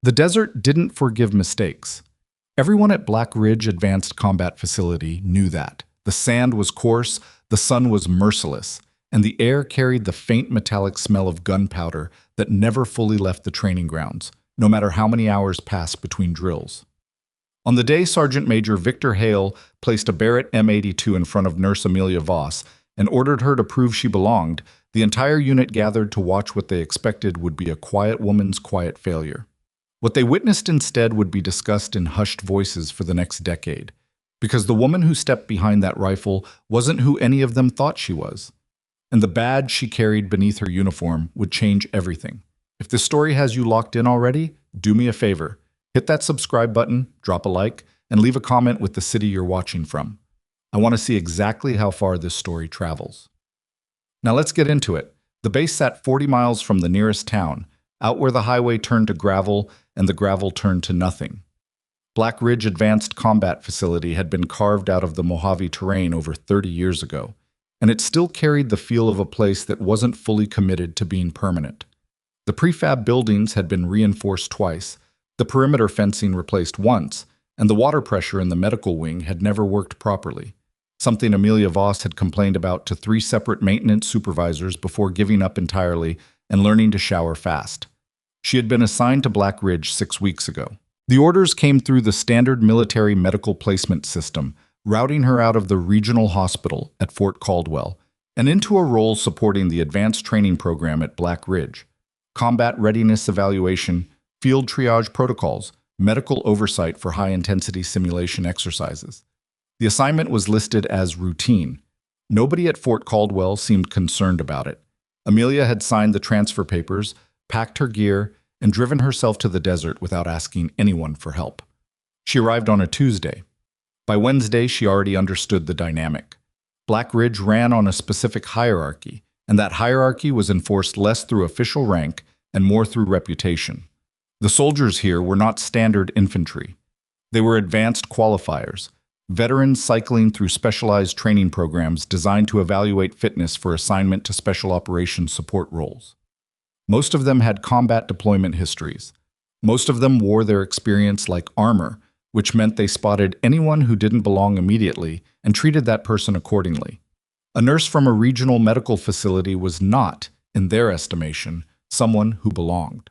The desert didn't forgive mistakes. Everyone at Black Ridge Advanced Combat Facility knew that. The sand was coarse, the sun was merciless, and the air carried the faint metallic smell of gunpowder that never fully left the training grounds, no matter how many hours passed between drills. On the day Sergeant Major Victor Hale placed a Barrett M82 in front of Nurse Amelia Voss and ordered her to prove she belonged, the entire unit gathered to watch what they expected would be a quiet woman's quiet failure. What they witnessed instead would be discussed in hushed voices for the next decade, because the woman who stepped behind that rifle wasn't who any of them thought she was. And the badge she carried beneath her uniform would change everything. If this story has you locked in already, do me a favor. Hit that subscribe button, drop a like, and leave a comment with the city you're watching from. I want to see exactly how far this story travels. Now let's get into it. The base sat 40 miles from the nearest town, out where the highway turned to gravel and the gravel turned to nothing. Black Ridge Advanced Combat Facility had been carved out of the Mojave terrain over 30 years ago, and it still carried the feel of a place that wasn't fully committed to being permanent. The prefab buildings had been reinforced twice, the perimeter fencing replaced once, and the water pressure in the medical wing had never worked properly, something Amelia Voss had complained about to 3 separate maintenance supervisors before giving up entirely and learning to shower fast. She had been assigned to Black Ridge 6 weeks ago. The orders came through the standard military medical placement system, routing her out of the regional hospital at Fort Caldwell and into a role supporting the advanced training program at Black Ridge, combat readiness evaluation, field triage protocols, medical oversight for high-intensity simulation exercises. The assignment was listed as routine. Nobody at Fort Caldwell seemed concerned about it. Amelia had signed the transfer papers, packed her gear, and driven herself to the desert without asking anyone for help. She arrived on a Tuesday. By Wednesday, she already understood the dynamic. Black Ridge ran on a specific hierarchy, and that hierarchy was enforced less through official rank and more through reputation. The soldiers here were not standard infantry. They were advanced qualifiers, veterans cycling through specialized training programs designed to evaluate fitness for assignment to special operations support roles. Most of them had combat deployment histories. Most of them wore their experience like armor, which meant they spotted anyone who didn't belong immediately and treated that person accordingly. A nurse from a regional medical facility was not, in their estimation, someone who belonged.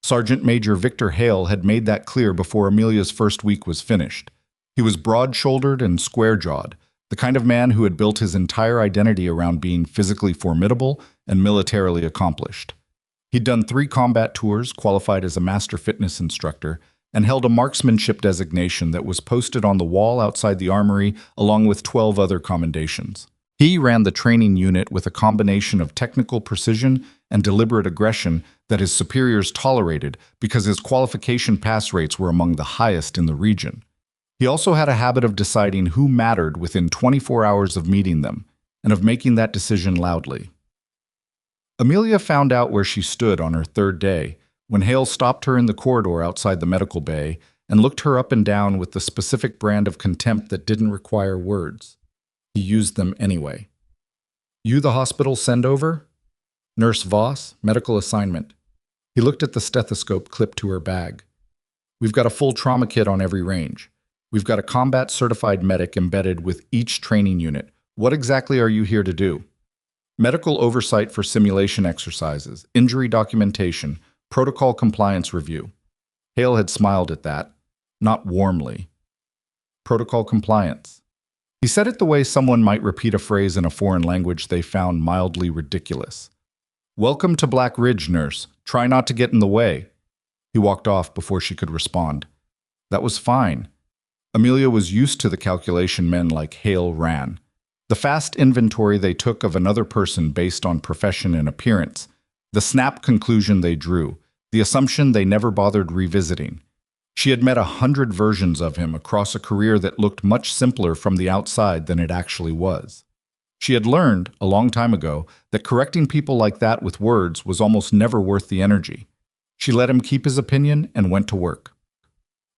Sergeant Major Victor Hale had made that clear before Amelia's first week was finished. He was broad-shouldered and square-jawed, the kind of man who had built his entire identity around being physically formidable and militarily accomplished. He'd done 3 combat tours, qualified as a master fitness instructor, and held a marksmanship designation that was posted on the wall outside the armory along with 12 other commendations. He ran the training unit with a combination of technical precision and deliberate aggression that his superiors tolerated because his qualification pass rates were among the highest in the region. He also had a habit of deciding who mattered within 24 hours of meeting them, and of making that decision loudly. Amelia found out where she stood on her 3rd day when Hale stopped her in the corridor outside the medical bay and looked her up and down with the specific brand of contempt that didn't require words. He used them anyway. "You the hospital send over?" "Nurse Voss, medical assignment." He looked at the stethoscope clipped to her bag. "We've got a full trauma kit on every range. We've got a combat-certified medic embedded with each training unit. What exactly are you here to do?" "Medical oversight for simulation exercises, injury documentation, protocol compliance review." Hale had smiled at that, not warmly. "Protocol compliance." He said it the way someone might repeat a phrase in a foreign language they found mildly ridiculous. "Welcome to Black Ridge, nurse. Try not to get in the way." He walked off before she could respond. That was fine. Amelia was used to the calculation men like Hale ran. The fast inventory they took of another person based on profession and appearance, the snap conclusion they drew, the assumption they never bothered revisiting. She had met 100 versions of him across a career that looked much simpler from the outside than it actually was. She had learned, a long time ago, that correcting people like that with words was almost never worth the energy. She let him keep his opinion and went to work.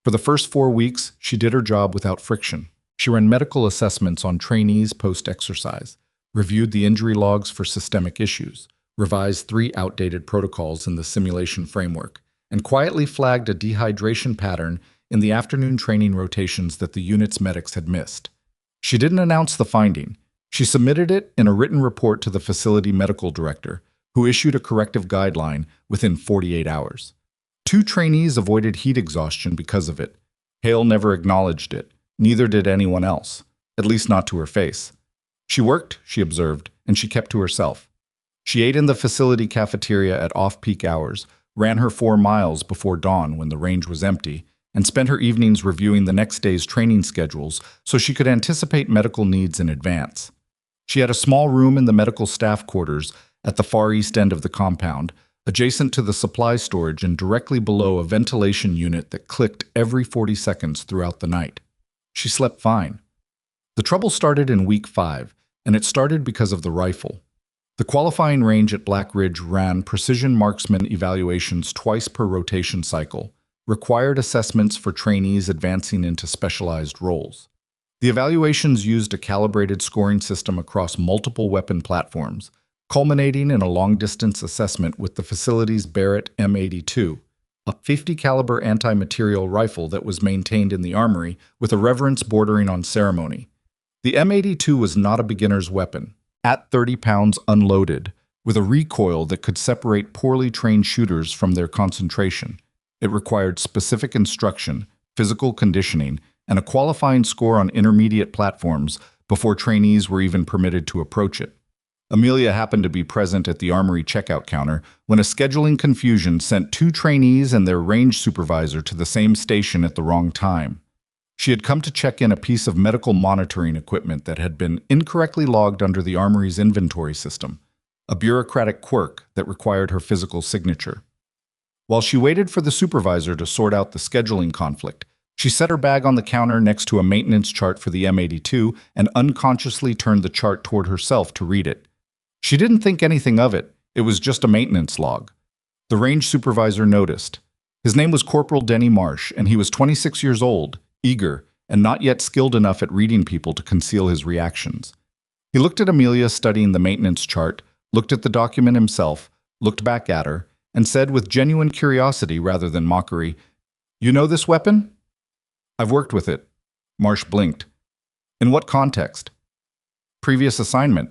For the first 4 weeks, she did her job without friction. She ran medical assessments on trainees post-exercise, reviewed the injury logs for systemic issues, revised 3 outdated protocols in the simulation framework, and quietly flagged a dehydration pattern in the afternoon training rotations that the unit's medics had missed. She didn't announce the finding. She submitted it in a written report to the facility medical director, who issued a corrective guideline within 48 hours. 2 trainees avoided heat exhaustion because of it. Hale never acknowledged it. Neither did anyone else, at least not to her face. She worked, she observed, and she kept to herself. She ate in the facility cafeteria at off-peak hours, ran her 4 miles before dawn when the range was empty, and spent her evenings reviewing the next day's training schedules so she could anticipate medical needs in advance. She had a small room in the medical staff quarters at the far east end of the compound, adjacent to the supply storage and directly below a ventilation unit that clicked every 40 seconds throughout the night. She slept fine. The trouble started in week 5, and it started because of the rifle. The qualifying range at Black Ridge ran precision marksman evaluations twice per rotation cycle, required assessments for trainees advancing into specialized roles. The evaluations used a calibrated scoring system across multiple weapon platforms, culminating in a long-distance assessment with the facility's Barrett M82, a 50-caliber anti-material rifle that was maintained in the armory with a reverence bordering on ceremony. The M82 was not a beginner's weapon, at 30 pounds unloaded, with a recoil that could separate poorly trained shooters from their concentration. It required specific instruction, physical conditioning, and a qualifying score on intermediate platforms before trainees were even permitted to approach it. Amelia happened to be present at the armory checkout counter when a scheduling confusion sent 2 trainees and their range supervisor to the same station at the wrong time. She had come to check in a piece of medical monitoring equipment that had been incorrectly logged under the armory's inventory system, a bureaucratic quirk that required her physical signature. While she waited for the supervisor to sort out the scheduling conflict, she set her bag on the counter next to a maintenance chart for the M82 and unconsciously turned the chart toward herself to read it. She didn't think anything of it. It was just a maintenance log. The range supervisor noticed. His name was Corporal Denny Marsh, and he was 26 years old, eager, and not yet skilled enough at reading people to conceal his reactions. He looked at Amelia studying the maintenance chart, looked at the document himself, looked back at her, and said with genuine curiosity rather than mockery, "You know this weapon?" "I've worked with it." Marsh blinked. "In what context?" "Previous assignment."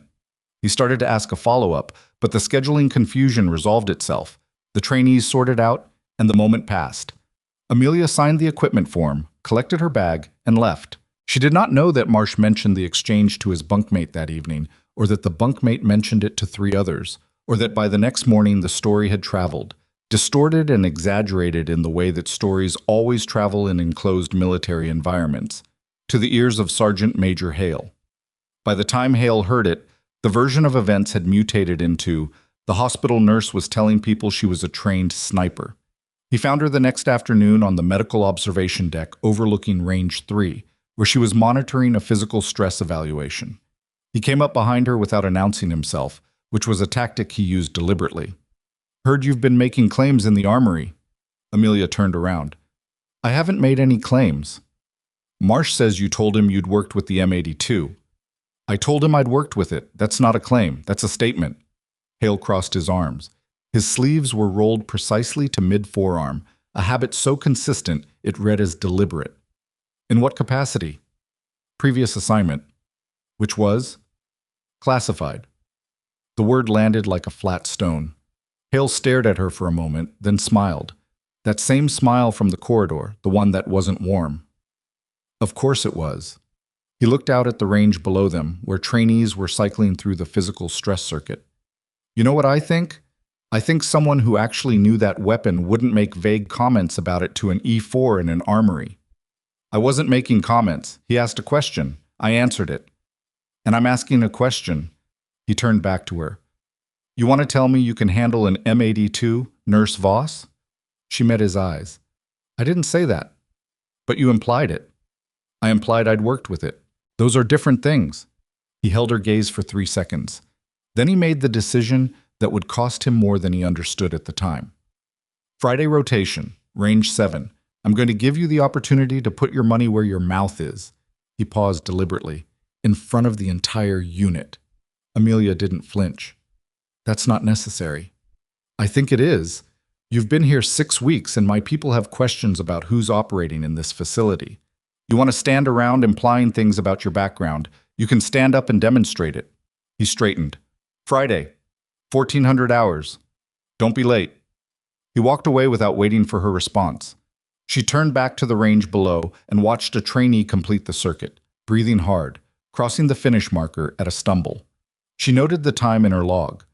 He started to ask a follow-up, but the scheduling confusion resolved itself. The trainees sorted out, and the moment passed. Amelia signed the equipment form, collected her bag, and left. She did not know that Marsh mentioned the exchange to his bunkmate that evening, or that the bunkmate mentioned it to 3 others, or that by the next morning the story had traveled, distorted and exaggerated in the way that stories always travel in enclosed military environments, to the ears of Sergeant Major Hale. By the time Hale heard it, the version of events had mutated into, the hospital nurse was telling people she was a trained sniper. He found her the next afternoon on the medical observation deck overlooking Range 3, where she was monitoring a physical stress evaluation. He came up behind her without announcing himself, which was a tactic he used deliberately. "Heard you've been making claims in the armory." Amelia turned around. "I haven't made any claims." "Marsh says you told him you'd worked with the M82. "I told him I'd worked with it. That's not a claim. That's a statement." Hale crossed his arms. His sleeves were rolled precisely to mid-forearm, a habit so consistent it read as deliberate. "In what capacity?" "Previous assignment." "Which was?" "Classified." The word landed like a flat stone. Hale stared at her for a moment, then smiled. That same smile from the corridor, the one that wasn't warm. Of course it was. He looked out at the range below them, where trainees were cycling through the physical stress circuit. "You know what I think? I think someone who actually knew that weapon wouldn't make vague comments about it to an E4 in an armory." "I wasn't making comments. He asked a question. I answered it. And I'm asking a question." He turned back to her. "You want to tell me you can handle an M82, Nurse Voss?" She met his eyes. "I didn't say that." "But you implied it." "I implied I'd worked with it. Those are different things." He held her gaze for 3 seconds. Then he made the decision that would cost him more than he understood at the time. "Friday rotation, Range 7. I'm going to give you the opportunity to put your money where your mouth is." He paused deliberately. "In front of the entire unit." Amelia didn't flinch. "That's not necessary." "I think it is. You've been here 6 weeks and my people have questions about who's operating in this facility. You want to stand around implying things about your background. You can stand up and demonstrate it. He straightened. Friday, 1400 hours. Don't be late. He walked away without waiting for her response. She turned back to the range below and watched a trainee complete the circuit, breathing hard, crossing the finish marker at a stumble. She noted the time in her log.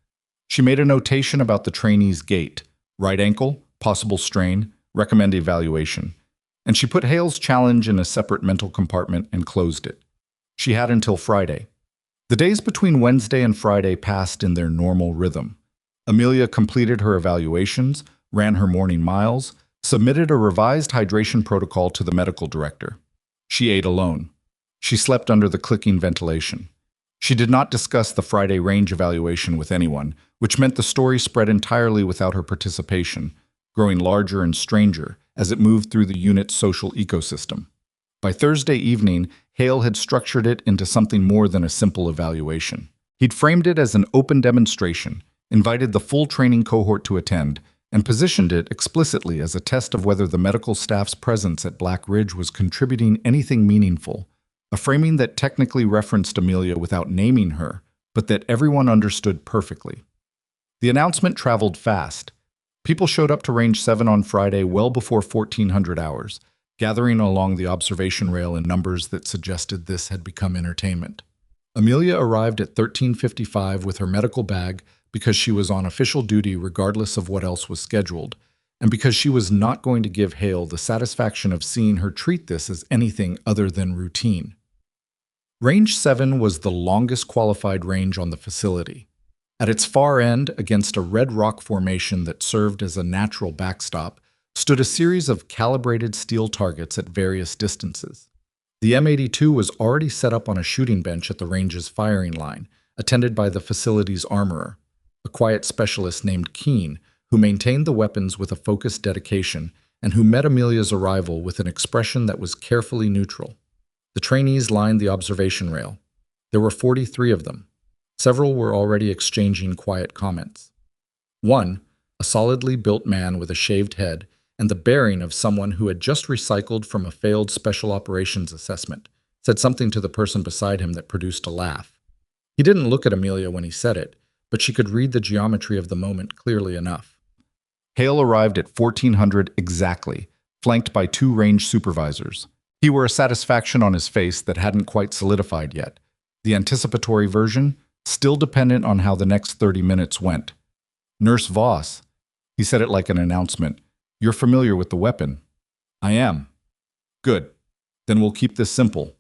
She made a notation about the trainee's gait, right ankle, possible strain, recommend evaluation, and she put Hale's challenge in a separate mental compartment and closed it. She had until Friday. The days between Wednesday and Friday passed in their normal rhythm. Amelia completed her evaluations, ran her morning miles, submitted a revised hydration protocol to the medical director. She ate alone. She slept under the clicking ventilation. She did not discuss the Friday range evaluation with anyone, which meant the story spread entirely without her participation, growing larger and stranger as it moved through the unit's social ecosystem. By Thursday evening, Hale had structured it into something more than a simple evaluation. He'd framed it as an open demonstration, invited the full training cohort to attend, and positioned it explicitly as a test of whether the medical staff's presence at Black Ridge was contributing anything meaningful, a framing that technically referenced Amelia without naming her, but that everyone understood perfectly. The announcement traveled fast. People showed up to Range 7 on Friday well before 1400 hours, gathering along the observation rail in numbers that suggested this had become entertainment. Amelia arrived at 13:55 with her medical bag because she was on official duty regardless of what else was scheduled, and because she was not going to give Hale the satisfaction of seeing her treat this as anything other than routine. Range 7 was the longest qualified range on the facility. At its far end, against a red rock formation that served as a natural backstop, stood a series of calibrated steel targets at various distances. The M82 was already set up on a shooting bench at the range's firing line, attended by the facility's armorer, a quiet specialist named Keene, who maintained the weapons with a focused dedication and who met Amelia's arrival with an expression that was carefully neutral. The trainees lined the observation rail. There were 43 of them. Several were already exchanging quiet comments. One, a solidly built man with a shaved head and the bearing of someone who had just recycled from a failed special operations assessment, said something to the person beside him that produced a laugh. He didn't look at Amelia when he said it, but she could read the geometry of the moment clearly enough. Hale arrived at 1400 exactly, flanked by 2 range supervisors. He wore a satisfaction on his face that hadn't quite solidified yet. The anticipatory version, still dependent on how the next 30 minutes went. Nurse Voss. He said it like an announcement. You're familiar with the weapon. I am. Good. Then we'll keep this simple.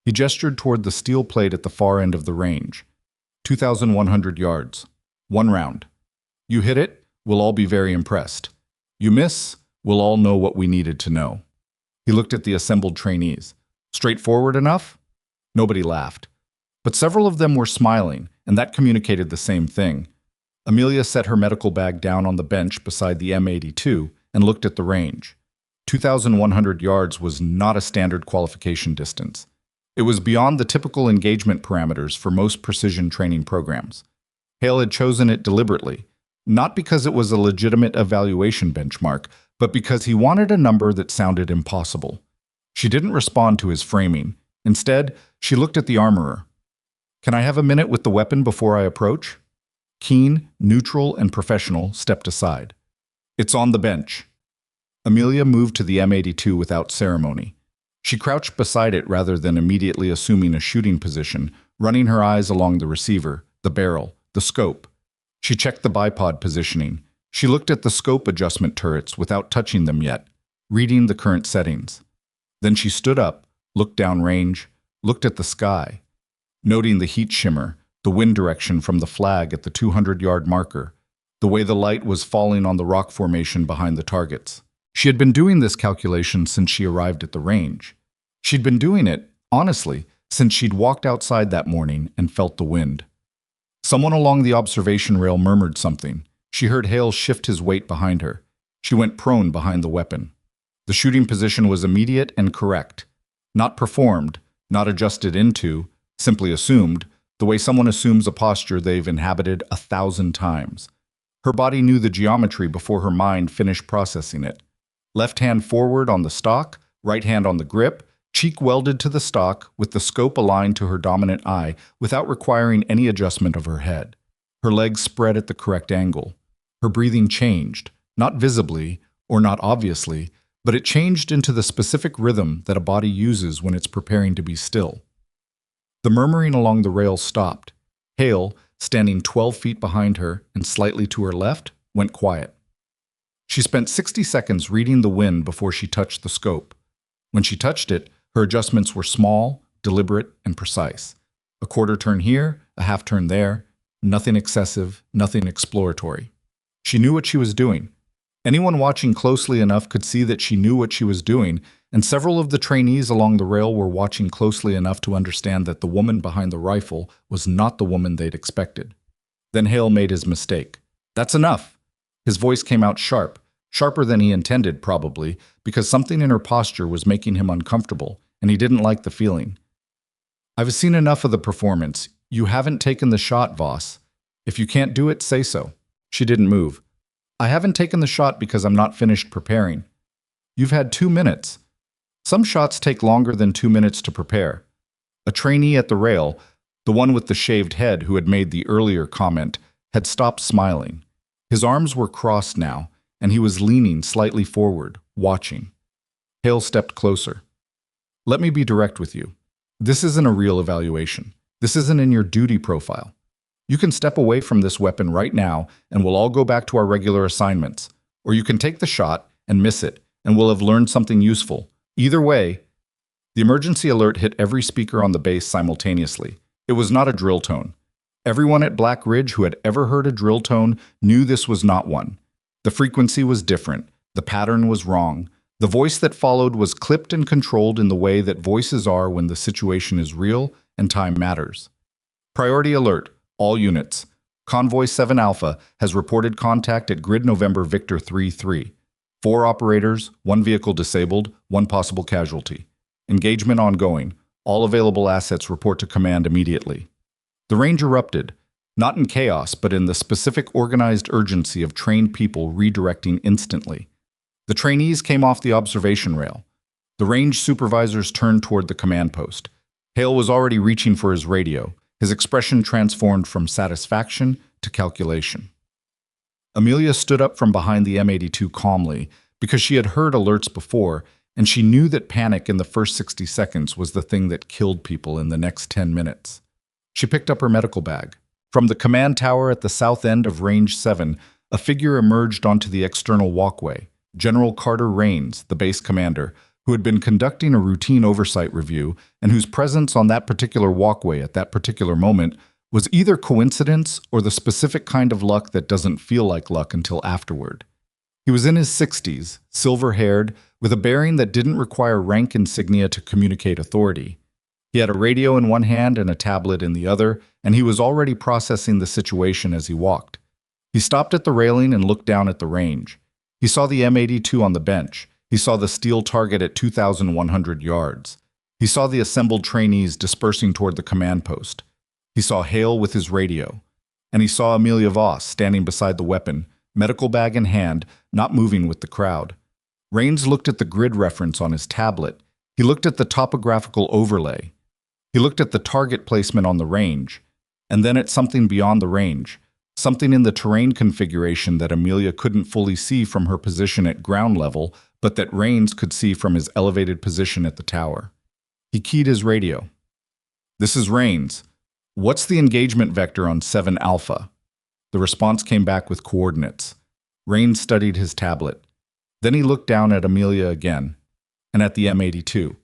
He gestured toward the steel plate at the far end of the range. 2,100 yards. 1 round. You hit it, we'll all be very impressed. You miss, we'll all know what we needed to know. He looked at the assembled trainees. Straightforward enough? Nobody laughed. But several of them were smiling, and that communicated the same thing. Amelia set her medical bag down on the bench beside the M82 and looked at the range. 2,100 yards was not a standard qualification distance. It was beyond the typical engagement parameters for most precision training programs. Hale had chosen it deliberately, not because it was a legitimate evaluation benchmark, but because he wanted a number that sounded impossible. She didn't respond to his framing. Instead, she looked at the armorer. Can I have a minute with the weapon before I approach? Keene, neutral, and professional stepped aside. It's on the bench. Amelia moved to the M82 without ceremony. She crouched beside it rather than immediately assuming a shooting position, running her eyes along the receiver, the barrel, the scope. She checked the bipod positioning. She looked at the scope adjustment turrets without touching them yet, reading the current settings. Then she stood up, looked downrange, looked at the sky, noting the heat shimmer, the wind direction from the flag at the 200-yard marker, the way the light was falling on the rock formation behind the targets. She had been doing this calculation since she arrived at the range. She'd been doing it, honestly, since she'd walked outside that morning and felt the wind. Someone along the observation rail murmured something. She heard Hale shift his weight behind her. She went prone behind the weapon. The shooting position was immediate and correct. Not performed, not adjusted into, simply assumed, the way someone assumes a posture they've inhabited 1,000 times. Her body knew the geometry before her mind finished processing it. Left hand forward on the stock, right hand on the grip, cheek welded to the stock with the scope aligned to her dominant eye without requiring any adjustment of her head. Her legs spread at the correct angle. Her breathing changed, not visibly or not obviously, but it changed into the specific rhythm that a body uses when it's preparing to be still. The murmuring along the rail stopped. Hale, standing 12 feet behind her and slightly to her left, went quiet. She spent 60 seconds reading the wind before she touched the scope. When she touched it, her adjustments were small, deliberate, and precise. A quarter turn here, a half turn there, nothing excessive, nothing exploratory. She knew what she was doing. Anyone watching closely enough could see that she knew what she was doing, and several of the trainees along the rail were watching closely enough to understand that the woman behind the rifle was not the woman they'd expected. Then Hale made his mistake. "That's enough!" His voice came out sharp, sharper than he intended probably, because something in her posture was making him uncomfortable, and he didn't like the feeling. "I've seen enough of the performance. You haven't taken the shot, Voss. If you can't do it, say so." She didn't move. "I haven't taken the shot because I'm not finished preparing." "You've had 2 minutes. Some shots take longer than 2 minutes to prepare." A trainee at the rail, the one with the shaved head who had made the earlier comment, had stopped smiling. His arms were crossed now, and he was leaning slightly forward, watching. Hale stepped closer. "Let me be direct with you. This isn't a real evaluation. This isn't in your duty profile. You can step away from this weapon right now, and we'll all go back to our regular assignments. Or you can take the shot and miss it, and we'll have learned something useful. Either way." The emergency alert hit every speaker on the base simultaneously. It was not a drill tone. Everyone at Black Ridge who had ever heard a drill tone knew this was not one. The frequency was different. The pattern was wrong. The voice that followed was clipped and controlled in the way that voices are when the situation is real and time matters. "Priority alert. All units. Convoy 7 Alpha has reported contact at Grid November Victor 3-3. 4 operators, 1 vehicle disabled, 1 possible casualty. Engagement ongoing. All available assets report to command immediately." The range erupted, not in chaos, but in the specific organized urgency of trained people redirecting instantly. The trainees came off the observation rail. The range supervisors turned toward the command post. Hale was already reaching for his radio. His expression transformed from satisfaction to calculation. Amelia stood up from behind the M82 calmly, because she had heard alerts before, and she knew that panic in the first 60 seconds was the thing that killed people in the next 10 minutes. She picked up her medical bag. From the command tower at the south end of Range 7, a figure emerged onto the external walkway. General Carter Rains, the base commander, who had been conducting a routine oversight review and whose presence on that particular walkway at that particular moment was either coincidence or the specific kind of luck that doesn't feel like luck until afterward. He was in his 60s, silver-haired, with a bearing that didn't require rank insignia to communicate authority. He had a radio in one hand and a tablet in the other, and he was already processing the situation as he walked. He stopped at the railing and looked down at the range. He saw the M82 on the bench. He saw the steel target at 2,100 yards. He saw the assembled trainees dispersing toward the command post. He saw Hale with his radio. And he saw Amelia Voss standing beside the weapon, medical bag in hand, not moving with the crowd. Rains looked at the grid reference on his tablet. He looked at the topographical overlay. He looked at the target placement on the range, and then at something beyond the range, something in the terrain configuration that Amelia couldn't fully see from her position at ground level, but that Rains could see from his elevated position at the tower. He keyed his radio. "This is Rains. What's the engagement vector on 7 Alpha?" The response came back with coordinates. Rains studied his tablet. Then he looked down at Amelia again, and at the M82.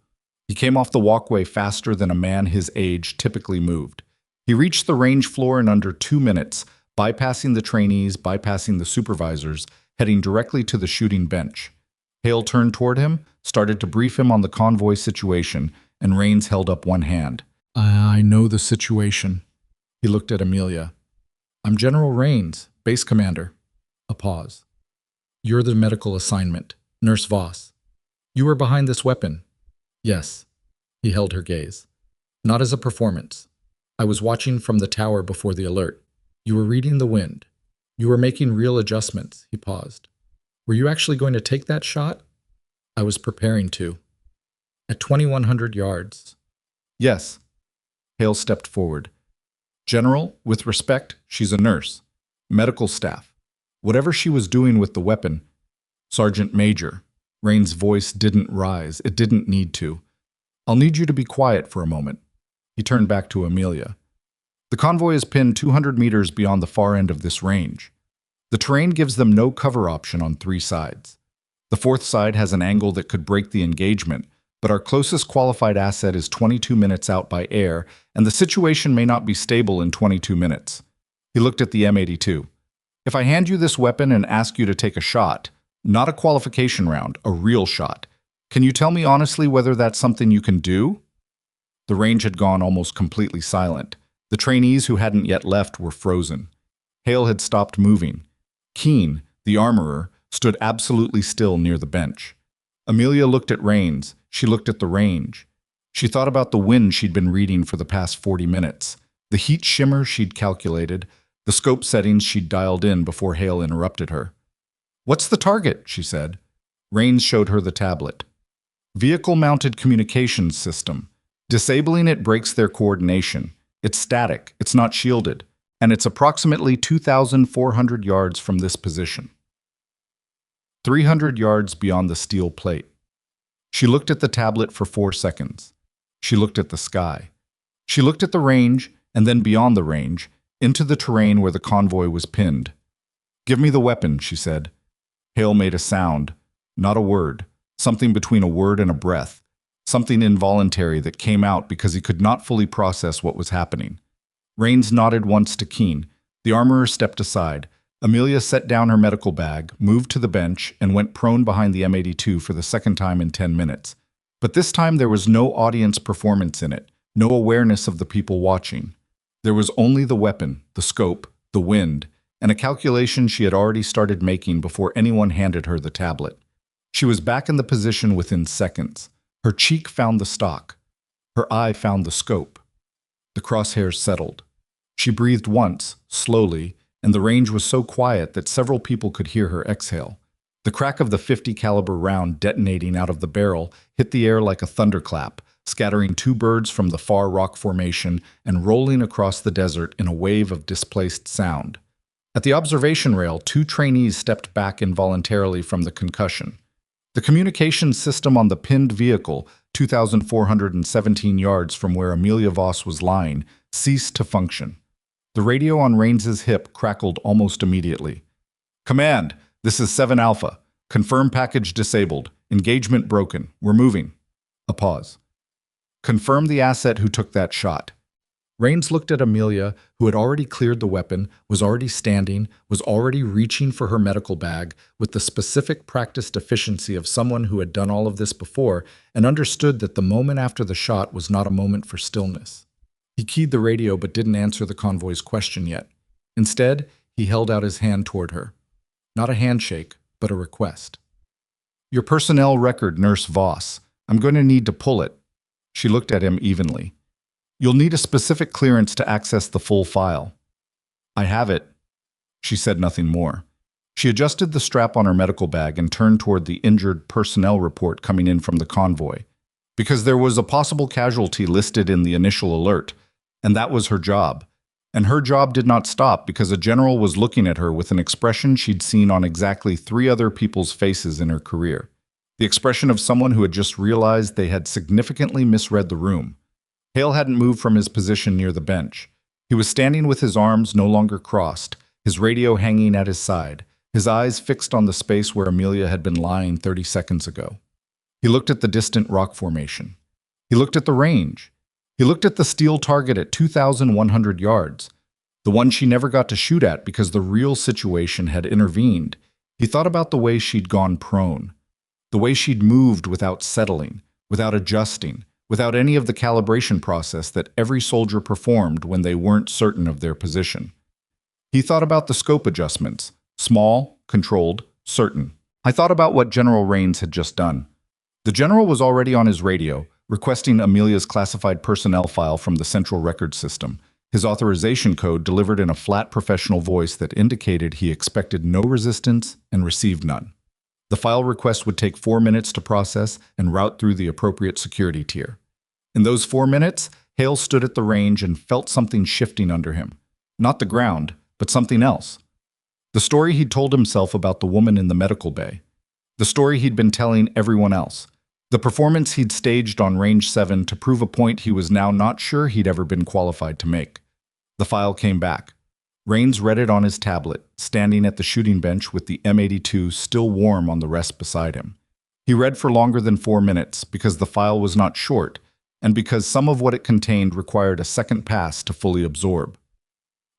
He came off the walkway faster than a man his age typically moved. He reached the range floor in under 2 minutes, bypassing the trainees, bypassing the supervisors, heading directly to the shooting bench. Hale turned toward him, started to brief him on the convoy situation, and Rains held up one hand. "I know the situation." He looked at Amelia. "I'm General Rains, base commander." A pause. "You're the medical assignment, Nurse Voss. You were behind this weapon." "Yes." He held her gaze. "Not as a performance. I was watching from the tower before the alert. You were reading the wind. You were making real adjustments, he paused. Were you actually going to take that shot? I was preparing to. At 2,100 yards. Yes. Hale stepped forward. General, with respect, she's a nurse. Medical staff. Whatever she was doing with the weapon. Sergeant Major. Rain's voice didn't rise. It didn't need to. I'll need you to be quiet for a moment. He turned back to Amelia. The convoy is pinned 200 meters beyond the far end of this range. The terrain gives them no cover option on 3 sides. The 4th side has an angle that could break the engagement, but our closest qualified asset is 22 minutes out by air, and the situation may not be stable in 22 minutes. He looked at the M82. If I hand you this weapon and ask you to take a shot, not a qualification round, a real shot, can you tell me honestly whether that's something you can do? The range had gone almost completely silent. The trainees who hadn't yet left were frozen. Hale had stopped moving. Keene, the armorer, stood absolutely still near the bench. Amelia looked at Rains. She looked at the range. She thought about the wind she'd been reading for the past 40 minutes, the heat shimmer she'd calculated, the scope settings she'd dialed in before Hale interrupted her. What's the target? She said. Rains showed her the tablet. Vehicle-mounted communications system. Disabling it breaks their coordination. It's static, it's not shielded, and it's approximately 2,400 yards from this position. 300 yards beyond the steel plate. She looked at the tablet for 4 seconds. She looked at the sky. She looked at the range, and then beyond the range, into the terrain where the convoy was pinned. Give me the weapon, she said. Hale made a sound, not a word, something between a word and a breath, something involuntary that came out because he could not fully process what was happening. Rains nodded once to Keene. The armorer stepped aside. Amelia set down her medical bag, moved to the bench, and went prone behind the M82 for the second time in 10 minutes. But this time there was no audience performance in it, no awareness of the people watching. There was only the weapon, the scope, the wind, and a calculation she had already started making before anyone handed her the tablet. She was back in the position within seconds. Her cheek found the stock. Her eye found the scope. The crosshairs settled. She breathed once, slowly, and the range was so quiet that several people could hear her exhale. The crack of the .50 caliber round detonating out of the barrel hit the air like a thunderclap, scattering 2 birds from the far rock formation and rolling across the desert in a wave of displaced sound. At the observation rail, 2 trainees stepped back involuntarily from the concussion. The communications system on the pinned vehicle, 2,417 yards from where Amelia Voss was lying, ceased to function. The radio on Rains's hip crackled almost immediately. Command, this is 7 Alpha. Confirm package disabled. Engagement broken. We're moving. A pause. Confirm the asset who took that shot. Rains looked at Amelia, who had already cleared the weapon, was already standing, was already reaching for her medical bag, with the specific practiced efficiency of someone who had done all of this before and understood that the moment after the shot was not a moment for stillness. He keyed the radio but didn't answer the convoy's question yet. Instead, he held out his hand toward her. Not a handshake, but a request. Your personnel record, Nurse Voss. I'm going to need to pull it. She looked at him evenly. You'll need a specific clearance to access the full file. I have it. She said nothing more. She adjusted the strap on her medical bag and turned toward the injured personnel report coming in from the convoy. Because there was a possible casualty listed in the initial alert, and that was her job. And her job did not stop because a general was looking at her with an expression she'd seen on exactly 3 other people's faces in her career. The expression of someone who had just realized they had significantly misread the room. Hale hadn't moved from his position near the bench. He was standing with his arms no longer crossed, his radio hanging at his side, his eyes fixed on the space where Amelia had been lying 30 seconds ago. He looked at the distant rock formation. He looked at the range. He looked at the steel target at 2,100 yards, the one she never got to shoot at because the real situation had intervened. He thought about the way she'd gone prone, the way she'd moved without settling, without adjusting, without any of the calibration process that every soldier performed when they weren't certain of their position. He thought about the scope adjustments, small, controlled, certain. I thought about what General Rains had just done. The general was already on his radio, requesting Amelia's classified personnel file from the central record system. his authorization code delivered in a flat professional voice that indicated he expected no resistance and received none. The file request would take 4 minutes to process and route through the appropriate security tier. In those 4 minutes, Hale stood at the range and felt something shifting under him. Not the ground, but something else. The story he'd told himself about the woman in the medical bay. The story he'd been telling everyone else. The performance he'd staged on Range 7 to prove a point he was now not sure he'd ever been qualified to make. The file came back. Rains read it on his tablet, standing at the shooting bench with the M82 still warm on the rest beside him. He read for longer than 4 minutes because the file was not short, and because some of what it contained required a second pass to fully absorb.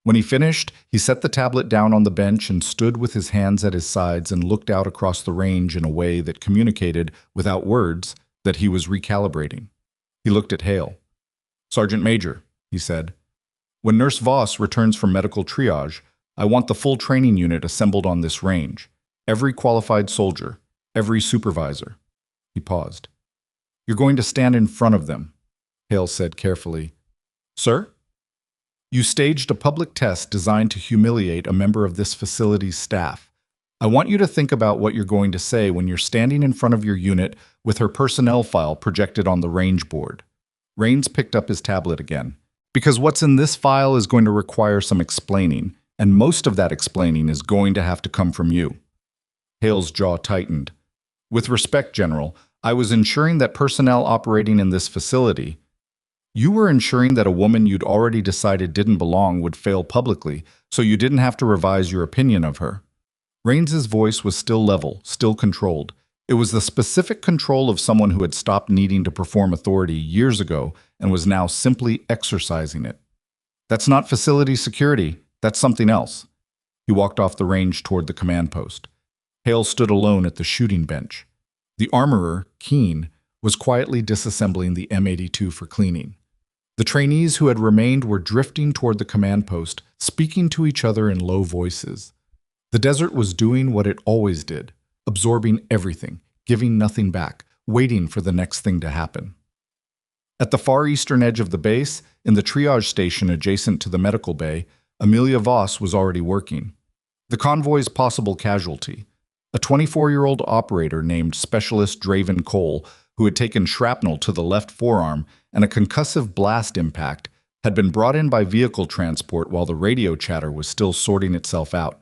When he finished, he set the tablet down on the bench and stood with his hands at his sides and looked out across the range in a way that communicated, without words, that he was recalibrating. He looked at Hale. "Sergeant Major," he said, "when Nurse Voss returns from medical triage, I want the full training unit assembled on this range. Every qualified soldier, every supervisor." He paused. "You're going to stand in front of them," Hale said carefully. "Sir? You staged a public test designed to humiliate a member of this facility's staff. I want you to think about what you're going to say when you're standing in front of your unit with her personnel file projected on the range board." Rains picked up his tablet again. "Because what's in this file is going to require some explaining, and most of that explaining is going to have to come from you." Hale's jaw tightened. "With respect, General, I was ensuring that personnel operating in this facility— You were ensuring that a woman you'd already decided didn't belong would fail publicly, so you didn't have to revise your opinion of her." Rains's voice was still level, still controlled. It was the specific control of someone who had stopped needing to perform authority years ago and was now simply exercising it. "That's not facility security. That's something else." He walked off the range toward the command post. Hale stood alone at the shooting bench. The armorer, Keene, was quietly disassembling the M82 for cleaning. The trainees who had remained were drifting toward the command post, speaking to each other in low voices. The desert was doing what it always did, absorbing everything, giving nothing back, waiting for the next thing to happen. At the far eastern edge of the base, in the triage station adjacent to the medical bay, Amelia Voss was already working. The convoy's possible casualty, a 24-year-old operator named Specialist Draven Cole, who had taken shrapnel to the left forearm and a concussive blast impact, had been brought in by vehicle transport while the radio chatter was still sorting itself out.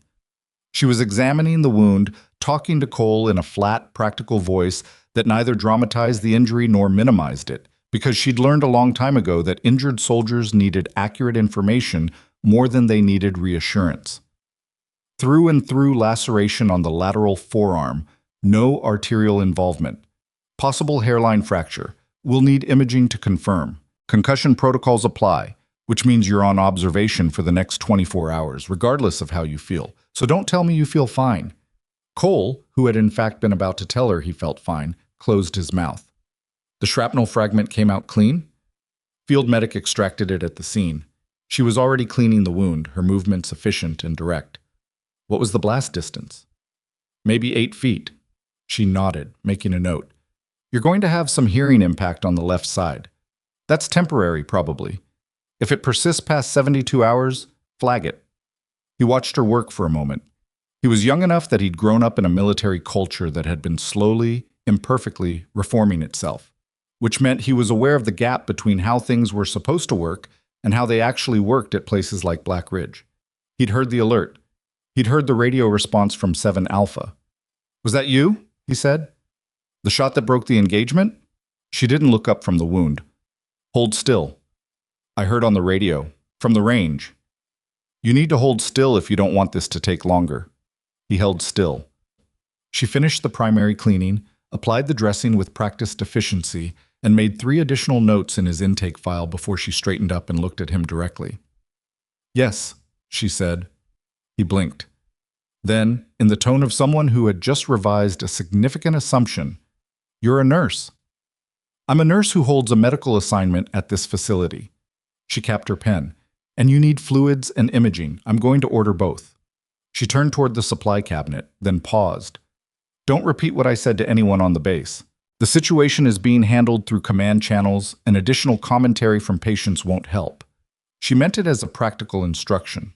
She was examining the wound, talking to Cole in a flat, practical voice that neither dramatized the injury nor minimized it, because she'd learned a long time ago that injured soldiers needed accurate information more than they needed reassurance. Through and through laceration on the lateral forearm, no arterial involvement. Possible hairline fracture. We'll need imaging to confirm. Concussion protocols apply, which means you're on observation for the next 24 hours, regardless of how you feel. So don't tell me you feel fine." Cole, who had in fact been about to tell her he felt fine, closed his mouth. "The shrapnel fragment came out clean?" Field medic extracted it at the scene. She was already cleaning the wound, her movements efficient and direct. "What was the blast distance?" "Maybe 8 feet. She nodded, making a note. "You're going to have some hearing impact on the left side. That's temporary, probably. If it persists past 72 hours, flag it." He watched her work for a moment. He was young enough that he'd grown up in a military culture that had been slowly, imperfectly reforming itself, which meant he was aware of the gap between how things were supposed to work and how they actually worked at places like Black Ridge. He'd heard the alert. He'd heard the radio response from 7 Alpha. "Was that you?" he said. "The shot that broke the engagement?" She didn't look up from the wound. "Hold still." "I heard on the radio. From the range." "You need to hold still if you don't want this to take longer." He held still. She finished the primary cleaning, applied the dressing with practiced efficiency, and made 3 additional notes in his intake file before she straightened up and looked at him directly. "Yes," she said. He blinked. Then, in the tone of someone who had just revised a significant assumption, "You're a nurse." "I'm a nurse who holds a medical assignment at this facility." She capped her pen. "And you need fluids and imaging. I'm going to order both." She turned toward the supply cabinet, then paused. "Don't repeat what I said to anyone on the base. The situation is being handled through command channels, and additional commentary from patients won't help. She meant it as a practical instruction.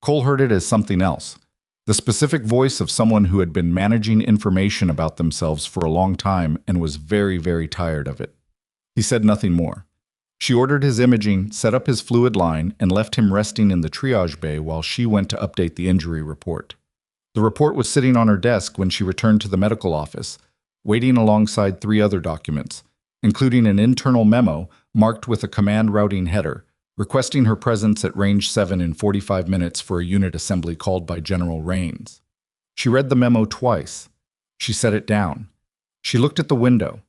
Cole heard it as something else. The specific voice of someone who had been managing information about themselves for a long time and was very, very tired of it. He said nothing more. She ordered his imaging, set up his fluid line, and left him resting in the triage bay while she went to update the injury report. The report was sitting on her desk when she returned to the medical office, waiting alongside 3 other documents, including an internal memo marked with a command routing header, requesting her presence at Range 7 in 45 minutes for a unit assembly called by General Rains. She read the memo twice. She set it down. She looked at the window,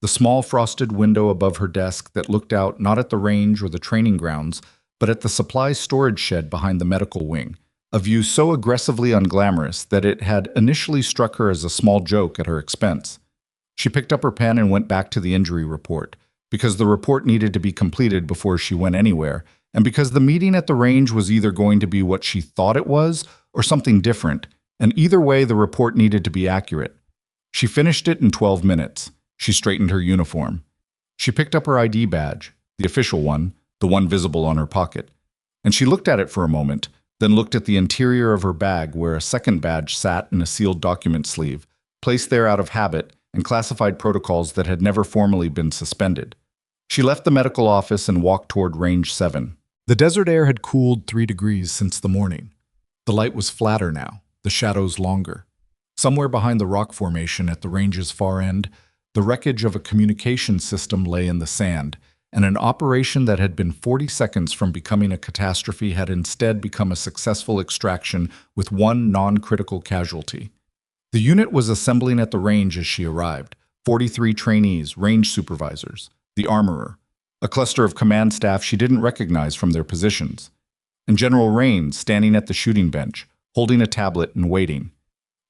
the small frosted window above her desk that looked out not at the range or the training grounds, but at the supplies storage shed behind the medical wing, a view so aggressively unglamorous that it had initially struck her as a small joke at her expense. She picked up her pen and went back to the injury report, because the report needed to be completed before she went anywhere, and because the meeting at the range was either going to be what she thought it was or something different, and either way the report needed to be accurate. She finished it in 12 minutes. She straightened her uniform. She picked up her ID badge, the official one, the one visible on her pocket, and she looked at it for a moment, then looked at the interior of her bag where a second badge sat in a sealed document sleeve, placed there out of habit, and classified protocols that had never formally been suspended. She left the medical office and walked toward Range 7. The desert air had cooled 3 degrees since the morning. The light was flatter now, the shadows longer. Somewhere behind the rock formation at the range's far end, the wreckage of a communication system lay in the sand, and an operation that had been 40 seconds from becoming a catastrophe had instead become a successful extraction with 1 non-critical casualty. The unit was assembling at the range as she arrived. 43 trainees, range supervisors, the armorer, a cluster of command staff she didn't recognize from their positions, and General Rains standing at the shooting bench, holding a tablet and waiting,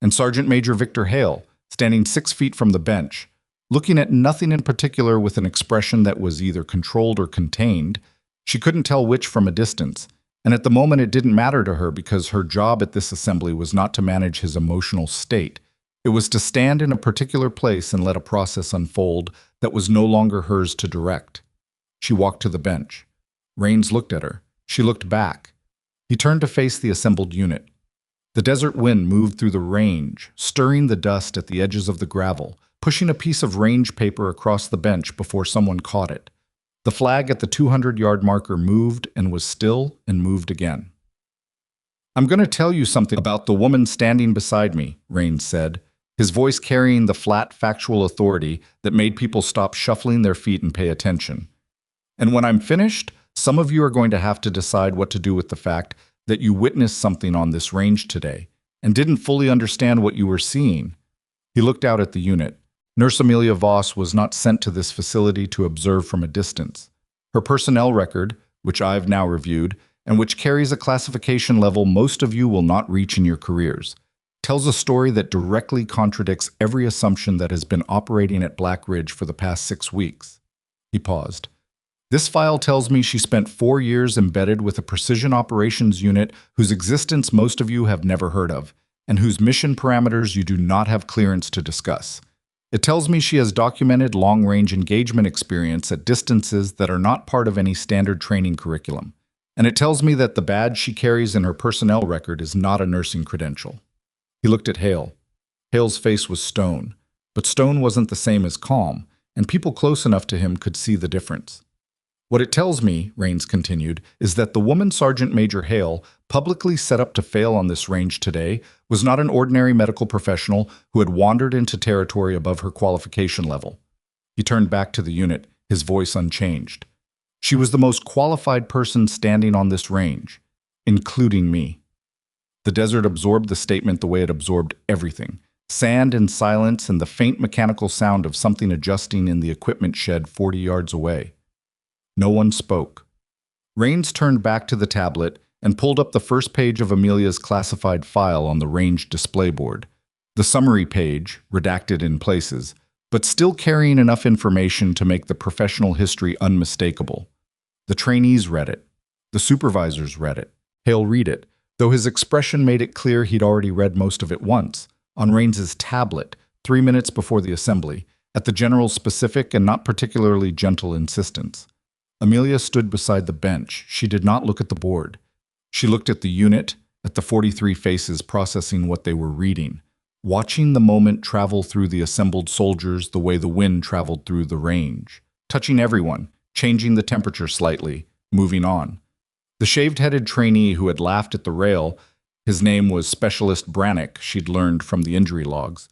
and Sergeant Major Victor Hale standing 6 feet from the bench, looking at nothing in particular with an expression that was either controlled or contained. She couldn't tell which from a distance, and at the moment it didn't matter to her because her job at this assembly was not to manage his emotional state. It was to stand in a particular place and let a process unfold that was no longer hers to direct. She walked to the bench. Rains looked at her. She looked back. He turned to face the assembled unit. The desert wind moved through the range, stirring the dust at the edges of the gravel, pushing a piece of range paper across the bench before someone caught it. The flag at the 200-yard marker moved and was still and moved again. "I'm going to tell you something about the woman standing beside me," Rains said, his voice carrying the flat, factual authority that made people stop shuffling their feet and pay attention. "And when I'm finished, some of you are going to have to decide what to do with the fact that you witnessed something on this range today and didn't fully understand what you were seeing." He looked out at the unit. Nurse Amelia Voss was not sent to this facility to observe from a distance. Her personnel record, which I've now reviewed, and which carries a classification level most of you will not reach in your careers, tells a story that directly contradicts every assumption that has been operating at Black Ridge for the past 6 weeks. He paused. "This file tells me she spent 4 years embedded with a precision operations unit whose existence most of you have never heard of, and whose mission parameters you do not have clearance to discuss. It tells me she has documented long-range engagement experience at distances that are not part of any standard training curriculum. And it tells me that the badge she carries in her personnel record is not a nursing credential." He looked at Hale. Hale's face was stone, but stone wasn't the same as calm, and people close enough to him could see the difference. "What it tells me," Rains continued, "is that the woman Sergeant Major Hale publicly set up to fail on this range today was not an ordinary medical professional who had wandered into territory above her qualification level." He turned back to the unit, his voice unchanged. "She was the most qualified person standing on this range, including me." The desert absorbed the statement the way it absorbed everything: sand and silence and the faint mechanical sound of something adjusting in the equipment shed 40 yards away. No one spoke. Rains turned back to the tablet and pulled up the first page of Amelia's classified file on the range display board. The summary page, redacted in places, but still carrying enough information to make the professional history unmistakable. The trainees read it. The supervisors read it. Hale read it, though his expression made it clear he'd already read most of it once, on Rains's tablet, 3 minutes before the assembly, at the general's specific and not particularly gentle insistence. Amelia stood beside the bench. She did not look at the board. She looked at the unit, at the 43 faces processing what they were reading, watching the moment travel through the assembled soldiers the way the wind traveled through the range, touching everyone, changing the temperature slightly, moving on. The shaved-headed trainee who had laughed at the rail, his name was Specialist Brannick, she'd learned from the injury logs,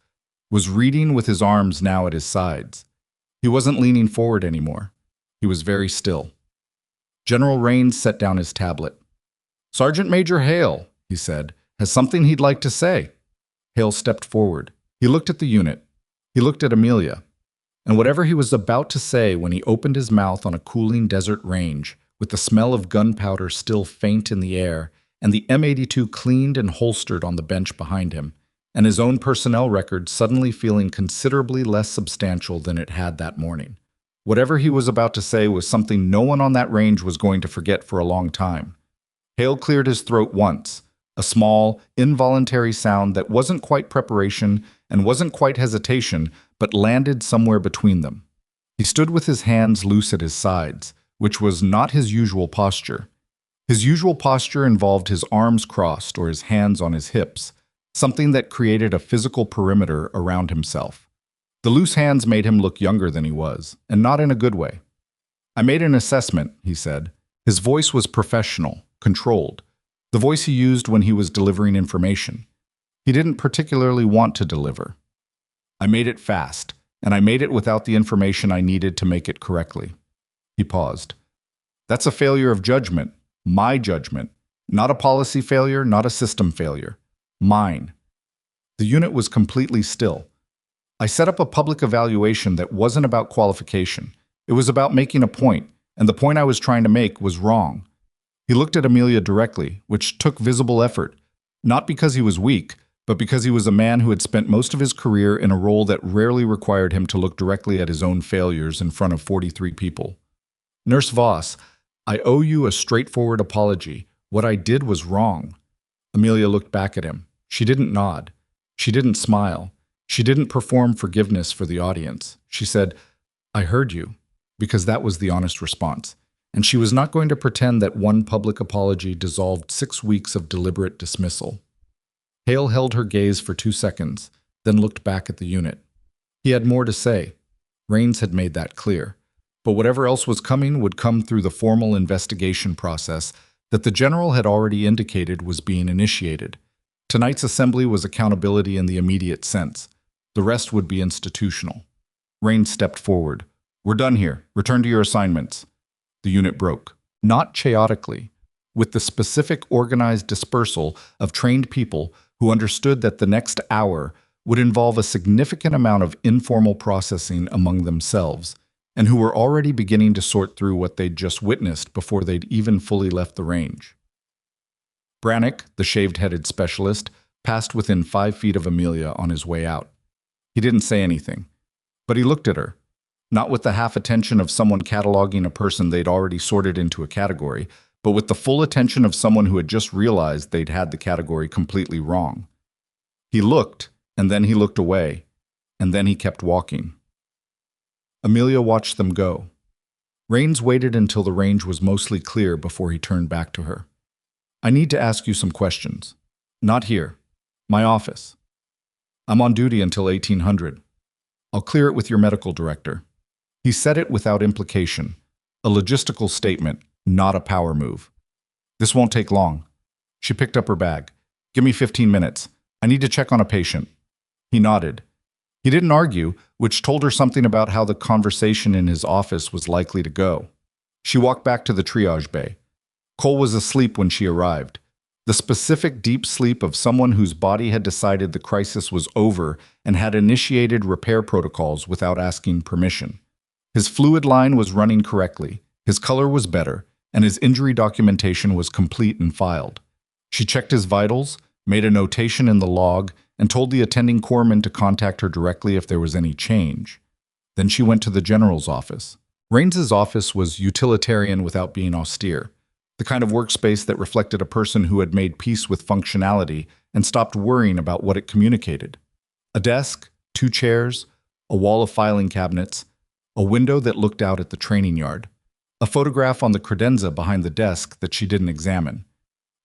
was reading with his arms now at his sides. He wasn't leaning forward anymore. He was very still. General Rains set down his tablet. "Sergeant Major Hale," he said, "has something he'd like to say." Hale stepped forward. He looked at the unit. He looked at Amelia. And whatever he was about to say when he opened his mouth on a cooling desert range, with the smell of gunpowder still faint in the air, and the M82 cleaned and holstered on the bench behind him, and his own personnel record suddenly feeling considerably less substantial than it had that morning. Whatever he was about to say was something no one on that range was going to forget for a long time. Hale cleared his throat once, a small, involuntary sound that wasn't quite preparation and wasn't quite hesitation, but landed somewhere between them. He stood with his hands loose at his sides, which was not his usual posture. His usual posture involved his arms crossed or his hands on his hips, something that created a physical perimeter around himself. The loose hands made him look younger than he was, and not in a good way. "I made an assessment," he said. His voice was professional, controlled, the voice he used when he was delivering information. He didn't particularly want to deliver. "I made it fast, and I made it without the information I needed to make it correctly." He paused. "That's a failure of judgment, my judgment, not a policy failure, not a system failure. Mine." The unit was completely still. "I set up a public evaluation that wasn't about qualification. It was about making a point, and the point I was trying to make was wrong." He looked at Amelia directly, which took visible effort, not because he was weak, but because he was a man who had spent most of his career in a role that rarely required him to look directly at his own failures in front of 43 people. "Nurse Voss, I owe you a straightforward apology. What I did was wrong." Amelia looked back at him. She didn't nod. She didn't smile. She didn't perform forgiveness for the audience. She said, "I heard you," because that was the honest response. And she was not going to pretend that one public apology dissolved 6 weeks of deliberate dismissal. Hale held her gaze for 2 seconds, then looked back at the unit. He had more to say. Rains had made that clear. But whatever else was coming would come through the formal investigation process that the general had already indicated was being initiated. Tonight's assembly was accountability in the immediate sense. The rest would be institutional. Rains stepped forward. "We're done here. Return to your assignments." The unit broke. Not chaotically, with the specific organized dispersal of trained people who understood that the next hour would involve a significant amount of informal processing among themselves, and who were already beginning to sort through what they'd just witnessed before they'd even fully left the range. Brannick, the shaved-headed specialist, passed within 5 feet of Amelia on his way out. He didn't say anything, but he looked at her, not with the half attention of someone cataloging a person they'd already sorted into a category, but with the full attention of someone who had just realized they'd had the category completely wrong. He looked, and then he looked away, and then he kept walking. Amelia watched them go. Rains waited until the range was mostly clear before he turned back to her. "I need to ask you some questions. Not here. My office. I'm on duty until 1800. I'll clear it with your medical director." He said it without implication, a logistical statement, not a power move. "This won't take long." She picked up her bag. "Give me 15 minutes. I need to check on a patient." He nodded. He didn't argue, which told her something about how the conversation in his office was likely to go. She walked back to the triage bay. Cole was asleep when she arrived. The specific deep sleep of someone whose body had decided the crisis was over and had initiated repair protocols without asking permission. His fluid line was running correctly, his color was better, and his injury documentation was complete and filed. She checked his vitals, made a notation in the log, and told the attending corpsman to contact her directly if there was any change. Then she went to the general's office. Rains's office was utilitarian without being austere, the kind of workspace that reflected a person who had made peace with functionality and stopped worrying about what it communicated. A desk, 2 chairs, a wall of filing cabinets, a window that looked out at the training yard. a photograph on the credenza behind the desk that she didn't examine.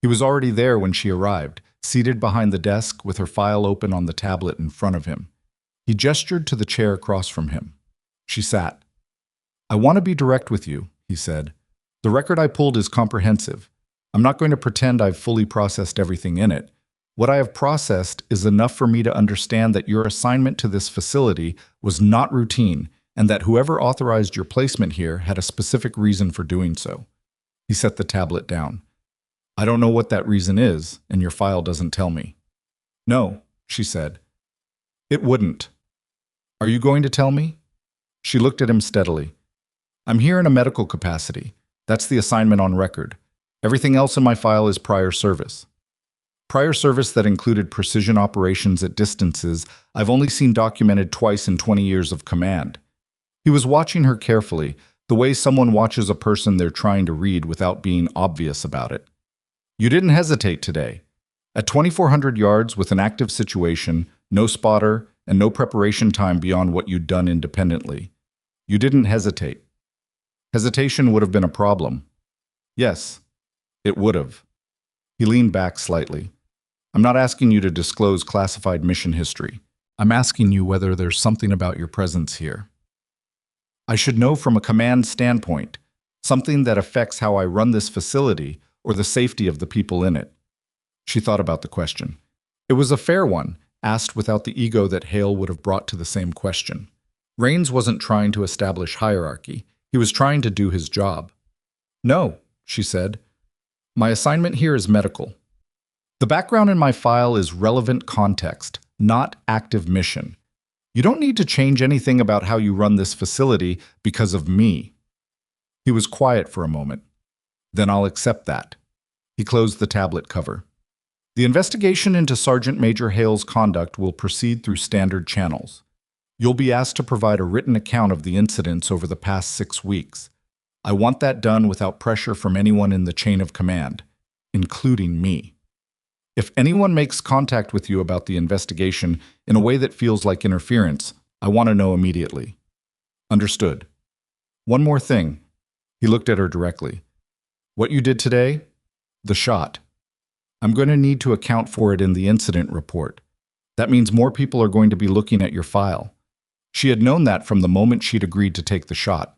He was already there when she arrived, seated behind the desk with her file open on the tablet in front of him. He gestured to the chair across from him. She sat. "I want to be direct with you," he said. "The record I pulled is comprehensive. I'm not going to pretend I've fully processed everything in it. What I have processed is enough for me to understand that your assignment to this facility was not routine and that whoever authorized your placement here had a specific reason for doing so." He set the tablet down. "I don't know what that reason is, and your file doesn't tell me." "No," she said. "It wouldn't." "Are you going to tell me?" She looked at him steadily. "I'm here in a medical capacity. That's the assignment on record. Everything else in my file is prior service. Prior service that included precision operations at distances I've only seen documented twice in 20 years of command." He was watching her carefully, the way someone watches a person they're trying to read without being obvious about it. "You didn't hesitate today. At 2,400 yards with an active situation, no spotter, and no preparation time beyond what you'd done independently. You didn't hesitate." "Hesitation would have been a problem." "Yes, it would have." He leaned back slightly. "I'm not asking you to disclose classified mission history. I'm asking you whether there's something about your presence here I should know from a command standpoint, something that affects how I run this facility or the safety of the people in it." She thought about the question. It was a fair one, asked without the ego that Hale would have brought to the same question. Rains wasn't trying to establish hierarchy. He was trying to do his job. "No," she said. "My assignment here is medical. The background in my file is relevant context, not active mission. You don't need to change anything about how you run this facility because of me." He was quiet for a moment. "Then I'll accept that." He closed the tablet cover. "The investigation into Sergeant Major Hale's conduct will proceed through standard channels. You'll be asked to provide a written account of the incidents over the past 6 weeks. I want that done without pressure from anyone in the chain of command, including me. If anyone makes contact with you about the investigation in a way that feels like interference, I want to know immediately." "Understood." "One more thing." He looked at her directly. "What you did today? The shot. I'm going to need to account for it in the incident report. That means more people are going to be looking at your file." She had known that from the moment she'd agreed to take the shot.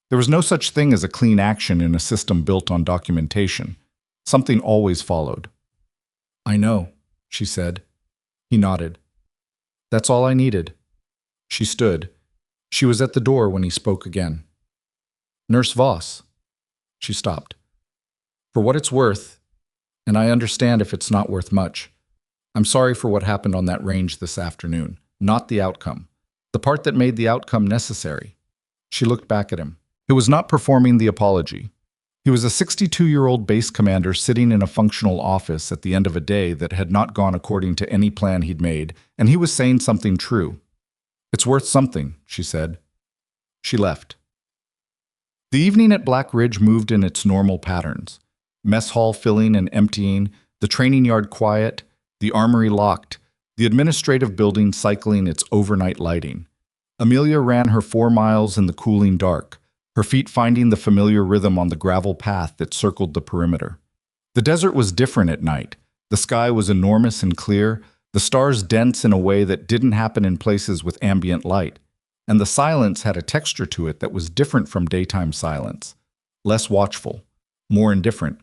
There was no such thing as a clean action in a system built on documentation. Something always followed. "I know," she said. He nodded. "That's all I needed." She stood. She was at the door when he spoke again. "Nurse Voss." She stopped. "For what it's worth, and I understand if it's not worth much, I'm sorry for what happened on that range this afternoon, not the outcome. The part that made the outcome necessary." She looked back at him. It was not performing the apology. He was a 62-year-old base commander sitting in a functional office at the end of a day that had not gone according to any plan he'd made, and he was saying something true. "It's worth something," she said. She left. The evening at Black Ridge moved in its normal patterns. Mess hall filling and emptying, the training yard quiet, the armory locked, the administrative building cycling its overnight lighting. Amelia ran her 4 miles in the cooling dark, her feet finding the familiar rhythm on the gravel path that circled the perimeter. The desert was different at night. The sky was enormous and clear, the stars dense in a way that didn't happen in places with ambient light, and the silence had a texture to it that was different from daytime silence. Less watchful, more indifferent.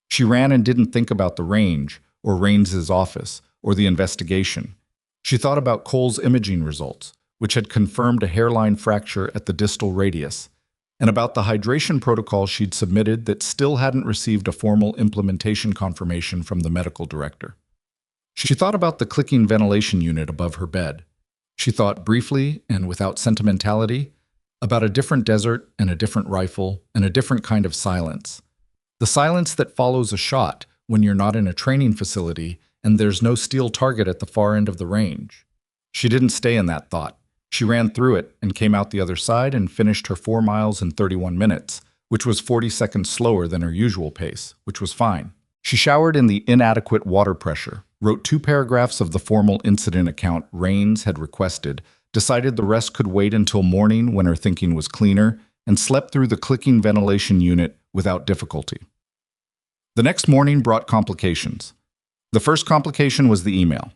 She ran and didn't think about the range, or Raines's office, or the investigation. She thought about Cole's imaging results, which had confirmed a hairline fracture at the distal radius, and about the hydration protocol she'd submitted that still hadn't received a formal implementation confirmation from the medical director. She thought about the clicking ventilation unit above her bed. She thought briefly and without sentimentality about a different desert and a different rifle and a different kind of silence. The silence that follows a shot when you're not in a training facility and there's no steel target at the far end of the range. She didn't stay in that thought. She ran through it and came out the other side and finished her 4 miles in 31 minutes, which was 40 seconds slower than her usual pace, which was fine. She showered in the inadequate water pressure, wrote 2 paragraphs of the formal incident account Raines had requested, decided the rest could wait until morning when her thinking was cleaner, and slept through the clicking ventilation unit without difficulty. The next morning brought complications. The first complication was the email.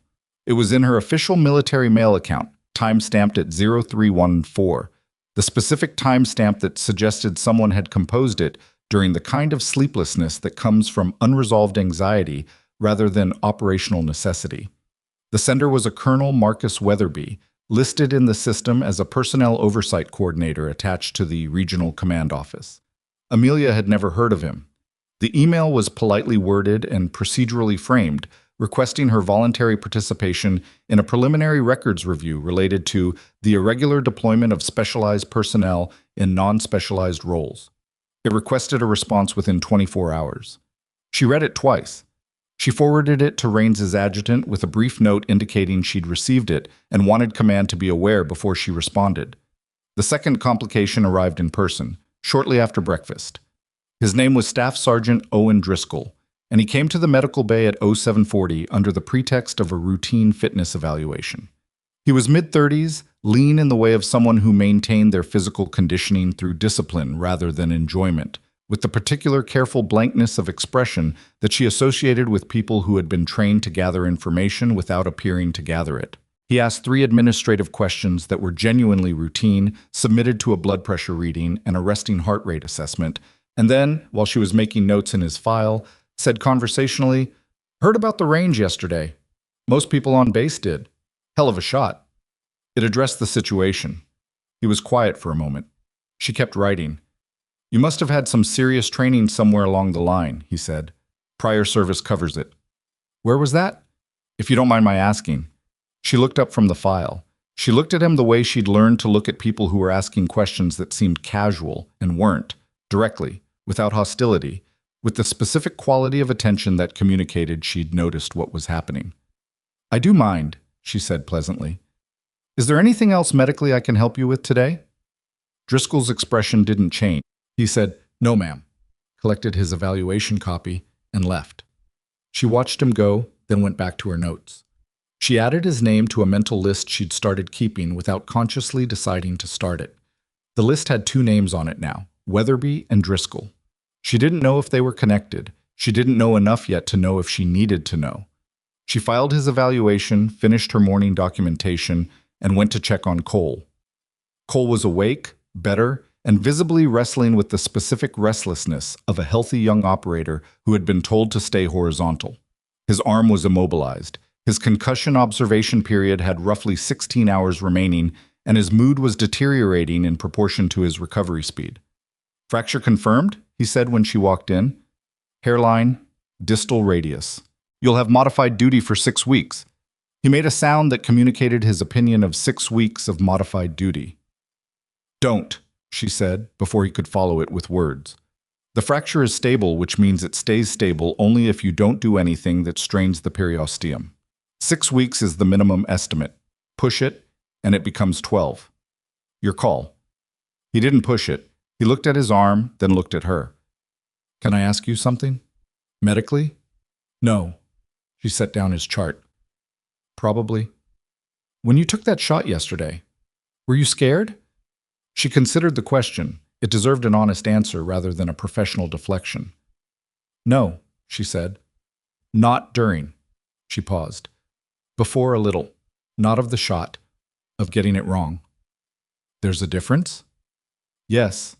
It was in her official military mail account, time-stamped at 0314, the specific timestamp that suggested someone had composed it during the kind of sleeplessness that comes from unresolved anxiety rather than operational necessity. The sender was a Colonel Marcus Weatherby, listed in the system as a personnel oversight coordinator attached to the regional command office. Amelia had never heard of him. The email was politely worded and procedurally framed, requesting her voluntary participation in a preliminary records review related to the irregular deployment of specialized personnel in non-specialized roles. It requested a response within 24 hours. She read it twice. She forwarded it to Raines's adjutant with a brief note indicating she'd received it and wanted command to be aware before she responded. The second complication arrived in person, shortly after breakfast. His name was Staff Sergeant Owen Driscoll, and he came to the medical bay at 0740 under the pretext of a routine fitness evaluation. He was mid-30s, lean in the way of someone who maintained their physical conditioning through discipline rather than enjoyment, with the particular careful blankness of expression that she associated with people who had been trained to gather information without appearing to gather it. He asked 3 administrative questions that were genuinely routine, submitted to a blood pressure reading and a resting heart rate assessment, and then, while she was making notes in his file, said conversationally, "Heard about the range yesterday. Most people on base did. Hell of a shot." It addressed the situation. He was quiet for a moment. She kept writing. "You must have had some serious training somewhere along the line," he said. "Prior service covers it." "Where was that?" "If you don't mind my asking." She looked up from the file. She looked at him the way she'd learned to look at people who were asking questions that seemed casual and weren't, directly, without hostility, with the specific quality of attention that communicated she'd noticed what was happening. "I do mind," she said pleasantly. "Is there anything else medically I can help you with today?" Driscoll's expression didn't change. He said, "No, ma'am," collected his evaluation copy, and left. She watched him go, then went back to her notes. She added his name to a mental list she'd started keeping without consciously deciding to start it. The list had 2 names on it now, Weatherby and Driscoll. She didn't know if they were connected. She didn't know enough yet to know if she needed to know. She filed his evaluation, finished her morning documentation, and went to check on Cole. Cole was awake, better, and visibly wrestling with the specific restlessness of a healthy young operator who had been told to stay horizontal. His arm was immobilized. His concussion observation period had roughly 16 hours remaining, and his mood was deteriorating in proportion to his recovery speed. "Fracture confirmed," he said when she walked in. "Hairline, distal radius. You'll have modified duty for 6 weeks. He made a sound that communicated his opinion of 6 weeks of modified duty. "Don't," she said, before he could follow it with words. "The fracture is stable, which means it stays stable only if you don't do anything that strains the periosteum. 6 weeks is the minimum estimate. Push it, and it becomes 12. Your call." He didn't push it. He looked at his arm, then looked at her. "Can I ask you something? Medically?" "No." She set down his chart. "Probably. When you took that shot yesterday, were you scared?" She considered the question. It deserved an honest answer rather than a professional deflection. "No," she said. "Not during." She paused. "Before a little. Not of the shot. Of getting it wrong." "There's a difference?" "Yes.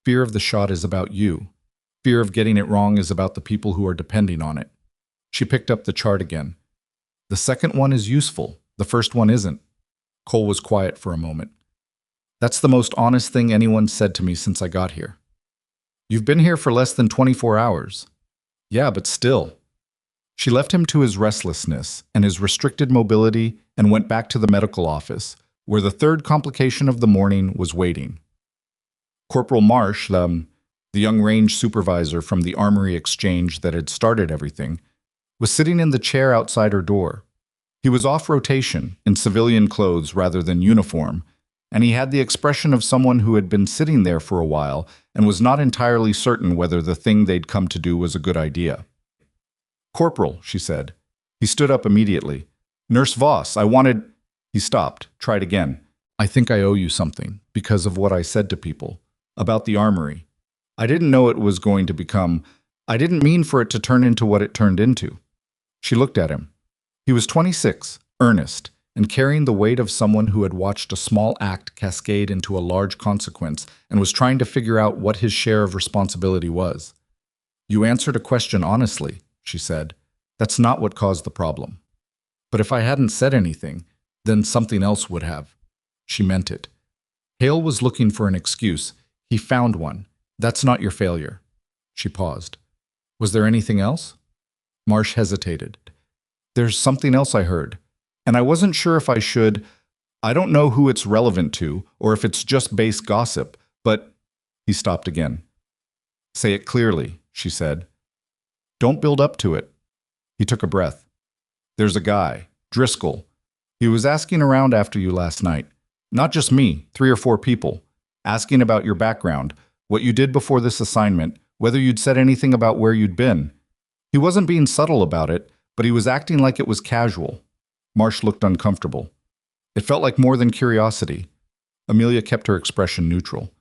Fear of the shot is about you. Fear of getting it wrong is about the people who are depending on it." She picked up the chart again. "The second one is useful. The first one isn't." Cole was quiet for a moment. "That's the most honest thing anyone's said to me since I got here." "You've been here for less than 24 hours. "Yeah, but still." She left him to his restlessness and his restricted mobility and went back to the medical office, where the third complication of the morning was waiting. Corporal Marsh, the young range supervisor from the armory exchange that had started everything, was sitting in the chair outside her door. He was off rotation, in civilian clothes rather than uniform, and he had the expression of someone who had been sitting there for a while and was not entirely certain whether the thing they'd come to do was a good idea. "Corporal," she said. He stood up immediately. "Nurse Voss, I wanted—" He stopped, tried again. "I think I owe you something, because of what I said to people. About the armory. I didn't know it was going to become. I didn't mean for it to turn into what it turned into. She looked at him. He was 26, earnest, and carrying the weight of someone who had watched a small act cascade into a large consequence and was trying to figure out what his share of responsibility was. You answered a question honestly, she said. That's not what caused the problem. But if I hadn't said anything, then something else would have. She meant it. Hale was looking for an excuse. He found one. That's not your failure. She paused. Was there anything else? Marsh hesitated. There's something else I heard, and I wasn't sure if I should. I don't know who it's relevant to, or if it's just base gossip, but… He stopped again. Say it clearly, she said. Don't build up to it. He took a breath. There's a guy, Driscoll. He was asking around after you last night. Not just me, 3 or 4 people. Asking about your background, what you did before this assignment, whether you'd said anything about where you'd been. He wasn't being subtle about it, but he was acting like it was casual. Marsh looked uncomfortable. It felt like more than curiosity. Amelia kept her expression neutral.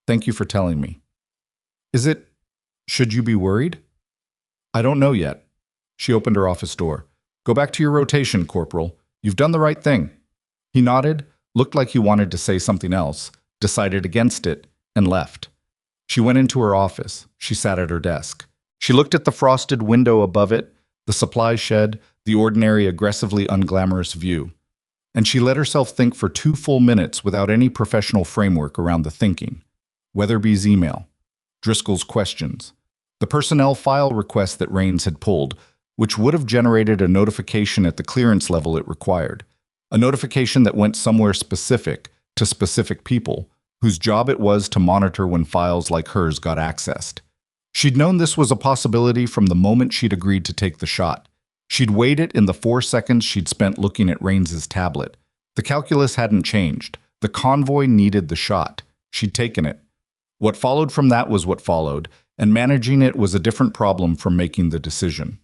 Thank you for telling me. Should you be worried? I don't know yet. She opened her office door. Go back to your rotation, Corporal. You've done the right thing. He nodded, looked like he wanted to say something else, decided against it, and left. She went into her office. She sat at her desk. She looked at the frosted window above it, the supply shed, the ordinary aggressively unglamorous view. And she let herself think for 2 full minutes without any professional framework around the thinking. Weatherby's email, Driscoll's questions, the personnel file request that Rains had pulled, which would have generated a notification at the clearance level it required, a notification that went somewhere specific to specific people, whose job it was to monitor when files like hers got accessed. She'd known this was a possibility from the moment she'd agreed to take the shot. She'd weighed it in the 4 seconds she'd spent looking at Rains's tablet. The calculus hadn't changed. The convoy needed the shot. She'd taken it. What followed from that was what followed, and managing it was a different problem from making the decision.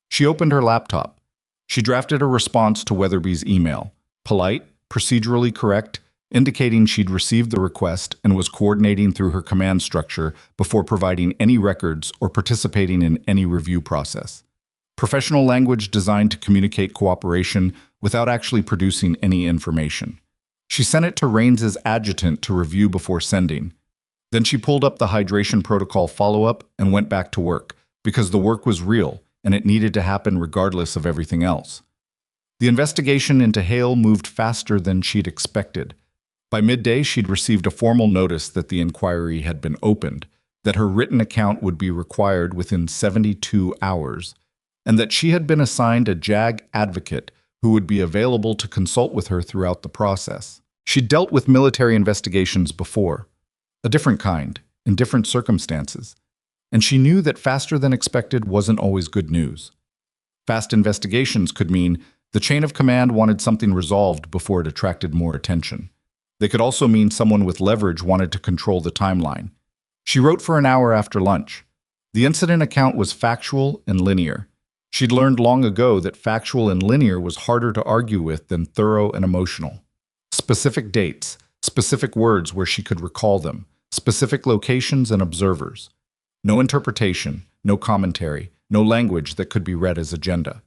She opened her laptop. She drafted a response to Weatherby's email, polite, procedurally correct, indicating she'd received the request and was coordinating through her command structure before providing any records or participating in any review process. Professional language designed to communicate cooperation without actually producing any information. She sent it to Rains's adjutant to review before sending. Then she pulled up the hydration protocol follow-up and went back to work, because the work was real and it needed to happen regardless of everything else. The investigation into Hale moved faster than she'd expected. By midday, she'd received a formal notice that the inquiry had been opened, that her written account would be required within 72 hours, and that she had been assigned a JAG advocate who would be available to consult with her throughout the process. She'd dealt with military investigations before, a different kind, in different circumstances, and she knew that faster than expected wasn't always good news. Fast investigations could mean the chain of command wanted something resolved before it attracted more attention. They could also mean someone with leverage wanted to control the timeline. She wrote for an hour after lunch. The incident account was factual and linear. She'd learned long ago that factual and linear was harder to argue with than thorough and emotional. Specific dates, specific words where she could recall them, specific locations and observers. No interpretation, no commentary, no language that could be read as agenda.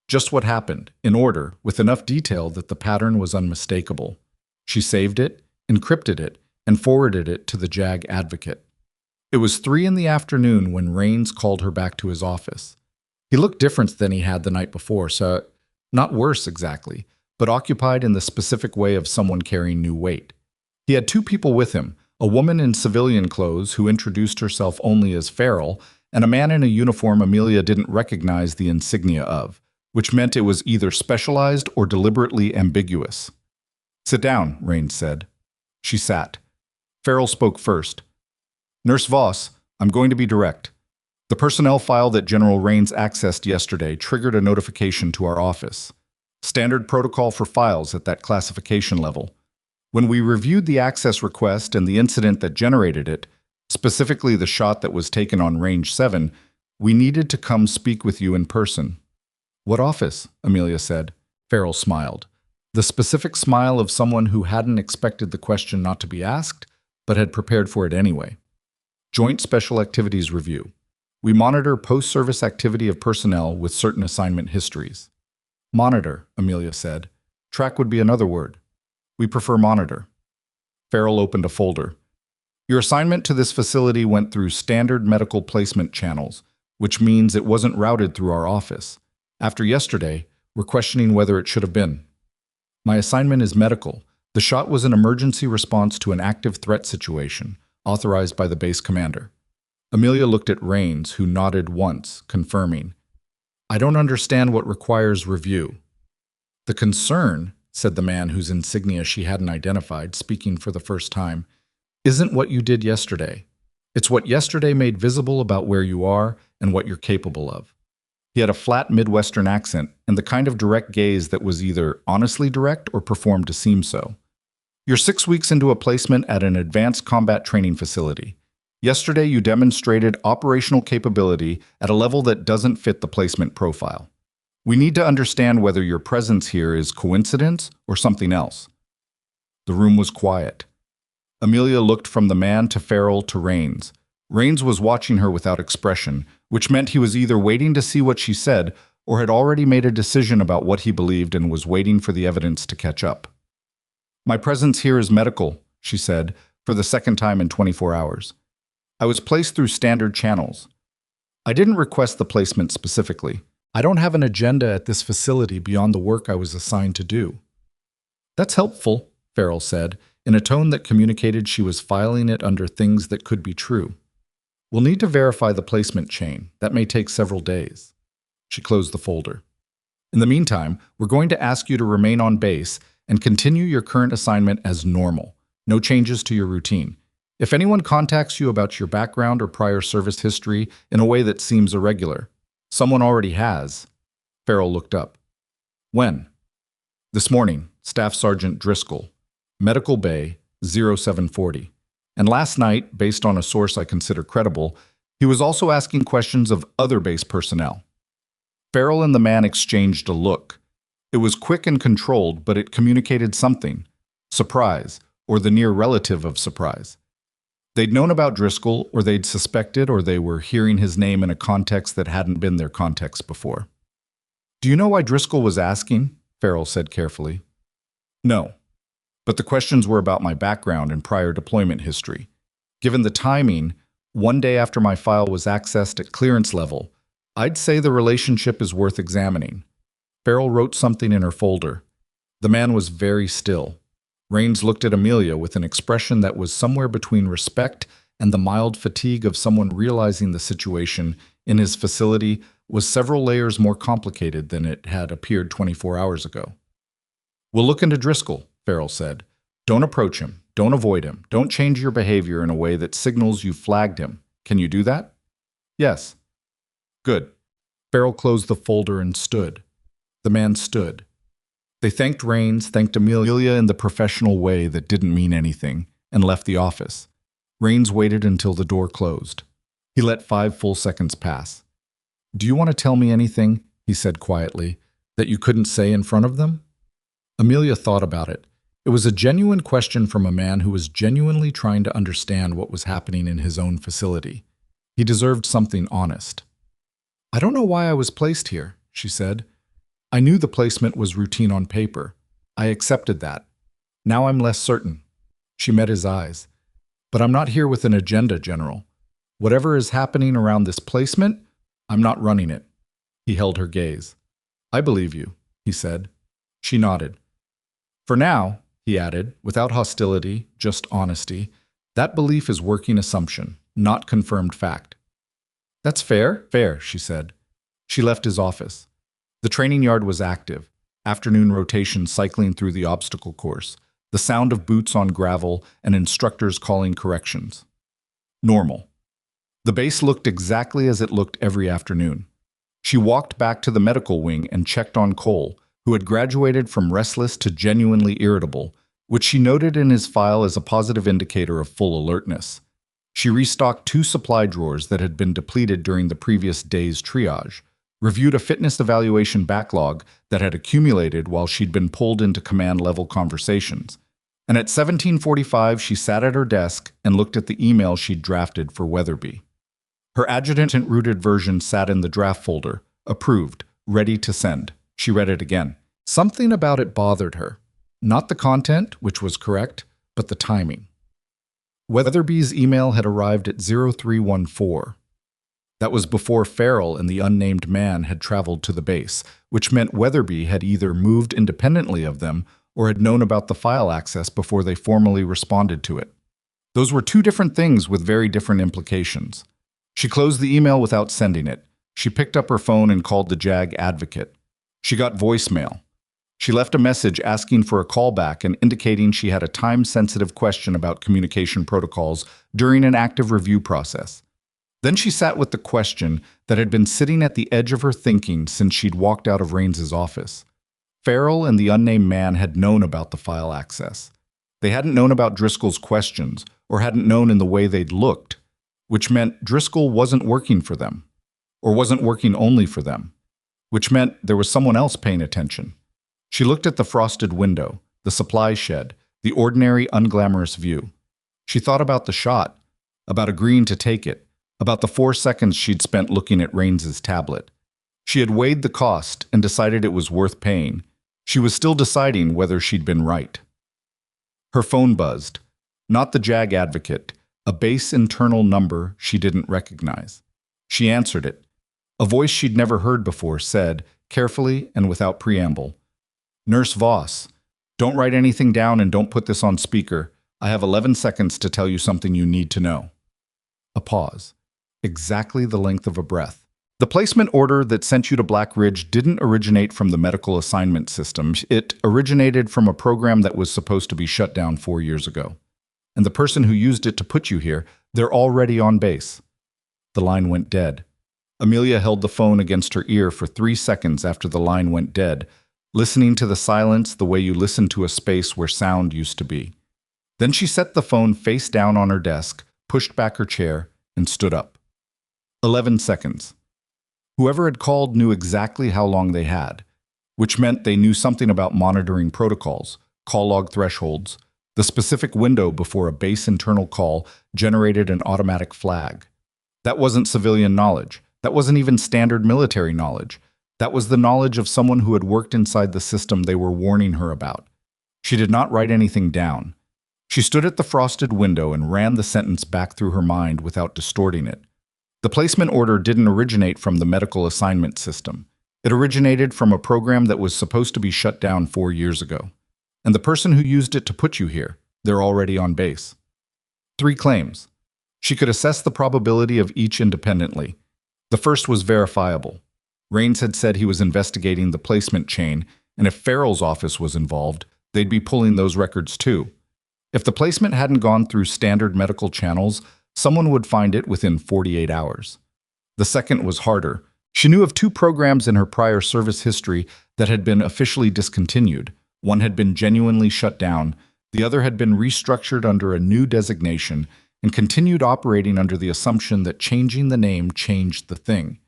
Just what happened, in order, with enough detail that the pattern was unmistakable. She saved it, encrypted it, and forwarded it to the JAG advocate. It was 3 in the afternoon when Rains called her back to his office. He looked different than he had the night before, so not worse exactly, but occupied in the specific way of someone carrying new weight. He had 2 people with him, a woman in civilian clothes who introduced herself only as Farrell, and a man in a uniform Amelia didn't recognize the insignia of, which meant it was either specialized or deliberately ambiguous. Sit down, Rains said. She sat. Farrell spoke first. Nurse Voss, I'm going to be direct. The personnel file that General Rains accessed yesterday triggered a notification to our office. Standard protocol for files at that classification level. When we reviewed the access request and the incident that generated it, specifically the shot that was taken on Range 7, we needed to come speak with you in person. What office? Amelia said. Farrell smiled. The specific smile of someone who hadn't expected the question not to be asked, but had prepared for it anyway. Joint Special Activities Review. We monitor post-service activity of personnel with certain assignment histories. Monitor, Amelia said. Track would be another word. We prefer monitor. Farrell opened a folder. Your assignment to this facility went through standard medical placement channels, which means it wasn't routed through our office. After yesterday, we're questioning whether it should have been. My assignment is medical. The shot was an emergency response to an active threat situation, authorized by the base commander. Amelia looked at Rains, who nodded once, confirming. I don't understand what requires review. The concern, said the man whose insignia she hadn't identified, speaking for the first time, isn't what you did yesterday. It's what yesterday made visible about where you are and what you're capable of. He had a flat Midwestern accent and the kind of direct gaze that was either honestly direct or performed to seem so. You're 6 weeks into a placement at an advanced combat training facility. Yesterday, you demonstrated operational capability at a level that doesn't fit the placement profile. We need to understand whether your presence here is coincidence or something else. The room was quiet. Amelia looked from the man to Farrell to Rains. Rains was watching her without expression, which meant he was either waiting to see what she said or had already made a decision about what he believed and was waiting for the evidence to catch up. My presence here is medical, she said, for the second time in 24 hours. I was placed through standard channels. I didn't request the placement specifically. I don't have an agenda at this facility beyond the work I was assigned to do. That's helpful, Farrell said, in a tone that communicated she was filing it under things that could be true. We'll need to verify the placement chain. That may take several days. She closed the folder. In the meantime, we're going to ask you to remain on base and continue your current assignment as normal. No changes to your routine. If anyone contacts you about your background or prior service history in a way that seems irregular, someone already has. Farrell looked up. When? This morning, Staff Sergeant Driscoll, Medical Bay 0740. And last night, based on a source I consider credible, he was also asking questions of other base personnel. Farrell and the man exchanged a look. It was quick and controlled, but it communicated something. Surprise, or the near relative of surprise. They'd known about Driscoll, or they'd suspected, or they were hearing his name in a context that hadn't been their context before. Do you know why Driscoll was asking? Farrell said carefully. No. But the questions were about my background and prior deployment history. Given the timing, one day after my file was accessed at clearance level, I'd say the relationship is worth examining. Farrell wrote something in her folder. The man was very still. Rains looked at Amelia with an expression that was somewhere between respect and the mild fatigue of someone realizing the situation in his facility was several layers more complicated than it had appeared 24 hours ago. We'll look into Driscoll, Farrell said. Don't approach him. Don't avoid him. Don't change your behavior in a way that signals you flagged him. Can you do that? Yes. Good. Farrell closed the folder and stood. The man stood. They thanked Rains, thanked Amelia in the professional way that didn't mean anything, and left the office. Rains waited until the door closed. He let 5 full seconds pass. Do you want to tell me anything, he said quietly, that you couldn't say in front of them? Amelia thought about it. It was a genuine question from a man who was genuinely trying to understand what was happening in his own facility. He deserved something honest. I don't know why I was placed here, she said. I knew the placement was routine on paper. I accepted that. Now I'm less certain. She met his eyes. But I'm not here with an agenda, General. Whatever is happening around this placement, I'm not running it. He held her gaze. I believe you, he said. She nodded. For now, he added, without hostility, just honesty, that belief is working assumption, not confirmed fact. That's fair, she said. She left his office. The training yard was active, afternoon rotation cycling through the obstacle course, the sound of boots on gravel and instructors calling corrections. Normal. The base looked exactly as it looked every afternoon. She walked back to the medical wing and checked on Cole, who had graduated from restless to genuinely irritable, which she noted in his file as a positive indicator of full alertness. She restocked 2 supply drawers that had been depleted during the previous day's triage, reviewed a fitness evaluation backlog that had accumulated while she'd been pulled into command-level conversations, And at 17:45, she sat at her desk and looked at the email she'd drafted for Weatherby. Her adjutant-rooted version sat in the draft folder, approved, ready to send. She read it again. Something about it bothered her. Not the content, which was correct, but the timing. Weatherby's email had arrived at 0314. That was before Farrell and the unnamed man had traveled to the base, which meant Weatherby had either moved independently of them or had known about the file access before they formally responded to it. Those were two different things with very different implications. She closed the email without sending it. She picked up her phone and called the JAG advocate. She got voicemail. She left a message asking for a callback and indicating she had a time-sensitive question about communication protocols during an active review process. Then she sat with the question that had been sitting at the edge of her thinking since she'd walked out of Raines's office. Farrell and the unnamed man had known about the file access. They hadn't known about Driscoll's questions, or hadn't known in the way they'd looked, which meant Driscoll wasn't working for them, or wasn't working only for them, which meant there was someone else paying attention. She looked at the frosted window, the supply shed, the ordinary, unglamorous view. She thought about the shot, about agreeing to take it, about the 4 seconds she'd spent looking at Raines's tablet. She had weighed the cost and decided it was worth paying. She was still deciding whether she'd been right. Her phone buzzed. Not the JAG advocate, a base internal number she didn't recognize. She answered it. A voice she'd never heard before said, carefully and without preamble, "Nurse Voss, don't write anything down and don't put this on speaker. I have 11 seconds to tell you something you need to know." A pause. Exactly the length of a breath. The placement order that sent you to Black Ridge didn't originate from the medical assignment system. It originated from a program that was supposed to be shut down 4 years ago. And the person who used it to put you here, they're already on base. The line went dead. Amelia held the phone against her ear for 3 seconds after the line went dead, listening to the silence the way you listen to a space where sound used to be. Then she set the phone face down on her desk, pushed back her chair, and stood up. 11 seconds. Whoever had called knew exactly how long they had, which meant they knew something about monitoring protocols, call log thresholds, the specific window before a base internal call generated an automatic flag. That wasn't civilian knowledge. That wasn't even standard military knowledge. That was the knowledge of someone who had worked inside the system they were warning her about. She did not write anything down. She stood at the frosted window and ran the sentence back through her mind without distorting it. The placement order didn't originate from the medical assignment system. It originated from a program that was supposed to be shut down 4 years ago. And the person who used it to put you here, they're already on base. 3 claims. She could assess the probability of each independently. The first was verifiable. Raines had said he was investigating the placement chain, and if Farrell's office was involved, they'd be pulling those records too. If the placement hadn't gone through standard medical channels, someone would find it within 48 hours. The second was harder. She knew of 2 programs in her prior service history that had been officially discontinued. One had been genuinely shut down, the other had been restructured under a new designation and continued operating under the assumption that changing the name changed the thing.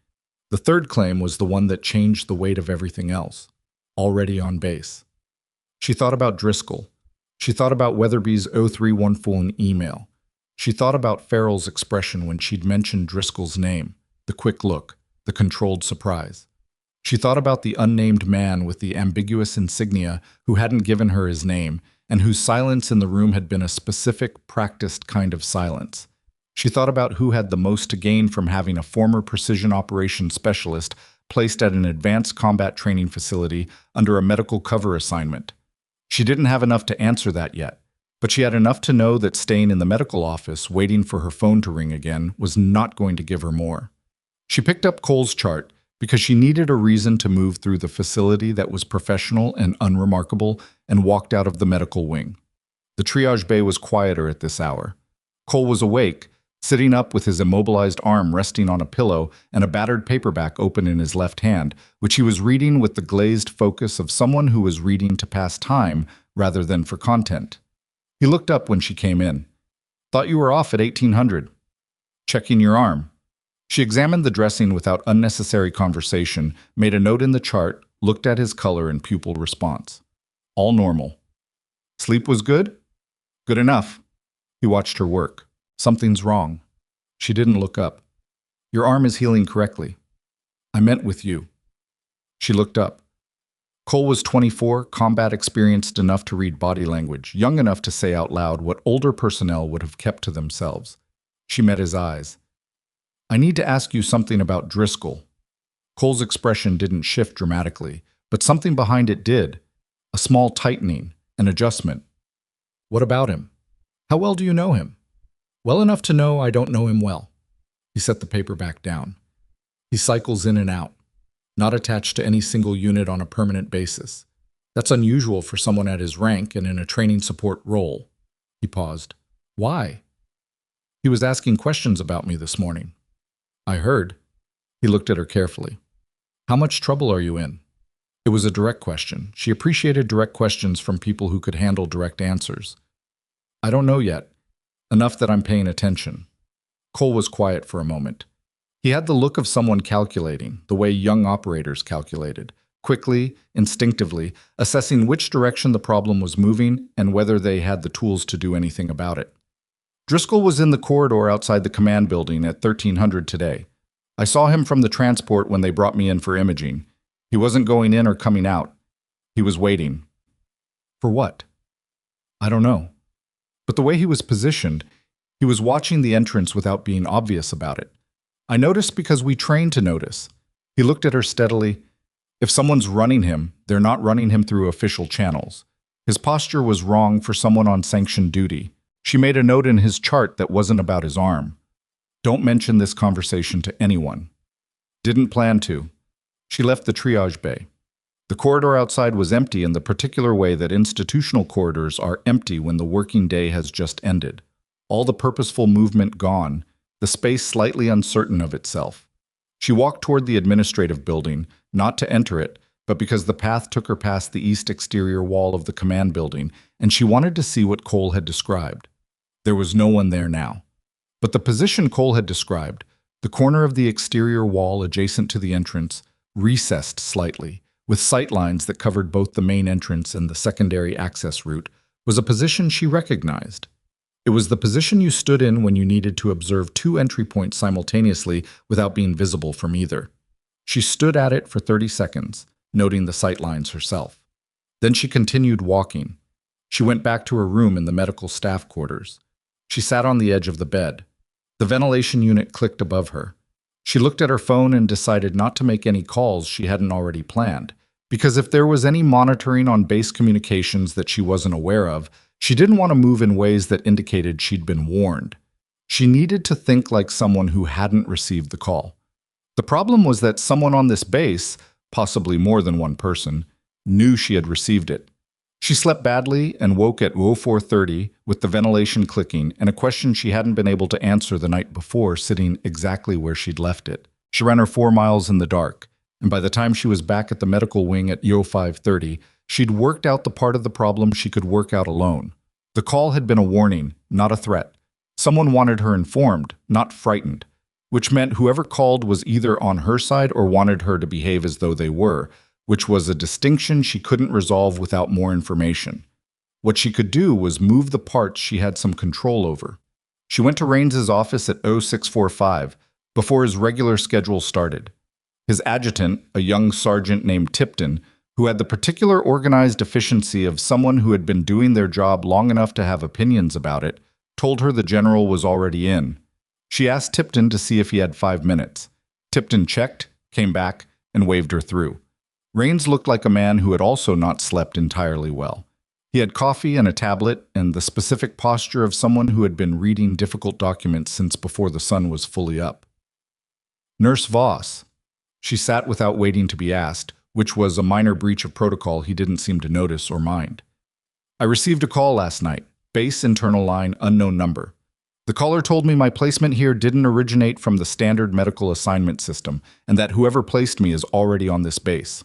The third claim was the one that changed the weight of everything else, already on base. She thought about Driscoll. She thought about Weatherby's 0314 email. She thought about Farrell's expression when she'd mentioned Driscoll's name, the quick look, the controlled surprise. She thought about the unnamed man with the ambiguous insignia who hadn't given her his name and whose silence in the room had been a specific, practiced kind of silence. She thought about who had the most to gain from having a former precision operations specialist placed at an advanced combat training facility under a medical cover assignment. She didn't have enough to answer that yet, but she had enough to know that staying in the medical office, waiting for her phone to ring again, was not going to give her more. She picked up Cole's chart because she needed a reason to move through the facility that was professional and unremarkable and walked out of the medical wing. The triage bay was quieter at this hour. Cole was awake, sitting up with his immobilized arm resting on a pillow and a battered paperback open in his left hand, which he was reading with the glazed focus of someone who was reading to pass time rather than for content. He looked up when she came in. "Thought you were off at 1800. Checking your arm." She examined the dressing without unnecessary conversation, made a note in the chart, looked at his color and pupil response. All normal. "Sleep was good?" Good enough. He watched her work. Something's wrong. She didn't look up. Your arm is healing correctly. I meant with you. She looked up. Cole was 24, combat experienced enough to read body language, young enough to say out loud what older personnel would have kept to themselves. She met his eyes. I need to ask you something about Driscoll. Cole's expression didn't shift dramatically, but something behind it did. A small tightening, an adjustment. What about him? How well do you know him? Well enough to know I don't know him well. He set the paper back down. He cycles in and out, not attached to any single unit on a permanent basis. That's unusual for someone at his rank and in a training support role. He paused. Why? He was asking questions about me this morning. I heard. He looked at her carefully. How much trouble are you in? It was a direct question. She appreciated direct questions from people who could handle direct answers. I don't know yet. Enough that I'm paying attention. Cole was quiet for a moment. He had the look of someone calculating, the way young operators calculated, quickly, instinctively, assessing which direction the problem was moving and whether they had the tools to do anything about it. Driscoll was in the corridor outside the command building at 1300 today. I saw him from the transport when they brought me in for imaging. He wasn't going in or coming out. He was waiting. For what? I don't know. But the way he was positioned, he was watching the entrance without being obvious about it. I noticed because we trained to notice. He looked at her steadily. If someone's running him, they're not running him through official channels. His posture was wrong for someone on sanctioned duty. She made a note in his chart that wasn't about his arm. Don't mention this conversation to anyone. Didn't plan to. She left the triage bay. The corridor outside was empty in the particular way that institutional corridors are empty when the working day has just ended. All the purposeful movement gone, the space slightly uncertain of itself. She walked toward the administrative building, not to enter it, but because the path took her past the east exterior wall of the command building, and she wanted to see what Cole had described. There was no one there now. But the position Cole had described, the corner of the exterior wall adjacent to the entrance, recessed slightly, with sight lines that covered both the main entrance and the secondary access route, was a position she recognized. It was the position you stood in when you needed to observe two entry points simultaneously without being visible from either. She stood at it for 30 seconds, noting the sight lines herself. Then she continued walking. She went back to her room in the medical staff quarters. She sat on the edge of the bed. The ventilation unit clicked above her. She looked at her phone and decided not to make any calls she hadn't already planned, because if there was any monitoring on base communications that she wasn't aware of, she didn't want to move in ways that indicated she'd been warned. She needed to think like someone who hadn't received the call. The problem was that someone on this base, possibly more than one person, knew she had received it. She slept badly and woke at 04:30 with the ventilation clicking and a question she hadn't been able to answer the night before sitting exactly where she'd left it. She ran her 4 miles in the dark, and by the time she was back at the medical wing at 05:30, she'd worked out the part of the problem she could work out alone. The call had been a warning, not a threat. Someone wanted her informed, not frightened, which meant whoever called was either on her side or wanted her to behave as though they were, which was a distinction she couldn't resolve without more information. What she could do was move the parts she had some control over. She went to Raines's office at 0645, before his regular schedule started. His adjutant, a young sergeant named Tipton, who had the particular organized efficiency of someone who had been doing their job long enough to have opinions about it, told her the general was already in. She asked Tipton to see if he had 5 minutes. Tipton checked, came back, and waved her through. Raines looked like a man who had also not slept entirely well. He had coffee and a tablet and the specific posture of someone who had been reading difficult documents since before the sun was fully up. Nurse Voss. She sat without waiting to be asked, which was a minor breach of protocol he didn't seem to notice or mind. I received a call last night. Base internal line, unknown number. The caller told me my placement here didn't originate from the standard medical assignment system and that whoever placed me is already on this base.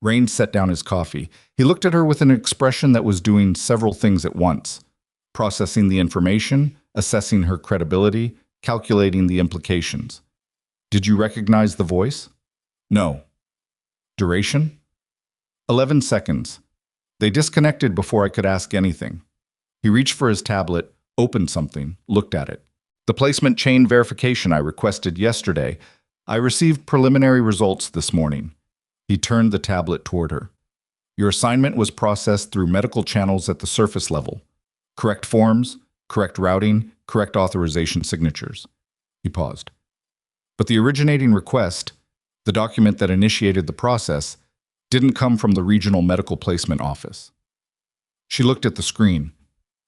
Raines set down his coffee. He looked at her with an expression that was doing several things at once. Processing the information, assessing her credibility, calculating the implications. Did you recognize the voice? No. Duration? 11 seconds. They disconnected before I could ask anything. He reached for his tablet, opened something, looked at it. The placement chain verification I requested yesterday. I received preliminary results this morning. He turned the tablet toward her. Your assignment was processed through medical channels at the surface level. Correct forms, correct routing, correct authorization signatures. He paused. But the originating request, the document that initiated the process, didn't come from the regional medical placement office. She looked at the screen.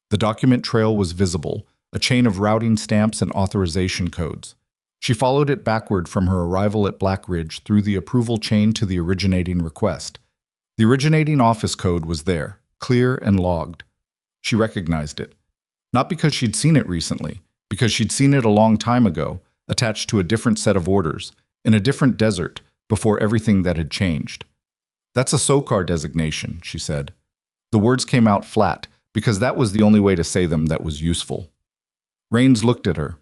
The document trail was visible, a chain of routing stamps and authorization codes. She followed it backward from her arrival at Black Ridge through the approval chain to the originating request. The originating office code was there, clear and logged. She recognized it. Not because she'd seen it recently, because she'd seen it a long time ago, attached to a different set of orders, in a different desert, before everything that had changed. That's a SOCAR designation, she said. The words came out flat, because that was the only way to say them that was useful. Rains looked at her.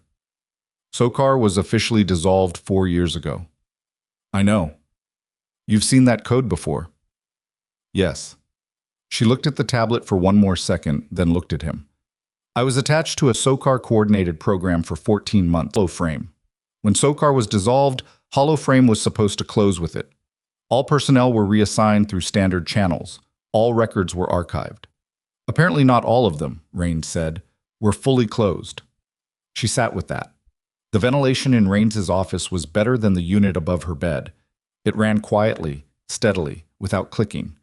SOCAR was officially dissolved 4 years ago. I know. You've seen that code before. Yes. She looked at the tablet for one more second, then looked at him. I was attached to a SOCAR-coordinated program for 14 months. HoloFrame. When SOCAR was dissolved, HoloFrame was supposed to close with it. All personnel were reassigned through standard channels. All records were archived. Apparently not all of them, Rains said, were fully closed. She sat with that. The ventilation in Rains's office was better than the unit above her bed. It ran quietly, steadily, without clicking.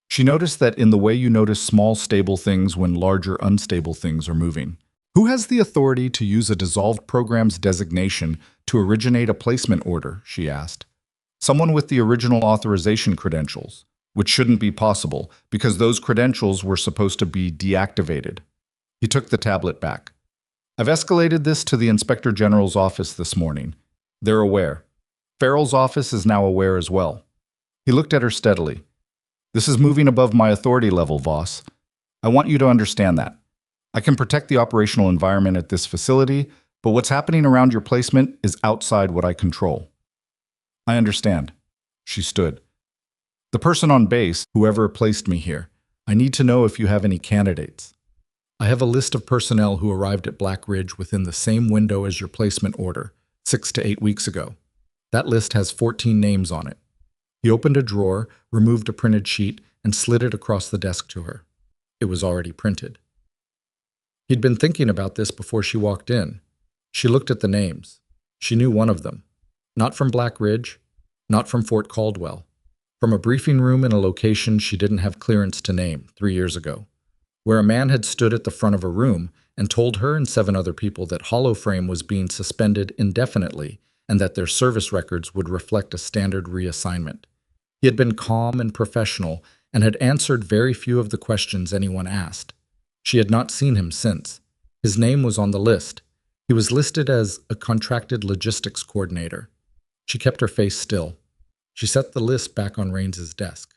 She noticed that in the way you notice small stable things when larger unstable things are moving. Who has the authority to use a dissolved program's designation to originate a placement order, she asked. Someone with the original authorization credentials, which shouldn't be possible because those credentials were supposed to be deactivated. He took the tablet back. I've escalated this to the Inspector General's office this morning. They're aware. Farrell's office is now aware as well. He looked at her steadily. This is moving above my authority level, Voss. I want you to understand that. I can protect the operational environment at this facility, but what's happening around your placement is outside what I control. I understand. She stood. The person on base, whoever placed me here, I need to know if you have any candidates. I have a list of personnel who arrived at Black Ridge within the same window as your placement order, 6 to 8 weeks ago. That list has 14 names on it. He opened a drawer, removed a printed sheet, and slid it across the desk to her. It was already printed. He'd been thinking about this before she walked in. She looked at the names. She knew one of them. Not from Black Ridge, not from Fort Caldwell. From a briefing room in a location she didn't have clearance to name 3 years ago, where a man had stood at the front of a room and told her and 7 other people that HoloFrame was being suspended indefinitely and that their service records would reflect a standard reassignment. He had been calm and professional and had answered very few of the questions anyone asked. She had not seen him since. His name was on the list. He was listed as a contracted logistics coordinator. She kept her face still. She set the list back on Rains's desk.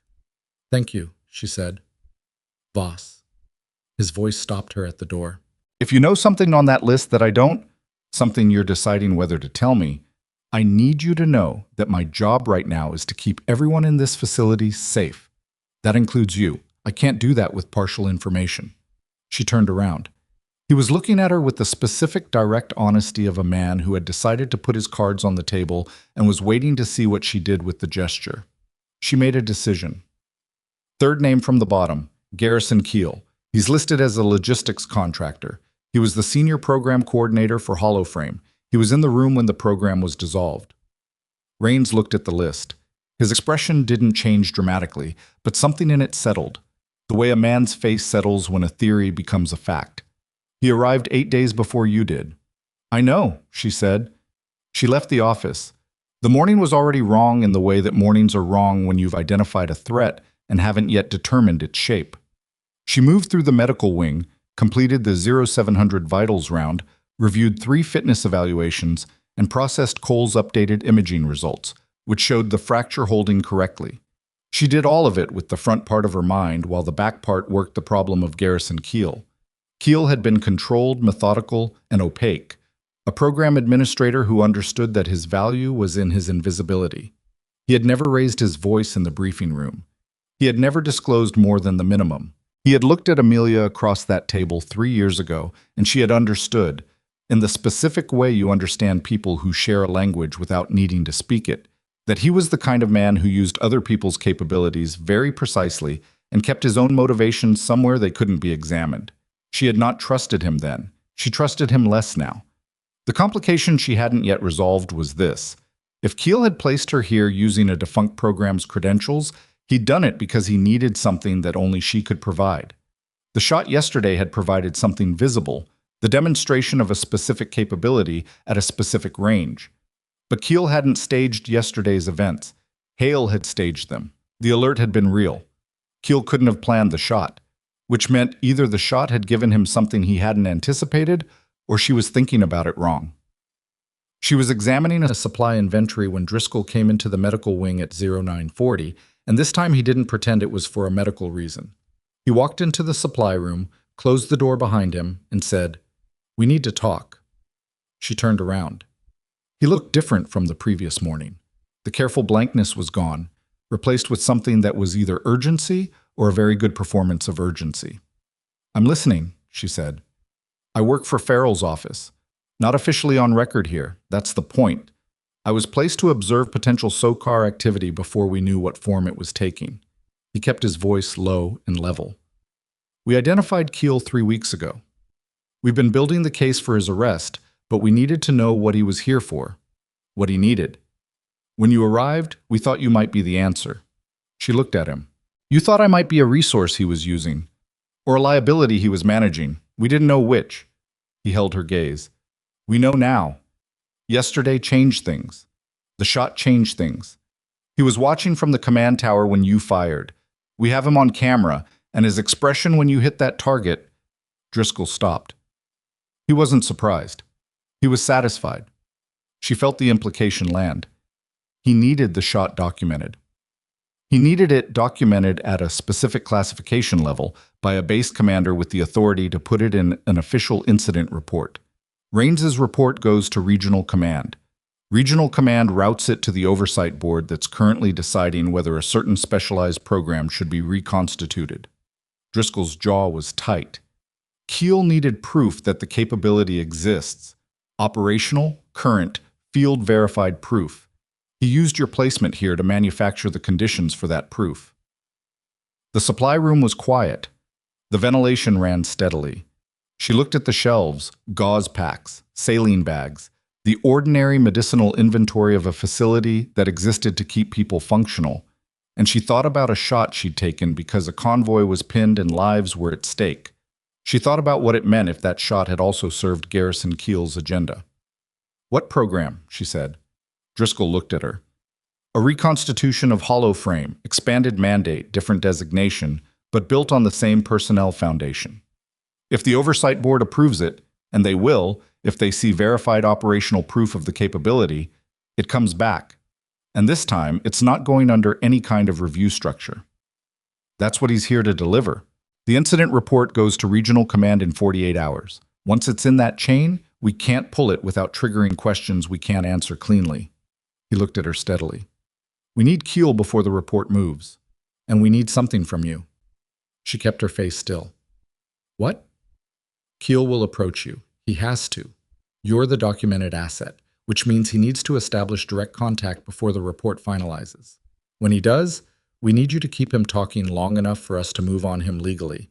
Thank you, she said. Voss. His voice stopped her at the door. If you know something on that list that I don't, something you're deciding whether to tell me, I need you to know that my job right now is to keep everyone in this facility safe. That includes you. I can't do that with partial information. She turned around. He was looking at her with the specific, direct honesty of a man who had decided to put his cards on the table and was waiting to see what she did with the gesture. She made a decision. Third name from the bottom, Garrison Keel. He's listed as a logistics contractor. He was the senior program coordinator for HoloFrame. He was in the room when the program was dissolved. Rains looked at the list. His expression didn't change dramatically, but something in it settled, the way a man's face settles when a theory becomes a fact. He arrived 8 days before you did. I know, she said. She left the office. The morning was already wrong in the way that mornings are wrong when you've identified a threat and haven't yet determined its shape. She moved through the medical wing, completed the 0700 vitals round, reviewed 3 fitness evaluations, and processed Cole's updated imaging results, which showed the fracture holding correctly. She did all of it with the front part of her mind while the back part worked the problem of Garrison Keel. Keel had been controlled, methodical, and opaque, a program administrator who understood that his value was in his invisibility. He had never raised his voice in the briefing room. He had never disclosed more than the minimum. He had looked at Amelia across that table 3 years ago, and she had understood, in the specific way you understand people who share a language without needing to speak it, that he was the kind of man who used other people's capabilities very precisely and kept his own motivations somewhere they couldn't be examined. She had not trusted him then. She trusted him less now. The complication she hadn't yet resolved was this. If Keel had placed her here using a defunct program's credentials, he'd done it because he needed something that only she could provide. The shot yesterday had provided something visible, the demonstration of a specific capability at a specific range. But Keel hadn't staged yesterday's events. Hale had staged them. The alert had been real. Keel couldn't have planned the shot, which meant either the shot had given him something he hadn't anticipated, or she was thinking about it wrong. She was examining a supply inventory when Driscoll came into the medical wing at 0940, and this time he didn't pretend it was for a medical reason. He walked into the supply room, closed the door behind him, and said, "We need to talk." She turned around. He looked different from the previous morning. The careful blankness was gone, replaced with something that was either urgency or a very good performance of urgency. "I'm listening," she said. "I work for Farrell's office. Not officially on record here. That's the point. I was placed to observe potential SOCAR activity before we knew what form it was taking." He kept his voice low and level. "We identified Keel 3 weeks ago. We've been building the case for his arrest, but we needed to know what he was here for, what he needed. When you arrived, we thought you might be the answer." She looked at him. "You thought I might be a resource he was using, or a liability he was managing. We didn't know which." He held her gaze. "We know now. Yesterday changed things. The shot changed things. He was watching from the command tower when you fired. We have him on camera, and his expression when you hit that target..." Driscoll stopped. He wasn't surprised. He was satisfied. She felt the implication land. He needed the shot documented. He needed it documented at a specific classification level by a base commander with the authority to put it in an official incident report. Raines's report goes to Regional Command. Regional Command routes it to the oversight board that's currently deciding whether a certain specialized program should be reconstituted. Driscoll's jaw was tight. Keel needed proof that the capability exists. Operational, current, field-verified proof. He used your placement here to manufacture the conditions for that proof. The supply room was quiet. The ventilation ran steadily. She looked at the shelves, gauze packs, saline bags, the ordinary medicinal inventory of a facility that existed to keep people functional, and she thought about a shot she'd taken because a convoy was pinned and lives were at stake. She thought about what it meant if that shot had also served Garrison Keel's agenda. "What program?" she said. Driscoll looked at her. "A reconstitution of Hollow Frame, expanded mandate, different designation, but built on the same personnel foundation. If the Oversight Board approves it, and they will, if they see verified operational proof of the capability, it comes back. And this time, it's not going under any kind of review structure. That's what he's here to deliver. The incident report goes to Regional Command in 48 hours. Once it's in that chain, we can't pull it without triggering questions we can't answer cleanly." He looked at her steadily. "We need Keel before the report moves. And we need something from you." She kept her face still. "What?" "Keel will approach you. He has to. You're the documented asset, which means he needs to establish direct contact before the report finalizes. When he does, we need you to keep him talking long enough for us to move on him legally.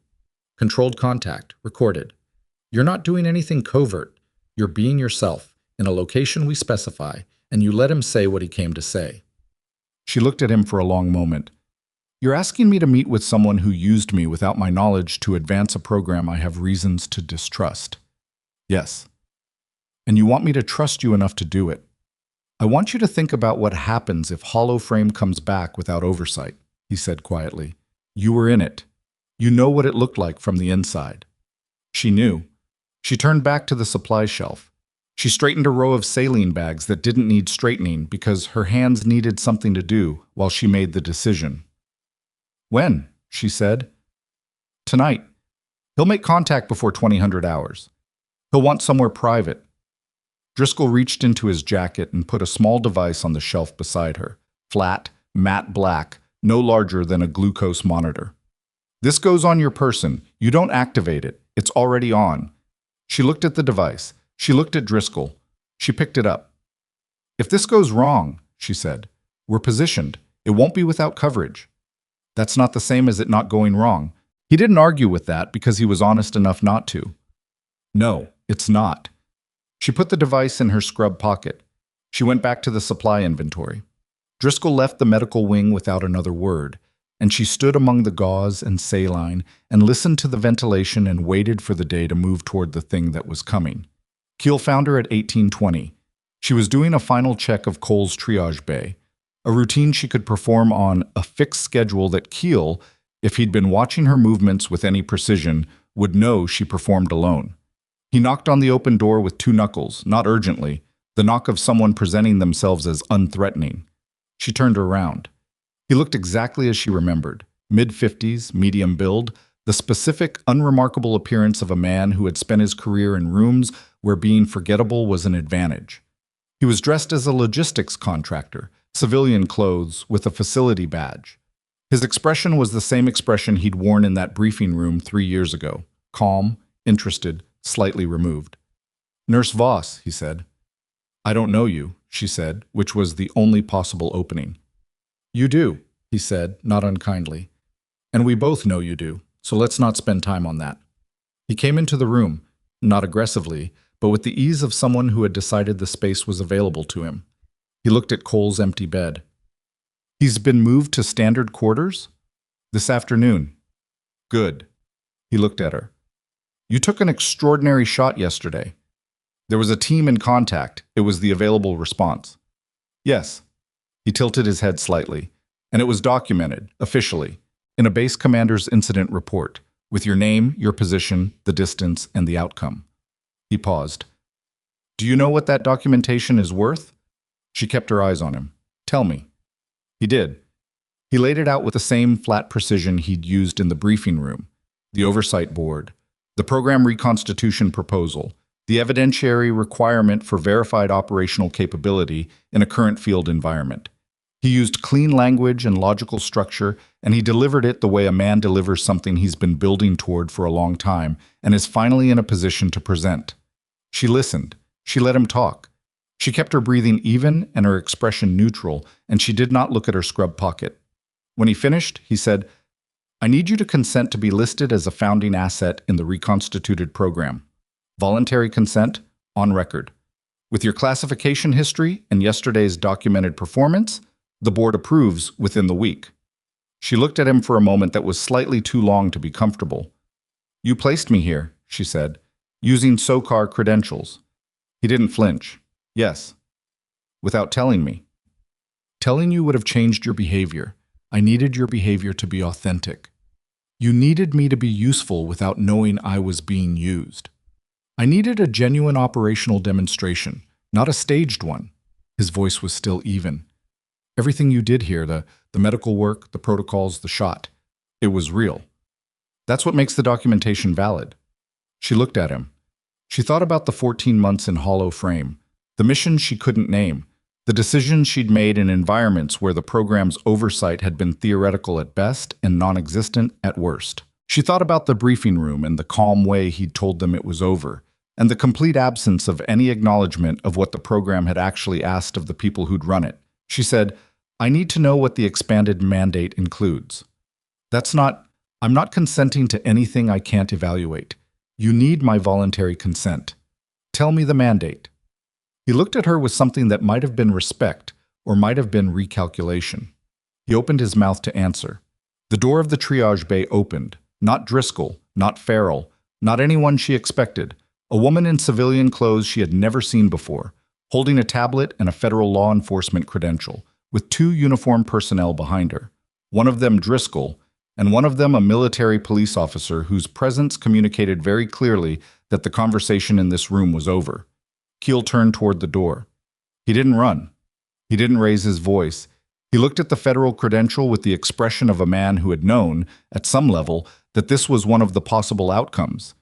Controlled contact, recorded. You're not doing anything covert. You're being yourself, in a location we specify, and you let him say what he came to say." She looked at him for a long moment. "You're asking me to meet with someone who used me without my knowledge to advance a program I have reasons to distrust." "Yes. And you want me to trust you enough to do it. I want you to think about what happens if Hollow Frame comes back without oversight," he said quietly. "You were in it. You know what it looked like from the inside." She knew. She turned back to the supply shelf. She straightened a row of saline bags that didn't need straightening because her hands needed something to do while she made the decision. "When?" she said. "Tonight. He'll make contact before 2000 hours. He'll want somewhere private." Driscoll reached into his jacket and put a small device on the shelf beside her, flat, matte black, no larger than a glucose monitor. This goes on your person. You don't activate it. It's already on. She looked at the device. She looked at Driscoll. She picked it up. If this goes wrong, she said, we're positioned. It won't be without coverage. That's not the same as it not going wrong. He didn't argue with that because he was honest enough not to. No, it's not. She put the device in her scrub pocket. She went back to the supply inventory. Driscoll left the medical wing without another word, and she stood among the gauze and saline and listened to the ventilation and waited for the day to move toward the thing that was coming. Keel found her at 1820. She was doing a final check of Cole's triage bay, a routine she could perform on a fixed schedule that Keel, if he'd been watching her movements with any precision, would know she performed alone. He knocked on the open door with two knuckles, not urgently, the knock of someone presenting themselves as unthreatening. She turned around. He looked exactly as she remembered, mid-50s, medium build, the specific, unremarkable appearance of a man who had spent his career in rooms where being forgettable was an advantage. He was dressed as a logistics contractor, civilian clothes with a facility badge. His expression was the same expression he'd worn in that briefing room 3 years ago, calm, interested, slightly removed. "Nurse Voss," he said. "I don't know you," she said, which was the only possible opening. "You do," he said, not unkindly. "And we both know you do, so let's not spend time on that." He came into the room, not aggressively, but with the ease of someone who had decided the space was available to him. He looked at Cole's empty bed. "He's been moved to standard quarters? This afternoon." "Good." He looked at her. "You took an extraordinary shot yesterday. There was a team in contact. It was the available response." "Yes." He tilted his head slightly. "And it was documented, officially, in a base commander's incident report, with your name, your position, the distance, and the outcome." He paused. "Do you know what that documentation is worth?" She kept her eyes on him. "Tell me." He did. He laid it out with the same flat precision he'd used in the briefing room, the oversight board, the program reconstitution proposal, the evidentiary requirement for verified operational capability in a current field environment. He used clean language and logical structure, and he delivered it the way a man delivers something he's been building toward for a long time and is finally in a position to present. She listened. She let him talk. She kept her breathing even and her expression neutral, and she did not look at her scrub pocket. When he finished, he said, "I need you to consent to be listed as a founding asset in the reconstituted program. Voluntary consent, on record. With your classification history and yesterday's documented performance, the board approves within the week." She looked at him for a moment that was slightly too long to be comfortable. "You placed me here," she said, "using SOCAR credentials." He didn't flinch. "Yes." "Without telling me." "Telling you would have changed your behavior. I needed your behavior to be authentic. You needed me to be useful without knowing I was being used. I needed a genuine operational demonstration, not a staged one." His voice was still even. "Everything you did here, the medical work, the protocols, the shot, it was real. That's what makes the documentation valid." She looked at him. She thought about the 14 months in hollow frame, the missions she couldn't name, the decisions she'd made in environments where the program's oversight had been theoretical at best and non-existent at worst. She thought about the briefing room and the calm way he'd told them it was over, and the complete absence of any acknowledgement of what the program had actually asked of the people who'd run it. She said, "I need to know what the expanded mandate includes. I'm not consenting to anything I can't evaluate. You need my voluntary consent. Tell me the mandate." He looked at her with something that might have been respect or might have been recalculation. He opened his mouth to answer. The door of the triage bay opened. Not Driscoll, not Farrell, not anyone she expected. A woman in civilian clothes she had never seen before, holding a tablet and a federal law enforcement credential, with 2 uniformed personnel behind her. One of them Driscoll, and one of them a military police officer whose presence communicated very clearly that the conversation in this room was over. Keel turned toward the door. He didn't run. He didn't raise his voice. He looked at the federal credential with the expression of a man who had known, at some level, that this was one of the possible outcomes,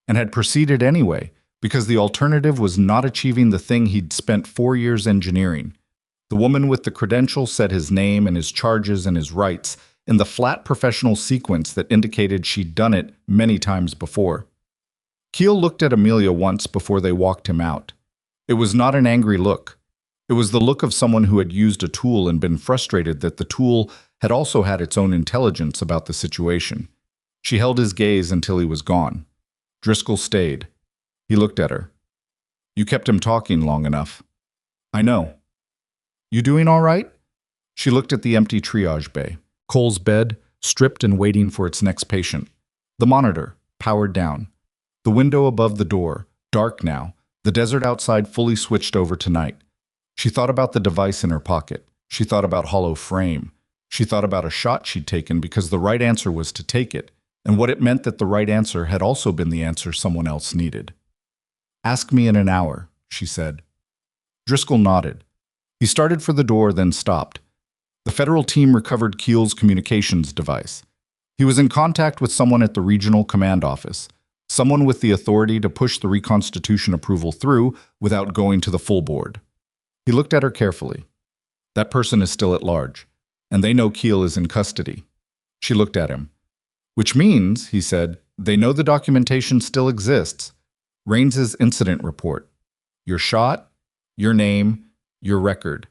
and had proceeded anyway, because the alternative was not achieving the thing he'd spent 4 years engineering. The woman with the credential said his name and his charges and his rights, in the flat professional sequence that indicated she'd done it many times before. Keel looked at Amelia once before they walked him out. It was not an angry look. It was the look of someone who had used a tool and been frustrated that the tool had also had its own intelligence about the situation. She held his gaze until he was gone. Driscoll stayed. He looked at her. "You kept him talking long enough." "I know." "You doing all right?" She looked at the empty triage bay. Cole's bed, stripped and waiting for its next patient. The monitor, powered down. The window above the door, dark now, the desert outside fully switched over to night. She thought about the device in her pocket. She thought about hollow frame. She thought about a shot she'd taken because the right answer was to take it, and what it meant that the right answer had also been the answer someone else needed. "Ask me in an hour," she said. Driscoll nodded. He started for the door, then stopped. The federal team recovered Keel's communications device. He was in contact with someone at the regional command office, someone with the authority to push the reconstitution approval through without going to the full board. He looked at her carefully. That person is still at large, and they know Keel is in custody. She looked at him. "Which means," he said, "they know the documentation still exists. Raines's incident report. Your shot, your name, your record.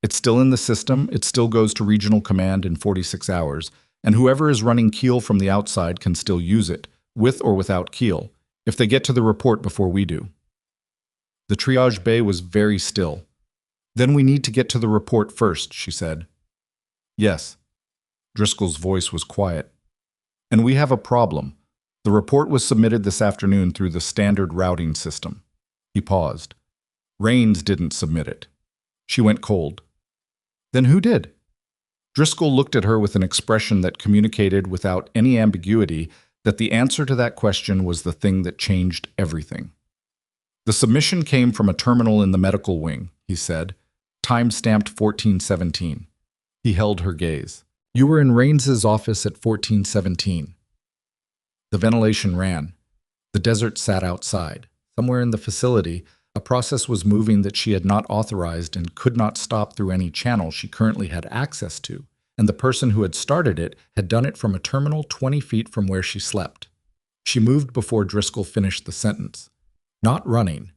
It's still in the system, it still goes to regional command in 46 hours, and whoever is running Keel from the outside can still use it, with or without Keel, if they get to the report before we do." The triage bay was very still. "Then we need to get to the report first," she said. "Yes." Driscoll's voice was quiet. "And we have a problem. The report was submitted this afternoon through the standard routing system." He paused. "Raines didn't submit it." She went cold. "Then who did?" Driscoll looked at her with an expression that communicated without any ambiguity that the answer to that question was the thing that changed everything. "The submission came from a terminal in the medical wing," he said, time-stamped 1417. He held her gaze. "You were in Raines's office at 1417. The ventilation ran. The desert sat outside. Somewhere in the facility, a process was moving that she had not authorized and could not stop through any channel she currently had access to, and the person who had started it had done it from a terminal 20 feet from where she slept." She moved before Driscoll finished the sentence. Not running.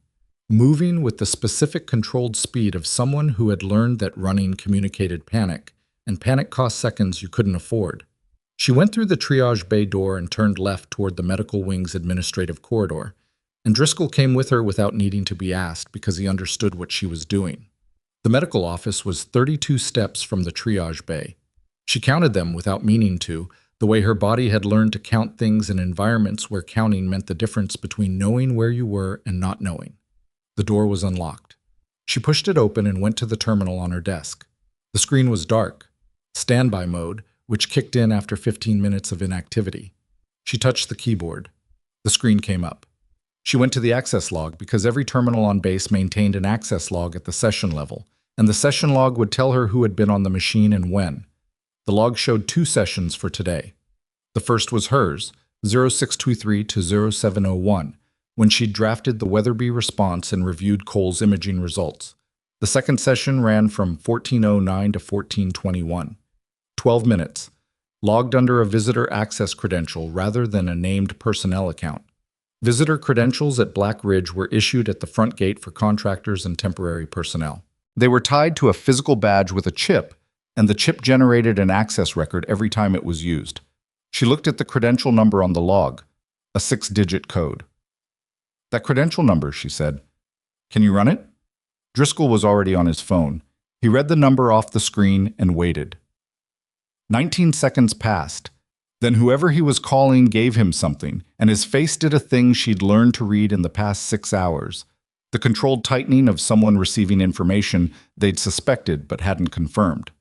Moving with the specific controlled speed of someone who had learned that running communicated panic, and panic cost seconds you couldn't afford. She went through the triage bay door and turned left toward the medical wing's administrative corridor, and Driscoll came with her without needing to be asked because he understood what she was doing. The medical office was 32 steps from the triage bay. She counted them without meaning to, the way her body had learned to count things in environments where counting meant the difference between knowing where you were and not knowing. The door was unlocked. She pushed it open and went to the terminal on her desk. The screen was dark. Standby mode, which kicked in after 15 minutes of inactivity. She touched the keyboard. The screen came up. She went to the access log because every terminal on base maintained an access log at the session level, and the session log would tell her who had been on the machine and when. The log showed 2 sessions for today. The first was hers, 0623 to 0701, when she drafted the Weatherby response and reviewed Cole's imaging results. The second session ran from 1409 to 1421. 12 minutes, logged under a visitor access credential rather than a named personnel account. Visitor credentials at Black Ridge were issued at the front gate for contractors and temporary personnel. They were tied to a physical badge with a chip, and the chip generated an access record every time it was used. She looked at the credential number on the log, a 6-digit code. "That credential number," she said. "Can you run it?" Driscoll was already on his phone. He read the number off the screen and waited. 19 seconds passed. Then whoever he was calling gave him something, and his face did a thing she'd learned to read in the past 6 hours. The controlled tightening of someone receiving information they'd suspected but hadn't confirmed.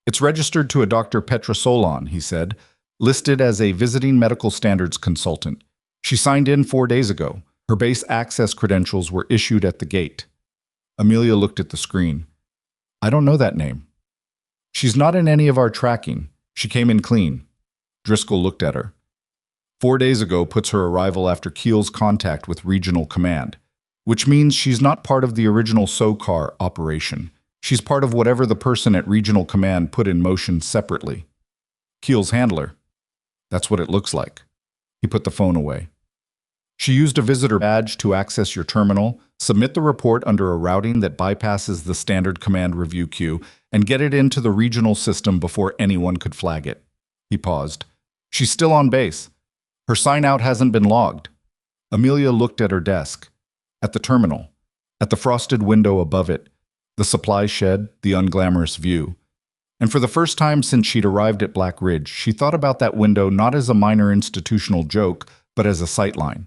"It's registered to a Dr. Petra Solon," he said, listed as a visiting medical standards consultant. "She signed in 4 days ago. Her base access credentials were issued at the gate." Amelia looked at the screen. "I don't know that name." "She's not in any of our tracking. She came in clean." Driscoll looked at her. 4 days ago puts her arrival after Keel's contact with regional command, which means she's not part of the original SOCAR operation. She's part of whatever the person at regional command put in motion separately. Keel's handler. That's what it looks like. He put the phone away. She used a visitor badge to access your terminal, submit the report under a routing that bypasses the standard command review queue, and get it into the regional system before anyone could flag it. He paused. She's still on base. Her sign-out hasn't been logged. Amelia looked at her desk, at the terminal, at the frosted window above it, the supply shed, the unglamorous view. And for the first time since she'd arrived at Black Ridge, she thought about that window not as a minor institutional joke, but as a sightline.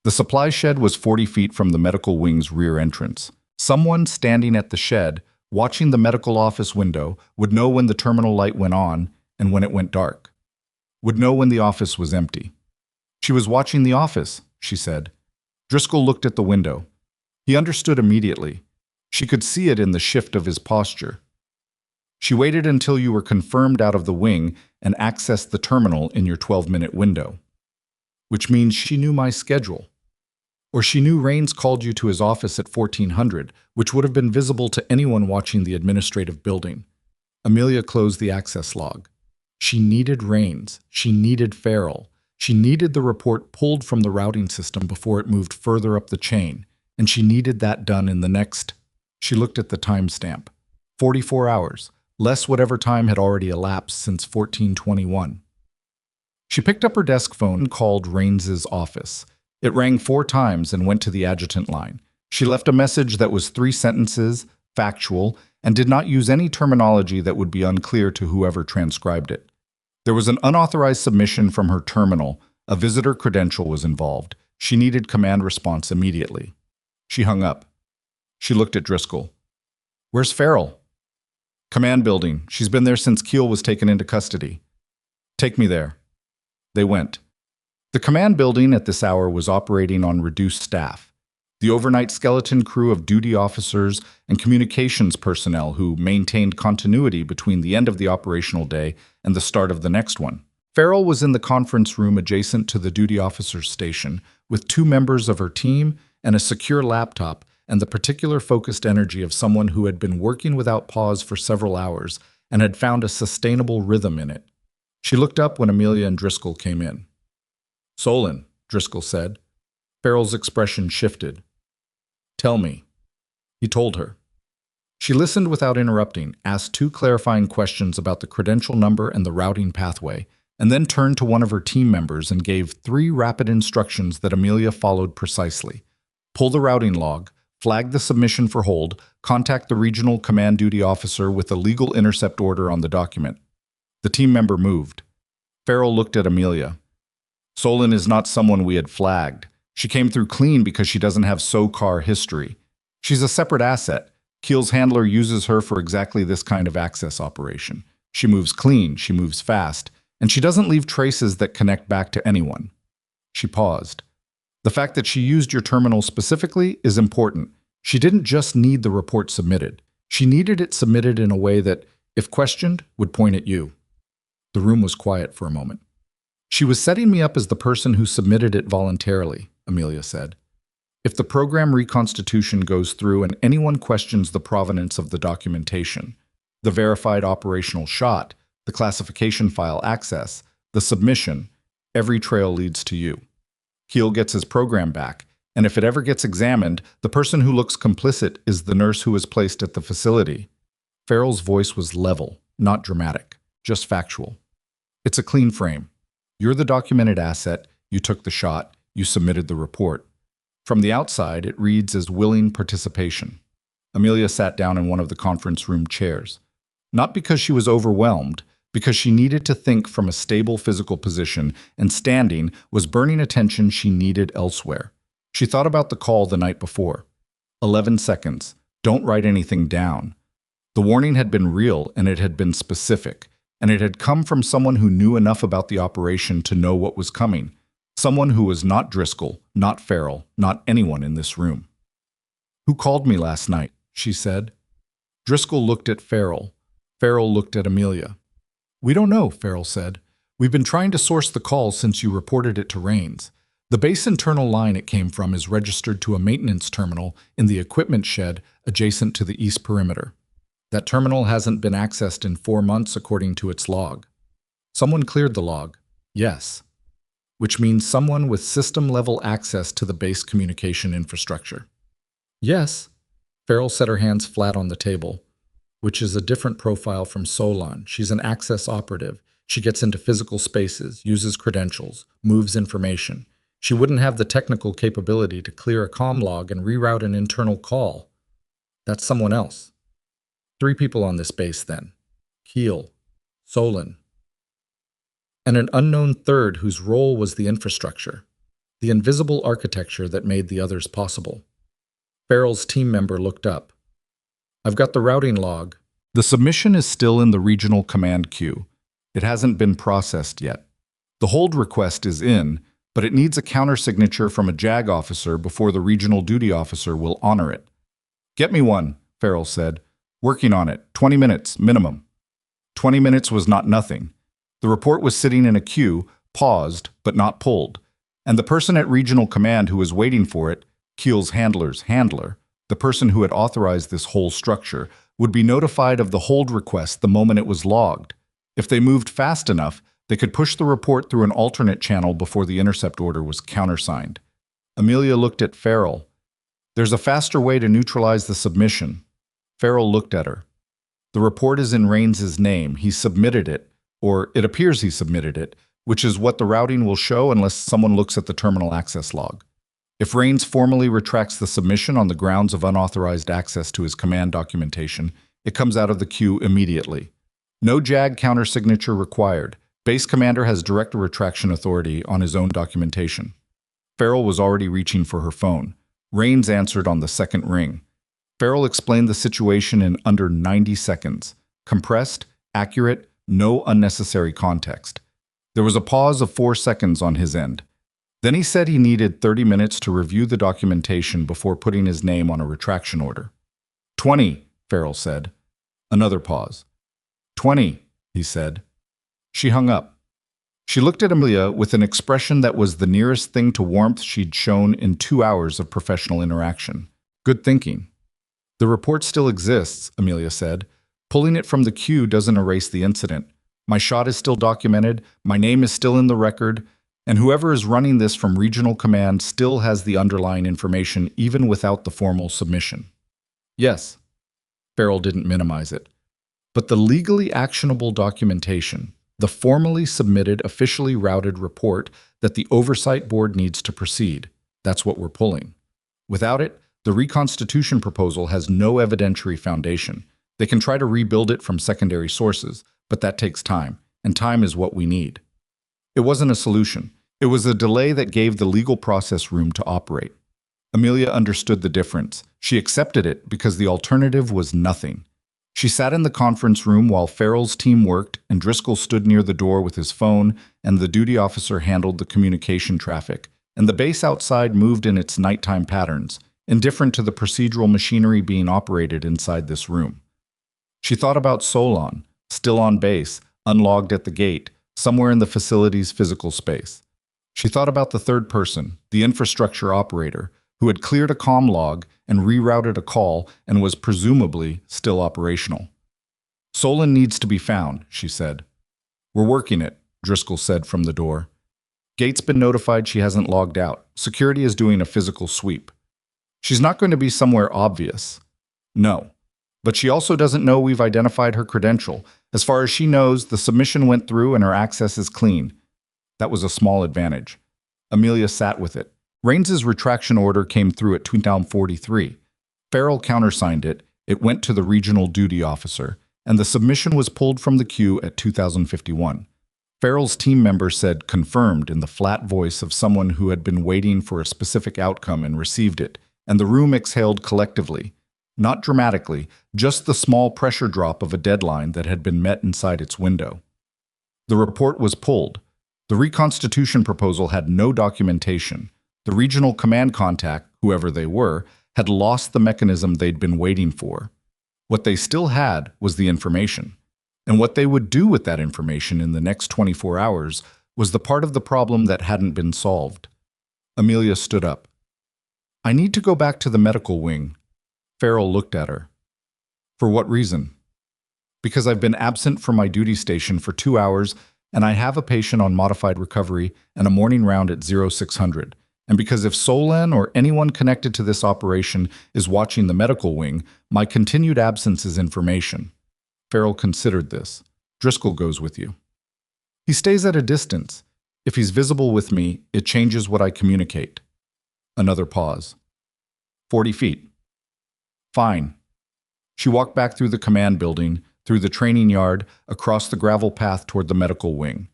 The supply shed was 40 feet from the medical wing's rear entrance. Someone standing at the shed, watching the medical office window, would know when the terminal light went on and when it went dark. Would know when the office was empty. She was watching the office, she said. Driscoll looked at the window. He understood immediately. She could see it in the shift of his posture. She waited until you were confirmed out of the wing and accessed the terminal in your 12-minute window. Which means she knew my schedule. Or she knew Rains called you to his office at 1400, which would have been visible to anyone watching the administrative building. Amelia closed the access log. She needed Rains. She needed Farrell. She needed the report pulled from the routing system before it moved further up the chain, and she needed that done in the next. She looked at the timestamp. 44 hours, less whatever time had already elapsed since 1421. She picked up her desk phone and called Rains's office. It rang 4 times and went to the adjutant line. She left a message that was 3 sentences, factual, and did not use any terminology that would be unclear to whoever transcribed it. There was an unauthorized submission from her terminal. A visitor credential was involved. She needed command response immediately. She hung up. She looked at Driscoll. Where's Farrell? Command building. She's been there since Keel was taken into custody. Take me there. They went. The command building at this hour was operating on reduced staff. The overnight skeleton crew of duty officers and communications personnel who maintained continuity between the end of the operational day and the start of the next one. Farrell was in the conference room adjacent to the duty officer's station with 2 members of her team and a secure laptop and the particular focused energy of someone who had been working without pause for several hours and had found a sustainable rhythm in it. She looked up when Amelia and Driscoll came in. Solon, Driscoll said. Farrell's expression shifted. Tell me. He told her. She listened without interrupting, asked 2 clarifying questions about the credential number and the routing pathway, and then turned to one of her team members and gave 3 rapid instructions that Amelia followed precisely. Pull the routing log, flag the submission for hold, contact the regional command duty officer with a legal intercept order on the document. The team member moved. Farrell looked at Amelia. Solon is not someone we had flagged. She came through clean because she doesn't have SOCAR history. She's a separate asset. Keel's handler uses her for exactly this kind of access operation. She moves clean, she moves fast, and she doesn't leave traces that connect back to anyone. She paused. The fact that she used your terminal specifically is important. She didn't just need the report submitted. She needed it submitted in a way that, if questioned, would point at you. The room was quiet for a moment. She was setting me up as the person who submitted it voluntarily, Amelia said. If the program reconstitution goes through and anyone questions the provenance of the documentation, the verified operational shot, the classification file access, the submission, every trail leads to you. Keel gets his program back, and if it ever gets examined, the person who looks complicit is the nurse who was placed at the facility. Farrell's voice was level, not dramatic, just factual. It's a clean frame. You're the documented asset, you took the shot, you submitted the report. From the outside, it reads as willing participation. Amelia sat down in one of the conference room chairs. Not because she was overwhelmed, because she needed to think from a stable physical position, and standing was burning attention she needed elsewhere. She thought about the call the night before. 11 seconds. Don't write anything down. The warning had been real, and it had been specific. And it had come from someone who knew enough about the operation to know what was coming. Someone who was not Driscoll, not Farrell, not anyone in this room. Who called me last night? She said. Driscoll looked at Farrell. Farrell looked at Amelia. We don't know, Farrell said. We've been trying to source the call since you reported it to Rains. The base internal line it came from is registered to a maintenance terminal in the equipment shed adjacent to the east perimeter. That terminal hasn't been accessed in 4 months according to its log. Someone cleared the log. Yes. Which means someone with system-level access to the base communication infrastructure. Yes. Farrell set her hands flat on the table, which is a different profile from Solon. She's an access operative. She gets into physical spaces, uses credentials, moves information. She wouldn't have the technical capability to clear a comm log and reroute an internal call. That's someone else. 3 people on this base then. Keel, Solon, and an unknown third whose role was the infrastructure, the invisible architecture that made the others possible. Farrell's team member looked up. I've got the routing log. The submission is still in the regional command queue. It hasn't been processed yet. The hold request is in, but it needs a countersignature from a JAG officer before the regional duty officer will honor it. Get me one, Farrell said. Working on it. 20 minutes, minimum. 20 minutes was not nothing. The report was sitting in a queue, paused, but not pulled. And the person at regional command who was waiting for it, Keel's handler's handler, the person who had authorized this whole structure, would be notified of the hold request the moment it was logged. If they moved fast enough, they could push the report through an alternate channel before the intercept order was countersigned. Amelia looked at Farrell. There's a faster way to neutralize the submission. Farrell looked at her. The report is in Raines's name. He submitted it, or it appears he submitted it, which is what the routing will show unless someone looks at the terminal access log. If Raines formally retracts the submission on the grounds of unauthorized access to his command documentation, it comes out of the queue immediately. No JAG countersignature required. Base commander has direct retraction authority on his own documentation. Farrell was already reaching for her phone. Raines answered on the second ring. Farrell explained the situation in under 90 seconds. Compressed, accurate, no unnecessary context. There was a pause of 4 seconds on his end. Then he said he needed 30 minutes to review the documentation before putting his name on a retraction order. 20, Farrell said. Another pause. 20, he said. She hung up. She looked at Amelia with an expression that was the nearest thing to warmth she'd shown in 2 hours of professional interaction. Good thinking. The report still exists, Amelia said. Pulling it from the queue doesn't erase the incident. My shot is still documented, my name is still in the record, and whoever is running this from regional command still has the underlying information even without the formal submission. Yes, Farrell didn't minimize it. But the legally actionable documentation, the formally submitted, officially routed report that the oversight board needs to proceed, that's what we're pulling. Without it, the reconstitution proposal has no evidentiary foundation. They can try to rebuild it from secondary sources, but that takes time, and time is what we need. It wasn't a solution. It was a delay that gave the legal process room to operate. Amelia understood the difference. She accepted it because the alternative was nothing. She sat in the conference room while Farrell's team worked, and Driscoll stood near the door with his phone, and the duty officer handled the communication traffic, and the base outside moved in its nighttime patterns, indifferent to the procedural machinery being operated inside this room. She thought about Solon, still on base, unlogged at the gate, somewhere in the facility's physical space. She thought about the third person, the infrastructure operator, who had cleared a comm log and rerouted a call and was presumably still operational. Solon needs to be found, she said. We're working it, Driscoll said from the door. Gate's been notified she hasn't logged out. Security is doing a physical sweep. She's not going to be somewhere obvious. No. But she also doesn't know we've identified her credential. As far as she knows, the submission went through and her access is clean. That was a small advantage. Amelia sat with it. Raines's retraction order came through at 2043. Farrell countersigned it. It went to the regional duty officer, and the submission was pulled from the queue at 2051. Farrell's team member said confirmed in the flat voice of someone who had been waiting for a specific outcome and received it, and the room exhaled collectively. Not dramatically, just the small pressure drop of a deadline that had been met inside its window. The report was pulled. The reconstitution proposal had no documentation. The regional command contact, whoever they were, had lost the mechanism they'd been waiting for. What they still had was the information. And what they would do with that information in the next 24 hours was the part of the problem that hadn't been solved. Amelia stood up. I need to go back to the medical wing. Farrell looked at her. For what reason? Because I've been absent from my duty station for 2 hours and I have a patient on modified recovery and a morning round at 0600. And because if Solon or anyone connected to this operation is watching the medical wing, my continued absence is information. Farrell considered this. Driscoll goes with you. He stays at a distance. If he's visible with me, it changes what I communicate. Another pause. 40 feet. Fine. She walked back through the command building, through the training yard, across the gravel path toward the medical wing.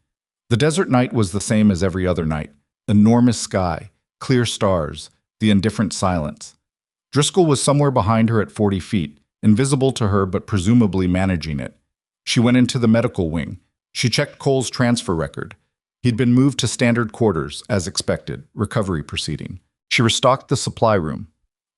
The desert night was the same as every other night. Enormous sky, clear stars, the indifferent silence. Driscoll was somewhere behind her at 40 feet, invisible to her but presumably managing it. She went into the medical wing. She checked Cole's transfer record. He'd been moved to standard quarters, as expected, recovery proceeding. She restocked the supply room.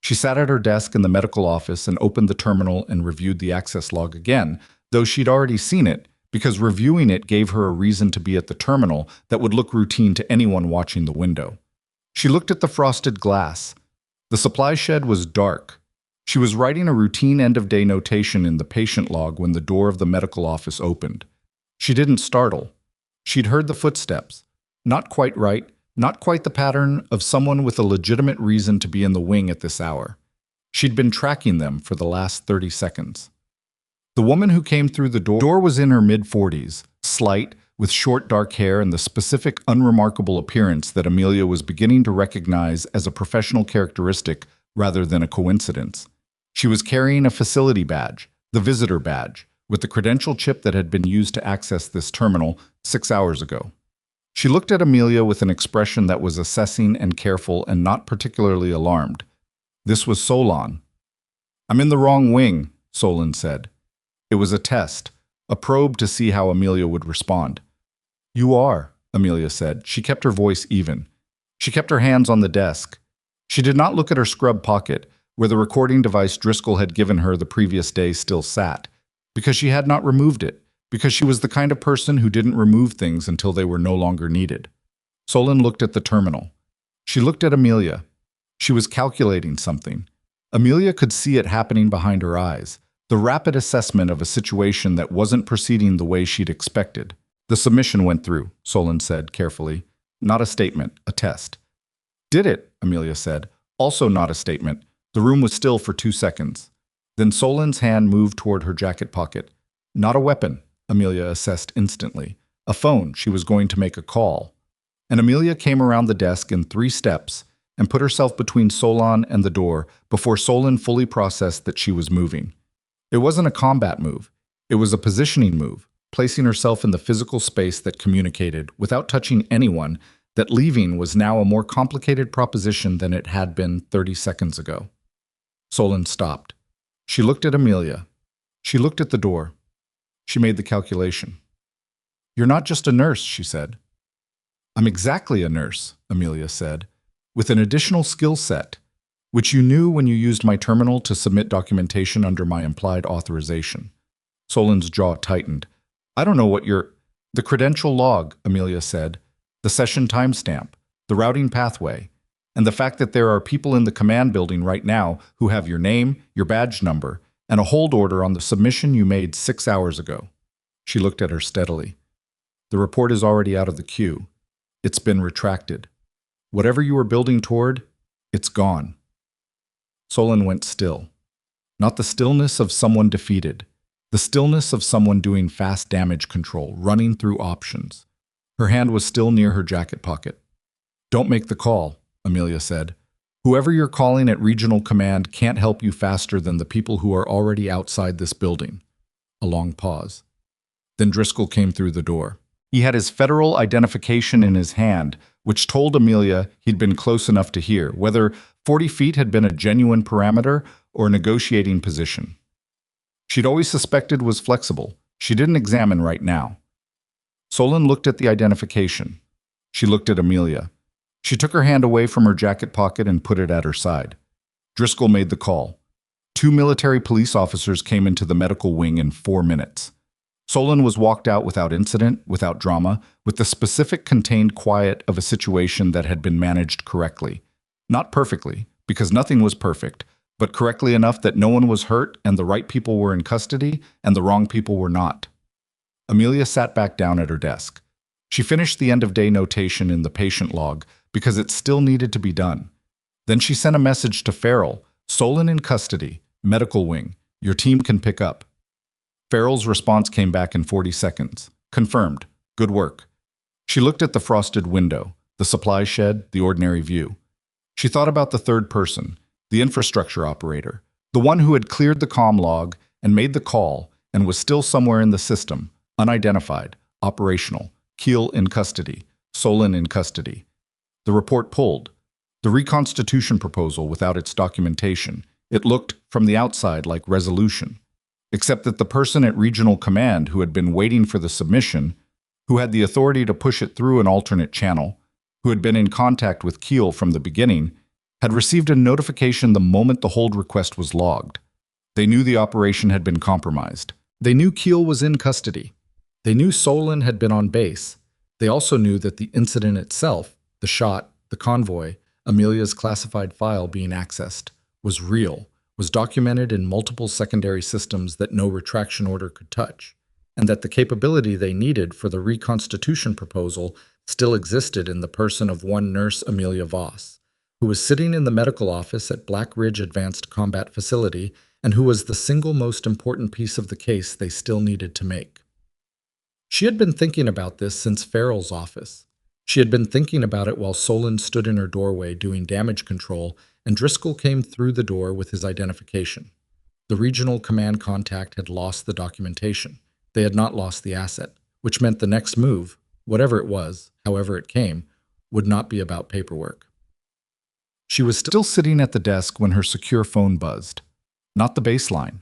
She sat at her desk in the medical office and opened the terminal and reviewed the access log again, though she'd already seen it, because reviewing it gave her a reason to be at the terminal that would look routine to anyone watching the window. She looked at the frosted glass. The supply shed was dark. She was writing a routine end-of-day notation in the patient log when the door of the medical office opened. She didn't startle. She'd heard the footsteps. Not quite right, not quite the pattern of someone with a legitimate reason to be in the wing at this hour. She'd been tracking them for the last 30 seconds. The woman who came through the door was in her mid-40s, slight, with short dark hair and the specific unremarkable appearance that Amelia was beginning to recognize as a professional characteristic rather than a coincidence. She was carrying a facility badge, the visitor badge, with the credential chip that had been used to access this terminal 6 hours ago. She looked at Amelia with an expression that was assessing and careful and not particularly alarmed. This was Solon. "I'm in the wrong wing," Solon said. It was a test, a probe to see how Amelia would respond. "You are," Amelia said. She kept her voice even. She kept her hands on the desk. She did not look at her scrub pocket, where the recording device Driscoll had given her the previous day still sat, because she had not removed it, because she was the kind of person who didn't remove things until they were no longer needed. Solon looked at the terminal. She looked at Amelia. She was calculating something. Amelia could see it happening behind her eyes, the rapid assessment of a situation that wasn't proceeding the way she'd expected. "The submission went through," Solon said carefully. "Not a statement, a test." "Did it?" Amelia said. Also not a statement. The room was still for 2 seconds. Then Solon's hand moved toward her jacket pocket. "Not a weapon," Amelia assessed instantly. "A phone. She was going to make a call." And Amelia came around the desk in 3 steps and put herself between Solon and the door before Solon fully processed that she was moving. It wasn't a combat move. It was a positioning move, placing herself in the physical space that communicated, without touching anyone, that leaving was now a more complicated proposition than it had been 30 seconds ago. Solon stopped. She looked at Amelia. She looked at the door. She made the calculation. "You're not just a nurse," she said. "I'm exactly a nurse," Amelia said, "with an additional skill set, which you knew when you used my terminal to submit documentation under my implied authorization." Solon's jaw tightened. "I don't know what you're—" "The credential log," Amelia said, "the session timestamp, the routing pathway, and the fact that there are people in the command building right now who have your name, your badge number, and a hold order on the submission you made 6 hours ago." She looked at her steadily. "The report is already out of the queue. It's been retracted. Whatever you were building toward, it's gone." Solon went still. Not the stillness of someone defeated, the stillness of someone doing fast damage control, running through options. Her hand was still near her jacket pocket. "Don't make the call," Amelia said. "Whoever you're calling at regional command can't help you faster than the people who are already outside this building." A long pause. Then Driscoll came through the door. He had his federal identification in his hand, which told Amelia he'd been close enough to hear, whether 40 feet had been a genuine parameter or a negotiating position. She'd always suspected was flexible. She didn't examine right now. Solon looked at the identification. She looked at Amelia. She took her hand away from her jacket pocket and put it at her side. Driscoll made the call. 2 military police officers came into the medical wing in 4 minutes. Solon was walked out without incident, without drama, with the specific contained quiet of a situation that had been managed correctly. Not perfectly, because nothing was perfect, but correctly enough that no one was hurt and the right people were in custody and the wrong people were not. Amelia sat back down at her desk. She finished the end-of-day notation in the patient log because it still needed to be done. Then she sent a message to Farrell, Solon in custody, medical wing. Your team can pick up. Farrell's response came back in 40 seconds. Confirmed. Good work. She looked at the frosted window, the supply shed, the ordinary view. She thought about the third person, the infrastructure operator, the one who had cleared the comm log and made the call and was still somewhere in the system, unidentified, operational, Keel in custody, Solon in custody. The report pulled. The reconstitution proposal without its documentation. It looked, from the outside, like resolution. Except that the person at regional command who had been waiting for the submission, who had the authority to push it through an alternate channel, who had been in contact with Keel from the beginning, had received a notification the moment the hold request was logged. They knew the operation had been compromised. They knew Keel was in custody. They knew Solon had been on base. They also knew that the incident itself, the shot, the convoy, Amelia's classified file being accessed, was real, was documented in multiple secondary systems that no retraction order could touch, and that the capability they needed for the reconstitution proposal still existed in the person of one Nurse Amelia Voss, who was sitting in the medical office at Black Ridge Advanced Combat Facility and who was the single most important piece of the case they still needed to make. She had been thinking about this since Farrell's office. She had been thinking about it while Solon stood in her doorway doing damage control and Driscoll came through the door with his identification. The regional command contact had lost the documentation. They had not lost the asset, which meant the next move, whatever it was, however it came, would not be about paperwork. She was still sitting at the desk when her secure phone buzzed. Not the baseline.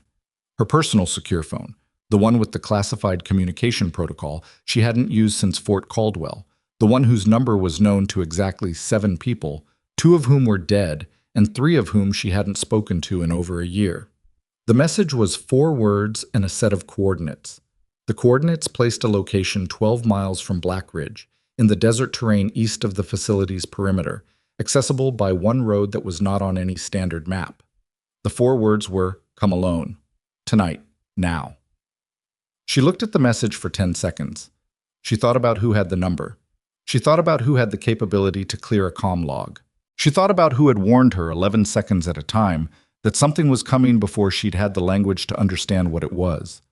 Her personal secure phone, the one with the classified communication protocol she hadn't used since Fort Caldwell, the one whose number was known to exactly 7 people, 2 of whom were dead and 3 of whom she hadn't spoken to in over a year. The message was 4 words and a set of coordinates. The coordinates placed a location 12 miles from Black Ridge, in the desert terrain east of the facility's perimeter, accessible by one road that was not on any standard map. The 4 words were, "Come alone. Tonight. Now." She looked at the message for 10 seconds. She thought about who had the number. She thought about who had the capability to clear a comm log. She thought about who had warned her 11 seconds at a time that something was coming before she'd had the language to understand what it was.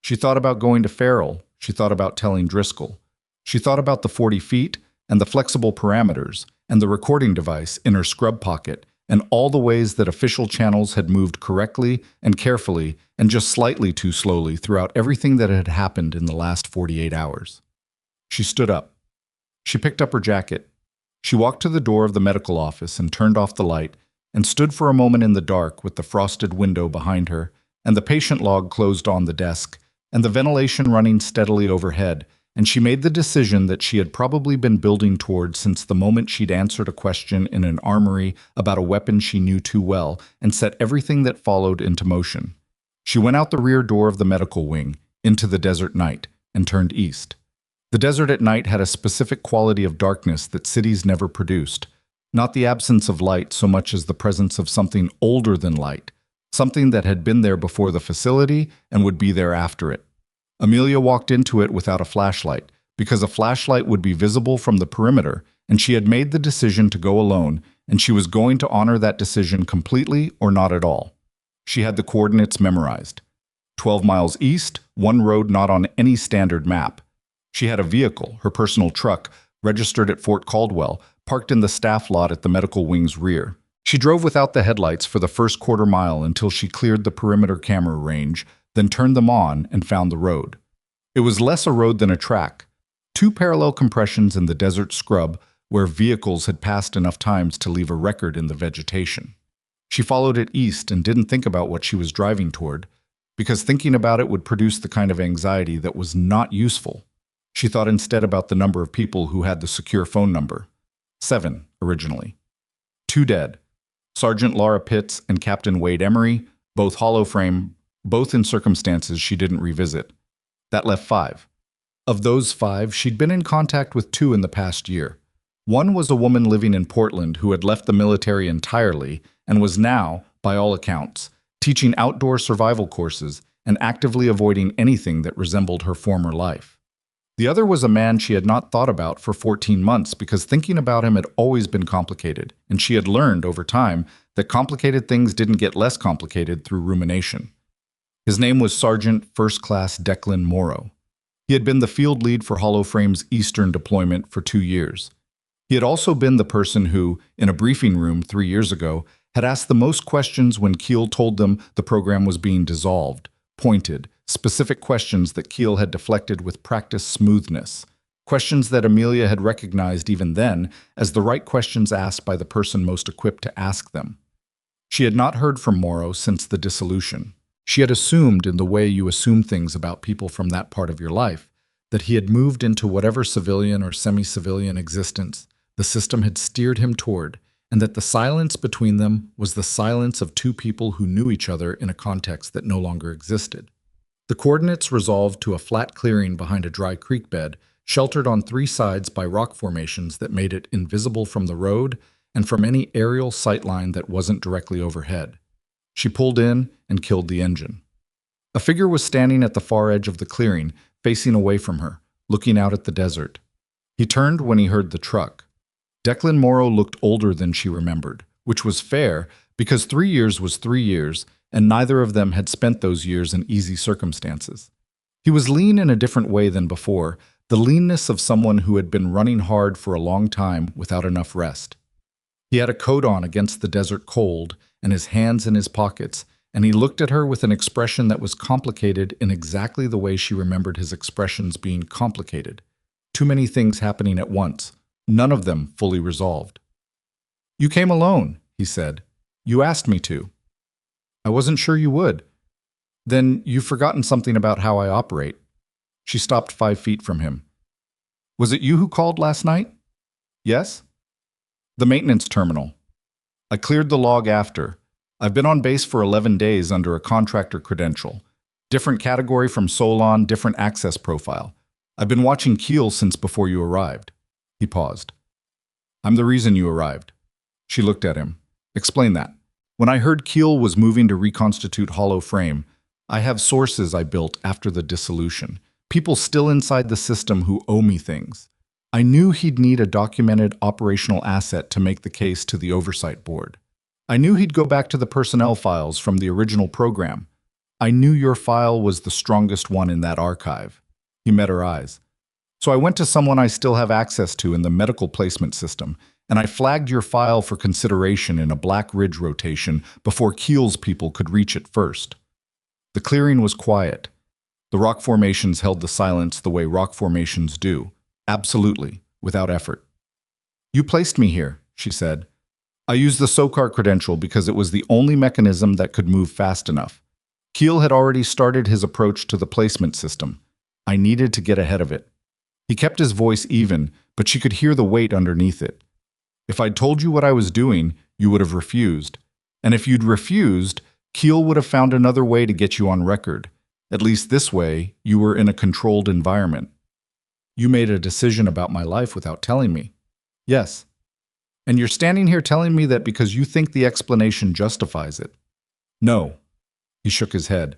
She thought about going to Farrell. She thought about telling Driscoll. She thought about the 40 feet and the flexible parameters and the recording device in her scrub pocket and all the ways that official channels had moved correctly and carefully and just slightly too slowly throughout everything that had happened in the last 48 hours. She stood up. She picked up her jacket. She walked to the door of the medical office and turned off the light and stood for a moment in the dark with the frosted window behind her and the patient log closed on the desk and the ventilation running steadily overhead, and she made the decision that she had probably been building toward since the moment she'd answered a question in an armory about a weapon she knew too well and set everything that followed into motion. She went out the rear door of the medical wing, into the desert night, and turned east. The desert at night had a specific quality of darkness that cities never produced, not the absence of light so much as the presence of something older than light, something that had been there before the facility and would be there after it. Amelia walked into it without a flashlight, because a flashlight would be visible from the perimeter, and she had made the decision to go alone, and she was going to honor that decision completely or not at all. She had the coordinates memorized. 12 miles east, one road not on any standard map. She had a vehicle, her personal truck, registered at Fort Caldwell, parked in the staff lot at the medical wing's rear. She drove without the headlights for the first quarter mile until she cleared the perimeter camera range, then turned them on and found the road. It was less a road than a track. 2 parallel compressions in the desert scrub where vehicles had passed enough times to leave a record in the vegetation. She followed it east and didn't think about what she was driving toward, because thinking about it would produce the kind of anxiety that was not useful. She thought instead about the number of people who had the secure phone number. 7, originally. 2 dead. Sergeant Laura Pitts and Captain Wade Emery, both hollow frame, both in circumstances she didn't revisit. That left 5. Of those 5, she'd been in contact with 2 in the past year. One was a woman living in Portland who had left the military entirely and was now, by all accounts, teaching outdoor survival courses and actively avoiding anything that resembled her former life. The other was a man she had not thought about for 14 months because thinking about him had always been complicated, and she had learned over time that complicated things didn't get less complicated through rumination. His name was Sergeant First Class Declan Morrow. He had been the field lead for Hollowframe's Eastern deployment for 2 years. He had also been the person who, in a briefing room 3 years ago, had asked the most questions when Keel told them the program was being dissolved, pointed, specific questions that Keel had deflected with practiced smoothness, questions that Amelia had recognized even then as the right questions asked by the person most equipped to ask them. She had not heard from Morrow since the dissolution. She had assumed, in the way you assume things about people from that part of your life, that he had moved into whatever civilian or semi-civilian existence the system had steered him toward, and that the silence between them was the silence of two people who knew each other in a context that no longer existed. The coordinates resolved to a flat clearing behind a dry creek bed, sheltered on 3 sides by rock formations that made it invisible from the road and from any aerial sightline that wasn't directly overhead. She pulled in and killed the engine. A figure was standing at the far edge of the clearing, facing away from her, looking out at the desert. He turned when he heard the truck. Declan Morrow looked older than she remembered, which was fair because 3 years was 3 years, and neither of them had spent those years in easy circumstances. He was lean in a different way than before, the leanness of someone who had been running hard for a long time without enough rest. He had a coat on against the desert cold, and his hands in his pockets, and he looked at her with an expression that was complicated in exactly the way she remembered his expressions being complicated. Too many things happening at once, none of them fully resolved. "You came alone," he said. "You asked me to." "I wasn't sure you would." "Then you've forgotten something about how I operate." She stopped 5 feet from him. "Was it you who called last night?" "Yes." "The maintenance terminal. I cleared the log after. I've been on base for 11 days under a contractor credential. Different category from Solon, different access profile. I've been watching Keel since before you arrived." He paused. "I'm the reason you arrived." She looked at him. "Explain that." "When I heard Keel was moving to reconstitute Hollow Frame, I have sources I built after the dissolution. People still inside the system who owe me things. I knew he'd need a documented operational asset to make the case to the oversight board. I knew he'd go back to the personnel files from the original program. I knew your file was the strongest one in that archive." He met her eyes. "So I went to someone I still have access to in the medical placement system, and I flagged your file for consideration in a Black Ridge rotation before Keel's people could reach it first." The clearing was quiet. The rock formations held the silence the way rock formations do, absolutely, without effort. "You placed me here," she said. "I used the SOCAR credential because it was the only mechanism that could move fast enough. Keel had already started his approach to the placement system. I needed to get ahead of it." He kept his voice even, but she could hear the weight underneath it. "If I'd told you what I was doing, you would have refused. And if you'd refused, Keel would have found another way to get you on record. At least this way, you were in a controlled environment." "You made a decision about my life without telling me." "Yes. And you're standing here telling me that because you think the explanation justifies it." "No." He shook his head.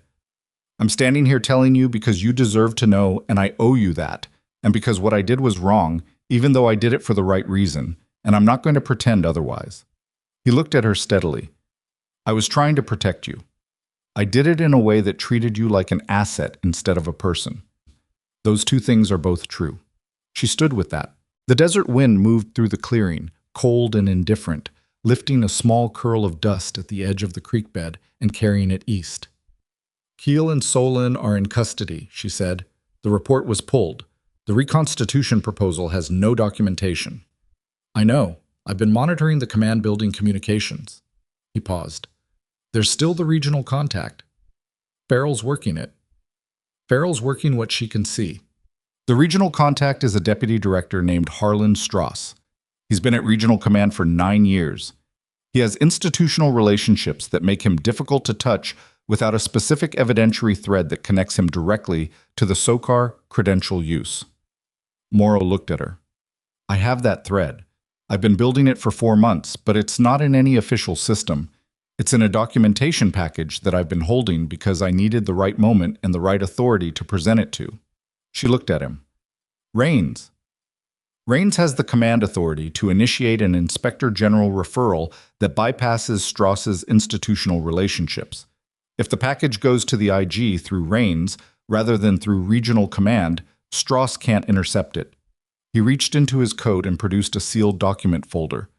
"I'm standing here telling you because you deserve to know, and I owe you that, and because what I did was wrong, even though I did it for the right reason, and I'm not going to pretend otherwise." He looked at her steadily. "I was trying to protect you. I did it in a way that treated you like an asset instead of a person. Those two things are both true." She stood with that. The desert wind moved through the clearing, cold and indifferent, lifting a small curl of dust at the edge of the creek bed and carrying it east. "Keel and Solon are in custody," she said. "The report was pulled. The reconstitution proposal has no documentation." "I know. I've been monitoring the command building communications." He paused. "There's still the regional contact. Farrell's working it. Farrell's working what she can see." The regional contact is a deputy director named Harlan Strauss. He's been at regional command for 9 years. He has institutional relationships that make him difficult to touch without a specific evidentiary thread that connects him directly to the SOCAR credential use. Morrow looked at her. "I have that thread. I've been building it for 4 months, but it's not in any official system. It's in a documentation package that I've been holding because I needed the right moment and the right authority to present it to." She looked at him. Raines. Raines has the command authority to initiate an inspector general referral that bypasses Strauss's institutional relationships. If the package goes to the IG through Raines rather than through regional command, Strauss can't intercept it. He reached into his coat and produced a sealed document folder,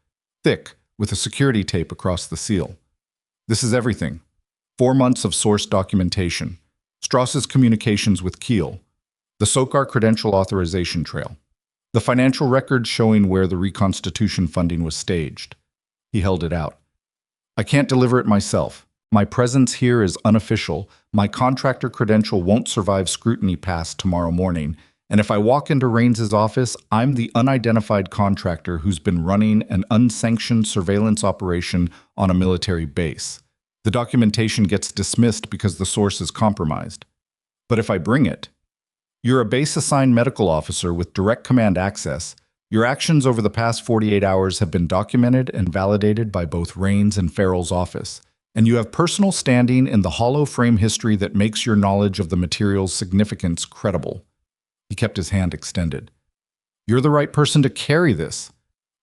thick, with a security tape across the seal. This is everything. 4 months of source documentation, Strauss's communications with Kiel, the SOCAR credential authorization trail, the financial records showing where the reconstitution funding was staged. He held it out. I can't deliver it myself. My presence here is unofficial. My contractor credential won't survive scrutiny past tomorrow morning. And if I walk into Raines's office, I'm the unidentified contractor who's been running an unsanctioned surveillance operation on a military base. The documentation gets dismissed because the source is compromised. But if I bring it, you're a base-assigned medical officer with direct command access. Your actions over the past 48 hours have been documented and validated by both Raines and Farrell's office, and you have personal standing in the hollow frame history that makes your knowledge of the material's significance credible. He kept his hand extended. You're the right person to carry this.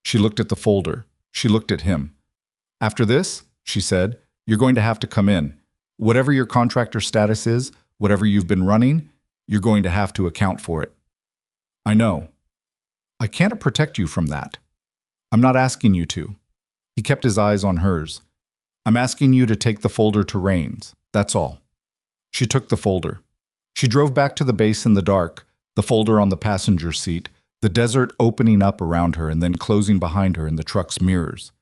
She looked at the folder. She looked at him. After this, she said, you're going to have to come in. Whatever your contractor status is, whatever you've been running, you're going to have to account for it. I know. I can't protect you from that. I'm not asking you to. He kept his eyes on hers. I'm asking you to take the folder to Raines. That's all. She took the folder. She drove back to the base in the dark, the folder on the passenger seat, the desert opening up around her and then closing behind her in the truck's mirrors.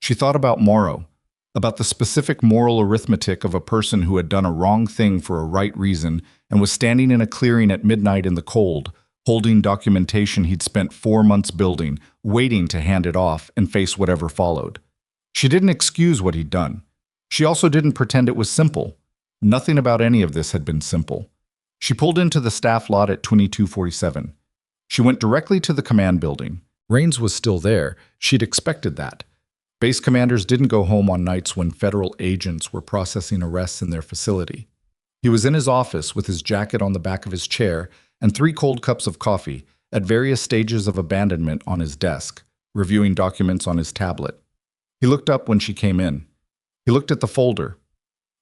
She thought about Morrow, about the specific moral arithmetic of a person who had done a wrong thing for a right reason and was standing in a clearing at midnight in the cold, holding documentation he'd spent 4 months building, waiting to hand it off and face whatever followed. She didn't excuse what he'd done. She also didn't pretend it was simple. Nothing about any of this had been simple. She pulled into the staff lot at 2247. She went directly to the command building. Raines was still there. She'd expected that. Base commanders didn't go home on nights when federal agents were processing arrests in their facility. He was in his office with his jacket on the back of his chair and 3 cold cups of coffee at various stages of abandonment on his desk, reviewing documents on his tablet. He looked up when she came in. He looked at the folder.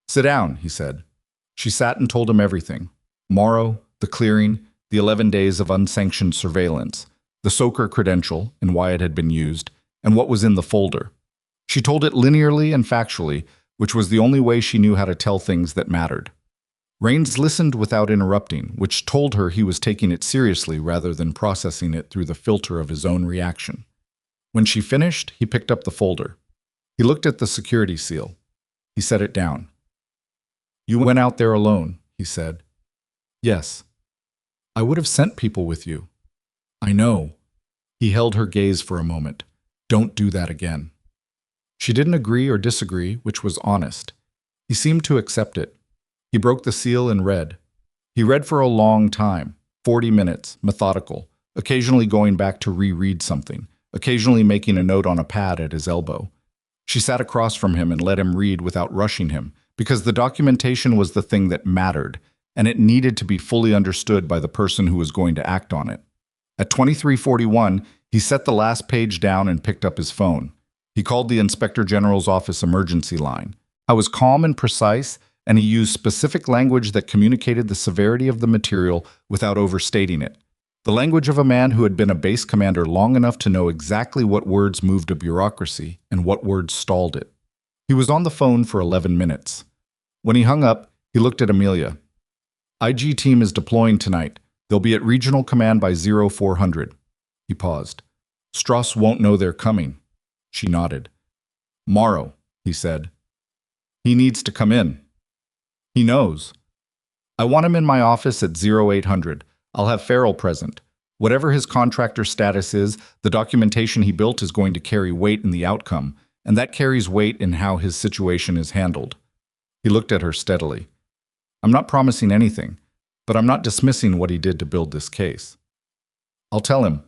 Sit down, he said. She sat and told him everything. Morrow, the clearing, the 11 days of unsanctioned surveillance, the SOCAR credential and why it had been used, and what was in the folder. She told it linearly and factually, which was the only way she knew how to tell things that mattered. Raines listened without interrupting, which told her he was taking it seriously rather than processing it through the filter of his own reaction. When she finished, he picked up the folder. He looked at the security seal. He set it down. You went out there alone, he said. Yes. I would have sent people with you. I know. He held her gaze for a moment. Don't do that again. She didn't agree or disagree, which was honest. He seemed to accept it. He broke the seal and read. He read for a long time, 40 minutes, methodical, occasionally going back to reread something, occasionally making a note on a pad at his elbow. She sat across from him and let him read without rushing him, because the documentation was the thing that mattered, and it needed to be fully understood by the person who was going to act on it. At 23:41, he set the last page down and picked up his phone. He called the Inspector General's office emergency line. I was calm and precise, and he used specific language that communicated the severity of the material without overstating it. The language of a man who had been a base commander long enough to know exactly what words moved a bureaucracy and what words stalled it. He was on the phone for 11 minutes. When he hung up, he looked at Amelia. IG team is deploying tonight. They'll be at regional command by 0400. He paused. Strauss won't know they're coming. She nodded. Morrow, he said. He needs to come in. He knows. I want him in my office at 0800. I'll have Farrell present. Whatever his contractor status is, the documentation he built is going to carry weight in the outcome, and that carries weight in how his situation is handled. He looked at her steadily. I'm not promising anything, but I'm not dismissing what he did to build this case. I'll tell him.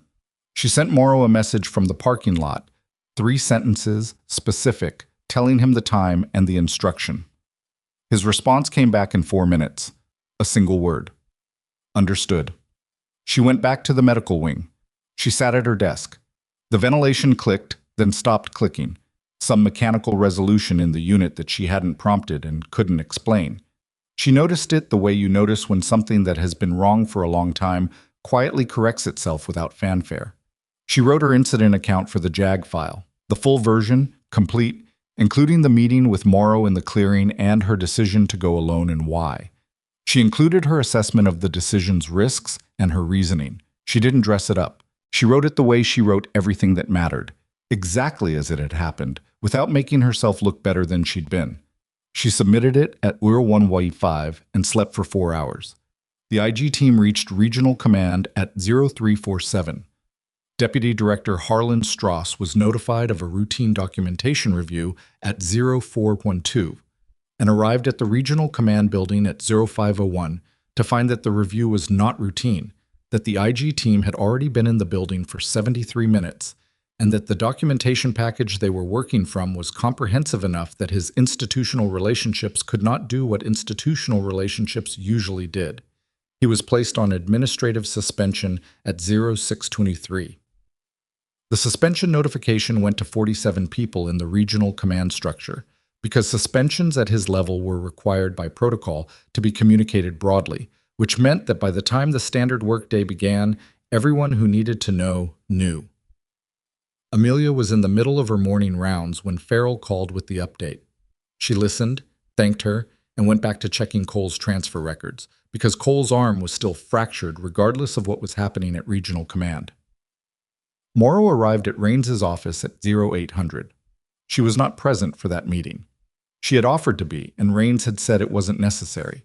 She sent Morrow a message from the parking lot, 3 sentences, specific, telling him the time and the instruction. His response came back in 4 minutes. A single word. Understood. She went back to the medical wing. She sat at her desk. The ventilation clicked, then stopped clicking. Some mechanical resolution in the unit that she hadn't prompted and couldn't explain. She noticed it the way you notice when something that has been wrong for a long time quietly corrects itself without fanfare. She wrote her incident account for the JAG file, the full version, complete, including the meeting with Morrow in the clearing and her decision to go alone and why. She included her assessment of the decision's risks and her reasoning. She didn't dress it up. She wrote it the way she wrote everything that mattered, exactly as it had happened, without making herself look better than she'd been. She submitted it at 1Y5 and slept for 4 hours. The IG team reached Regional Command at 0347. Deputy Director Harlan Strauss was notified of a routine documentation review at 0412 and arrived at the Regional Command building at 0501 to find that the review was not routine, that the IG team had already been in the building for 73 minutes, and that the documentation package they were working from was comprehensive enough that his institutional relationships could not do what institutional relationships usually did. He was placed on administrative suspension at 0623. The suspension notification went to 47 people in the regional command structure, because suspensions at his level were required by protocol to be communicated broadly, which meant that by the time the standard workday began, everyone who needed to know knew. Amelia was in the middle of her morning rounds when Farrell called with the update. She listened, thanked her, and went back to checking Cole's transfer records, because Cole's arm was still fractured regardless of what was happening at Regional Command. Morrow arrived at Raines's office at 0800. She was not present for that meeting. She had offered to be, and Raines had said it wasn't necessary,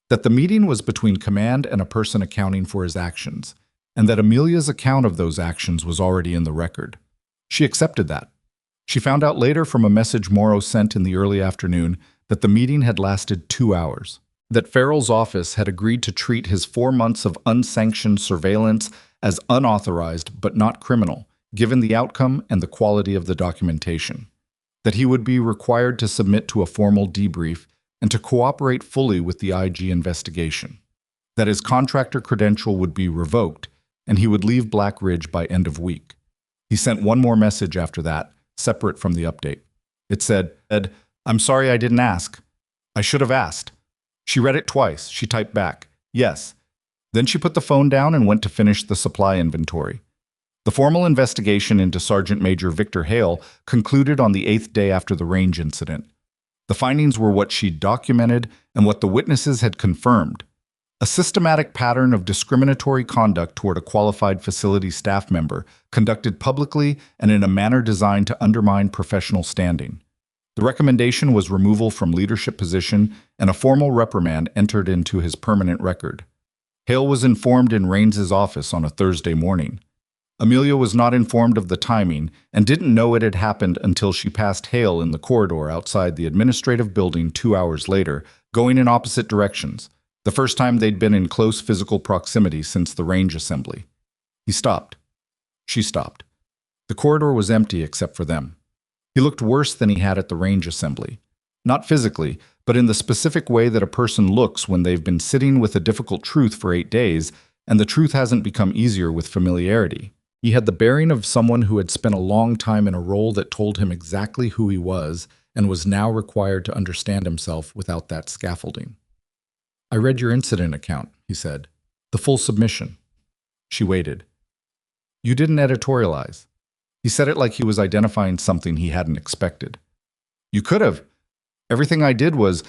that the meeting was between Command and a person accounting for his actions, and that Amelia's account of those actions was already in the record. She accepted that. She found out later from a message Morrow sent in the early afternoon that the meeting had lasted 2 hours, that Farrell's office had agreed to treat his 4 months of unsanctioned surveillance as unauthorized but not criminal, given the outcome and the quality of the documentation, that he would be required to submit to a formal debrief and to cooperate fully with the IG investigation, that his contractor credential would be revoked and he would leave Black Ridge by end of week. He sent one more message after that, separate from the update. It said, "I'm sorry I didn't ask. I should have asked." She read it twice. She typed back, "Yes." Then she put the phone down and went to finish the supply inventory. The formal investigation into Sergeant Major Victor Hale concluded on the 8th day after the range incident. The findings were what she'd documented and what the witnesses had confirmed. A systematic pattern of discriminatory conduct toward a qualified facility staff member, conducted publicly and in a manner designed to undermine professional standing. The recommendation was removal from leadership position and a formal reprimand entered into his permanent record. Hale was informed in Raines's office on a Thursday morning. Amelia was not informed of the timing and didn't know it had happened until she passed Hale in the corridor outside the administrative building 2 hours later, going in opposite directions. The first time they'd been in close physical proximity since the range assembly. He stopped. She stopped. The corridor was empty except for them. He looked worse than he had at the range assembly. Not physically, but in the specific way that a person looks when they've been sitting with a difficult truth for 8 days, and the truth hasn't become easier with familiarity. He had the bearing of someone who had spent a long time in a role that told him exactly who he was and was now required to understand himself without that scaffolding. "I read your incident account," he said. "The full submission." She waited. "You didn't editorialize." He said it like he was identifying something he hadn't expected. "You could have. Everything I did was,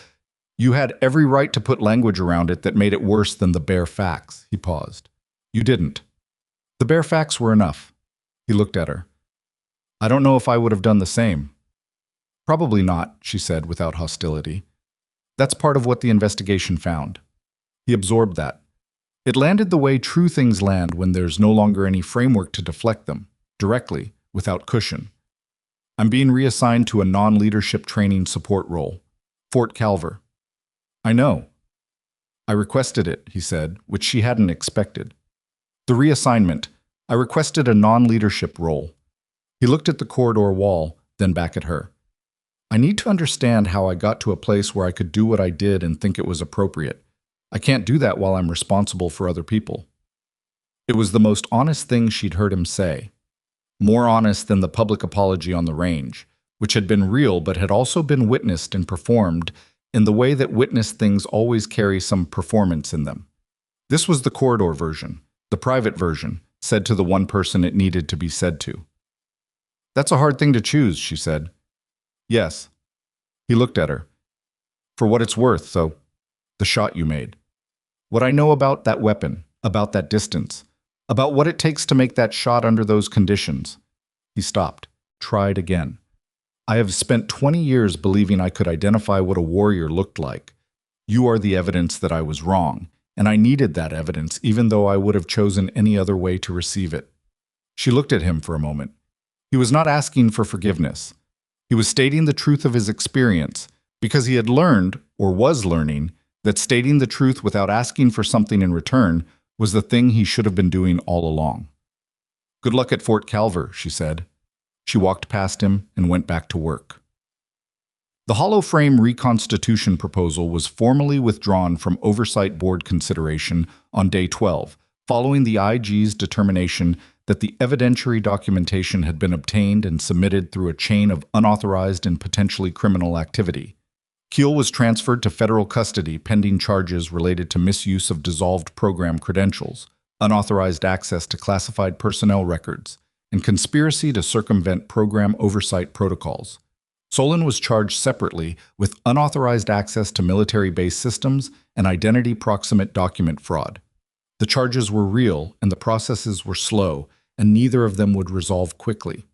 you had every right to put language around it that made it worse than the bare facts." He paused. "You didn't. The bare facts were enough." He looked at her. "I don't know if I would have done the same." "Probably not," she said without hostility. "That's part of what the investigation found." He absorbed that. It landed the way true things land when there's no longer any framework to deflect them, directly, without cushion. "I'm being reassigned to a non-leadership training support role. Fort Calver." "I know." "I requested it," he said, which she hadn't expected. "The reassignment. I requested a non-leadership role." He looked at the corridor wall, then back at her. "I need to understand how I got to a place where I could do what I did and think it was appropriate. I can't do that while I'm responsible for other people." It was the most honest thing she'd heard him say. More honest than the public apology on the range, which had been real but had also been witnessed and performed in the way that witnessed things always carry some performance in them. This was the corridor version, the private version, said to the one person it needed to be said to. "That's a hard thing to choose," she said. "Yes." He looked at her. "For what it's worth, though, the shot you made. What I know about that weapon, about that distance, about what it takes to make that shot under those conditions." He stopped, tried again. "I have spent 20 years believing I could identify what a warrior looked like. You are the evidence that I was wrong, and I needed that evidence even though I would have chosen any other way to receive it." She looked at him for a moment. He was not asking for forgiveness. He was stating the truth of his experience, because he had learned, or was learning, that stating the truth without asking for something in return was the thing he should have been doing all along. "Good luck at Fort Calver," she said. She walked past him and went back to work. The hollow frame reconstitution proposal was formally withdrawn from Oversight Board consideration on day 12, following the IG's determination that the evidentiary documentation had been obtained and submitted through a chain of unauthorized and potentially criminal activity. Keel was transferred to federal custody pending charges related to misuse of dissolved program credentials, unauthorized access to classified personnel records, and conspiracy to circumvent program oversight protocols. Solon was charged separately with unauthorized access to military-based systems and identity proximate document fraud. The charges were real and the processes were slow, and neither of them would resolve quickly.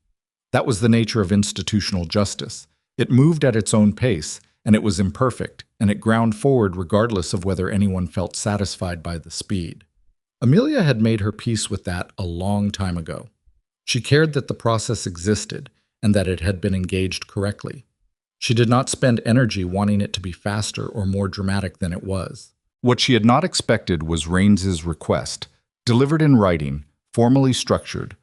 That was the nature of institutional justice. It moved at its own pace, and it was imperfect, and it ground forward regardless of whether anyone felt satisfied by the speed. Amelia had made her peace with that a long time ago. She cared that the process existed and that it had been engaged correctly. She did not spend energy wanting it to be faster or more dramatic than it was. What she had not expected was Raines's request, delivered in writing, formally structured,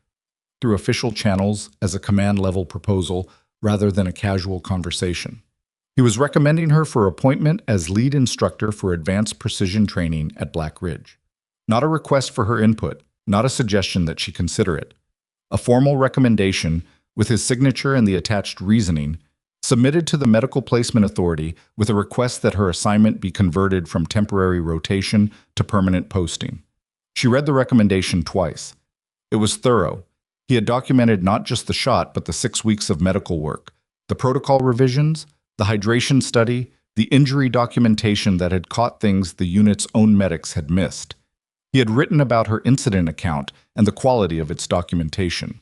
through official channels as a command-level proposal rather than a casual conversation. He was recommending her for appointment as lead instructor for advanced precision training at Black Ridge. Not a request for her input, not a suggestion that she consider it. A formal recommendation, with his signature and the attached reasoning, submitted to the Medical Placement Authority with a request that her assignment be converted from temporary rotation to permanent posting. She read the recommendation twice. It was thorough. He had documented not just the shot, but the 6 weeks of medical work, the protocol revisions, the hydration study, the injury documentation that had caught things the unit's own medics had missed. He had written about her incident account and the quality of its documentation.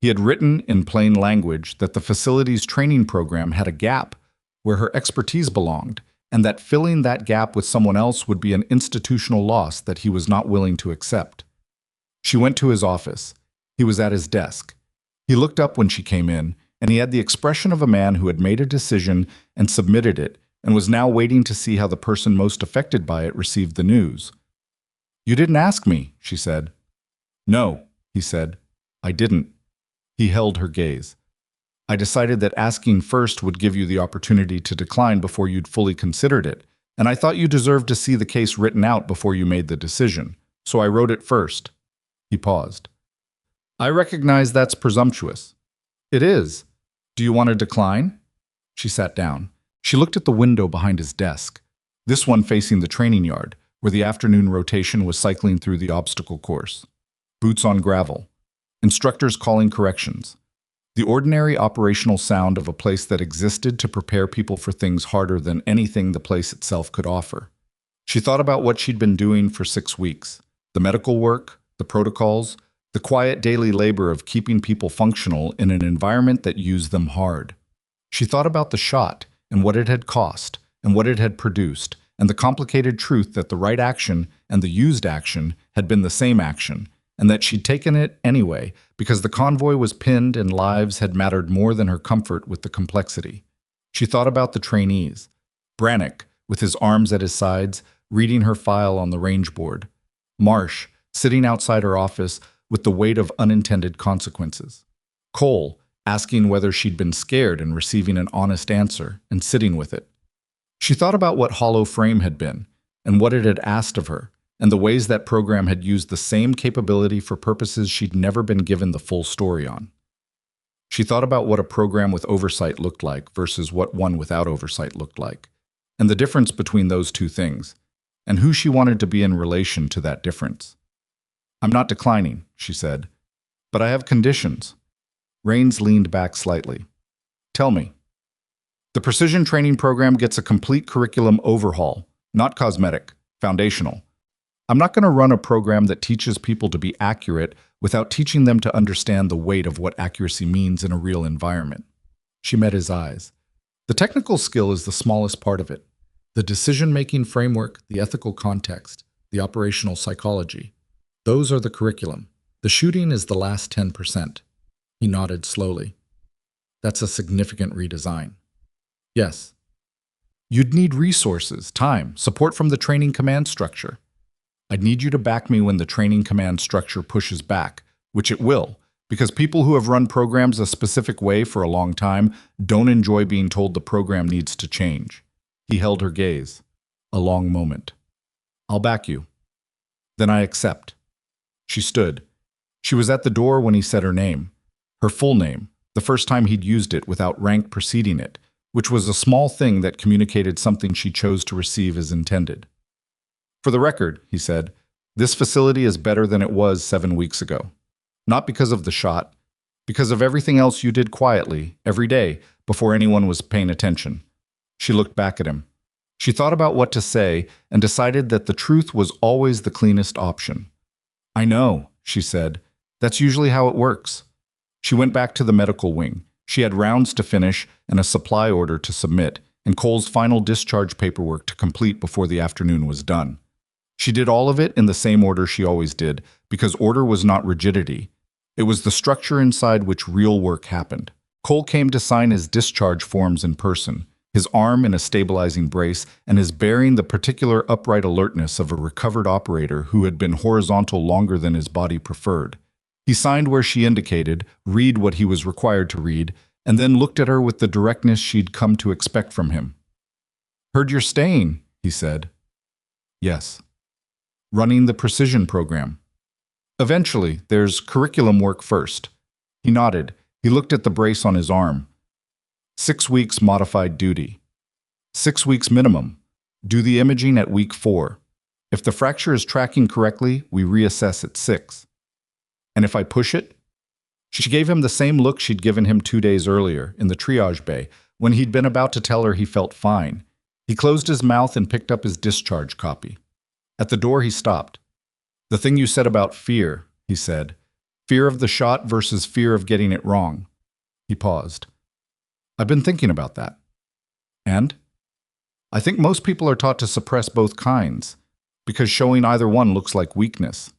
He had written in plain language that the facility's training program had a gap where her expertise belonged, and that filling that gap with someone else would be an institutional loss that he was not willing to accept. She went to his office. He was at his desk. He looked up when she came in, and he had the expression of a man who had made a decision and submitted it, and was now waiting to see how the person most affected by it received the news. "You didn't ask me," she said. "No," he said. "I didn't." He held her gaze. "I decided that asking first would give you the opportunity to decline before you'd fully considered it, and I thought you deserved to see the case written out before you made the decision, so I wrote it first." He paused. "I recognize that's presumptuous." "It is. Do you want to decline?" She sat down. She looked at the window behind his desk, this one facing the training yard, where the afternoon rotation was cycling through the obstacle course. Boots on gravel. Instructors calling corrections. The ordinary operational sound of a place that existed to prepare people for things harder than anything the place itself could offer. She thought about what she'd been doing for 6 weeks. The medical work, the protocols, the quiet daily labor of keeping people functional in an environment that used them hard. She thought about the shot and what it had cost and what it had produced, and the complicated truth that the right action and the used action had been the same action, and that she'd taken it anyway because the convoy was pinned and lives had mattered more than her comfort with the complexity. She thought about the trainees. Brannick, with his arms at his sides, reading her file on the range board. Marsh, sitting outside her office with the weight of unintended consequences. Cole, asking whether she'd been scared and receiving an honest answer and sitting with it. She thought about what Hollow Frame had been and what it had asked of her, and the ways that program had used the same capability for purposes she'd never been given the full story on. She thought about what a program with oversight looked like versus what one without oversight looked like, and the difference between those two things, and who she wanted to be in relation to that difference. "I'm not declining," she said, "but I have conditions." Rains leaned back slightly. "Tell me." "The precision training program gets a complete curriculum overhaul, not cosmetic, foundational. I'm not going to run a program that teaches people to be accurate without teaching them to understand the weight of what accuracy means in a real environment." She met his eyes. "The technical skill is the smallest part of it. The decision-making framework, the ethical context, the operational psychology. Those are the curriculum. The shooting is the last 10%. He nodded slowly. "That's a significant redesign." "Yes." "You'd need resources, time, support from the training command structure. I'd need you to back me when the training command structure pushes back, which it will, because people who have run programs a specific way for a long time don't enjoy being told the program needs to change." He held her gaze. A long moment. "I'll back you." "Then I accept." She stood. She was at the door when he said her name. Her full name, the first time he'd used it without rank preceding it, which was a small thing that communicated something she chose to receive as intended. "For the record," he said, "this facility is better than it was 7 weeks ago. Not because of the shot, because of everything else you did quietly, every day, before anyone was paying attention." She looked back at him. She thought about what to say and decided that the truth was always the cleanest option. "I know," she said. "That's usually how it works." She went back to the medical wing. She had rounds to finish and a supply order to submit, and Cole's final discharge paperwork to complete before the afternoon was done. She did all of it in the same order she always did, because order was not rigidity. It was the structure inside which real work happened. Cole came to sign his discharge forms in person, his arm in a stabilizing brace, and his bearing the particular upright alertness of a recovered operator who had been horizontal longer than his body preferred. He signed where she indicated, read what he was required to read, and then looked at her with the directness she'd come to expect from him. "Heard you're staying," he said. "Yes." "Running the precision program." "Eventually, there's curriculum work first." He nodded. He looked at the brace on his arm. 6 weeks modified duty. 6 weeks minimum. Do the imaging at week 4. If the fracture is tracking correctly, we reassess at 6. "And if I push it?" She gave him the same look she'd given him 2 days earlier, in the triage bay, when he'd been about to tell her he felt fine. He closed his mouth and picked up his discharge copy. At the door, he stopped. "The thing you said about fear," he said. "Fear of the shot versus fear of getting it wrong." He paused. "I've been thinking about that." "And?" "I think most people are taught to suppress both kinds, because showing either one looks like weakness."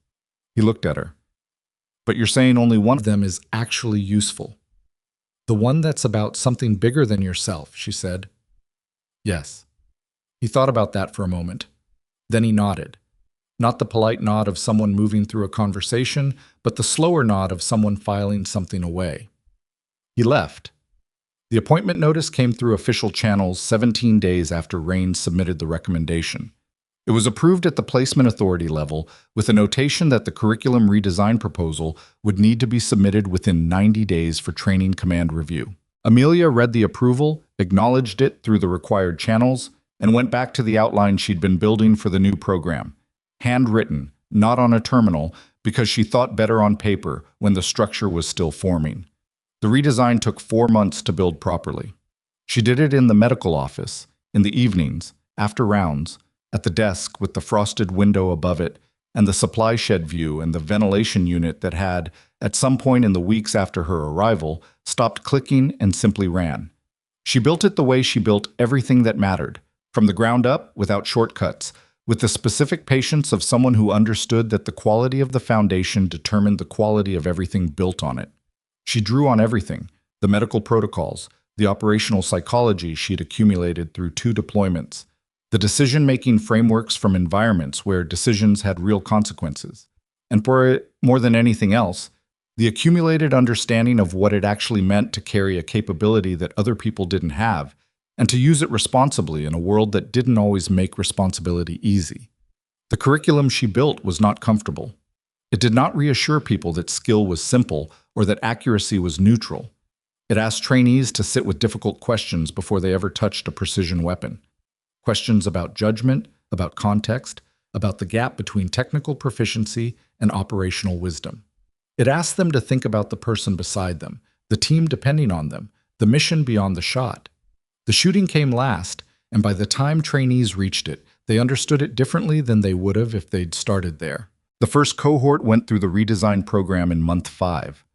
He looked at her. "But you're saying only one of them is actually useful." "The one that's about something bigger than yourself," she said. "Yes." He thought about that for a moment. Then he nodded. Not the polite nod of someone moving through a conversation, but the slower nod of someone filing something away. He left. The appointment notice came through official channels 17 days after Raines submitted the recommendation. It was approved at the placement authority level with a notation that the curriculum redesign proposal would need to be submitted within 90 days for training command review. Amelia read the approval, acknowledged it through the required channels, and went back to the outline she'd been building for the new program. Handwritten, not on a terminal, because she thought better on paper when the structure was still forming. The redesign took 4 months to build properly. She did it in the medical office, in the evenings, after rounds, at the desk with the frosted window above it, and the supply shed view and the ventilation unit that had, at some point in the weeks after her arrival, stopped clicking and simply ran. She built it the way she built everything that mattered, from the ground up, without shortcuts, with the specific patience of someone who understood that the quality of the foundation determined the quality of everything built on it. She drew on everything, the medical protocols, the operational psychology she'd accumulated through 2 deployments, the decision-making frameworks from environments where decisions had real consequences, and more than anything else, the accumulated understanding of what it actually meant to carry a capability that other people didn't have, and to use it responsibly in a world that didn't always make responsibility easy. The curriculum she built was not comfortable. It did not reassure people that skill was simple or that accuracy was neutral. It asked trainees to sit with difficult questions before they ever touched a precision weapon. Questions about judgment, about context, about the gap between technical proficiency and operational wisdom. It asked them to think about the person beside them, the team depending on them, the mission beyond the shot. The shooting came last, and by the time trainees reached it, they understood it differently than they would have if they'd started there. The first cohort went through the redesign program in month 5.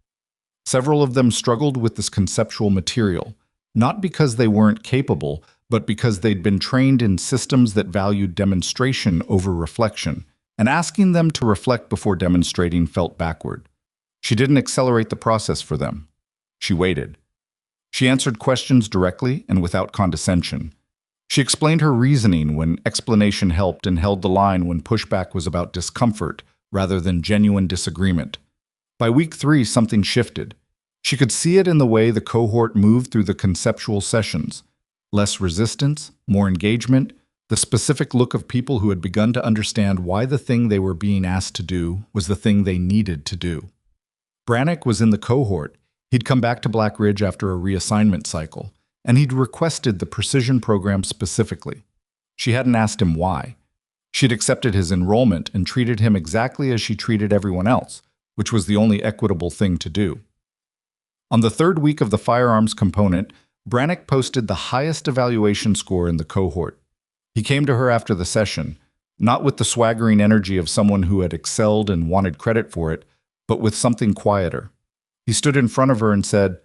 Several of them struggled with this conceptual material, not because they weren't capable, but because they'd been trained in systems that valued demonstration over reflection, and asking them to reflect before demonstrating felt backward. She didn't accelerate the process for them. She waited. She answered questions directly and without condescension. She explained her reasoning when explanation helped and held the line when pushback was about discomfort rather than genuine disagreement. By week 3, something shifted. She could see it in the way the cohort moved through the conceptual sessions. Less resistance, more engagement, the specific look of people who had begun to understand why the thing they were being asked to do was the thing they needed to do. Brannick was in the cohort. He'd come back to Black Ridge after a reassignment cycle, and he'd requested the precision program specifically. She hadn't asked him why. She'd accepted his enrollment and treated him exactly as she treated everyone else, which was the only equitable thing to do. On the 3rd week of the firearms component, Brannick posted the highest evaluation score in the cohort. He came to her after the session, not with the swaggering energy of someone who had excelled and wanted credit for it, but with something quieter. He stood in front of her and said,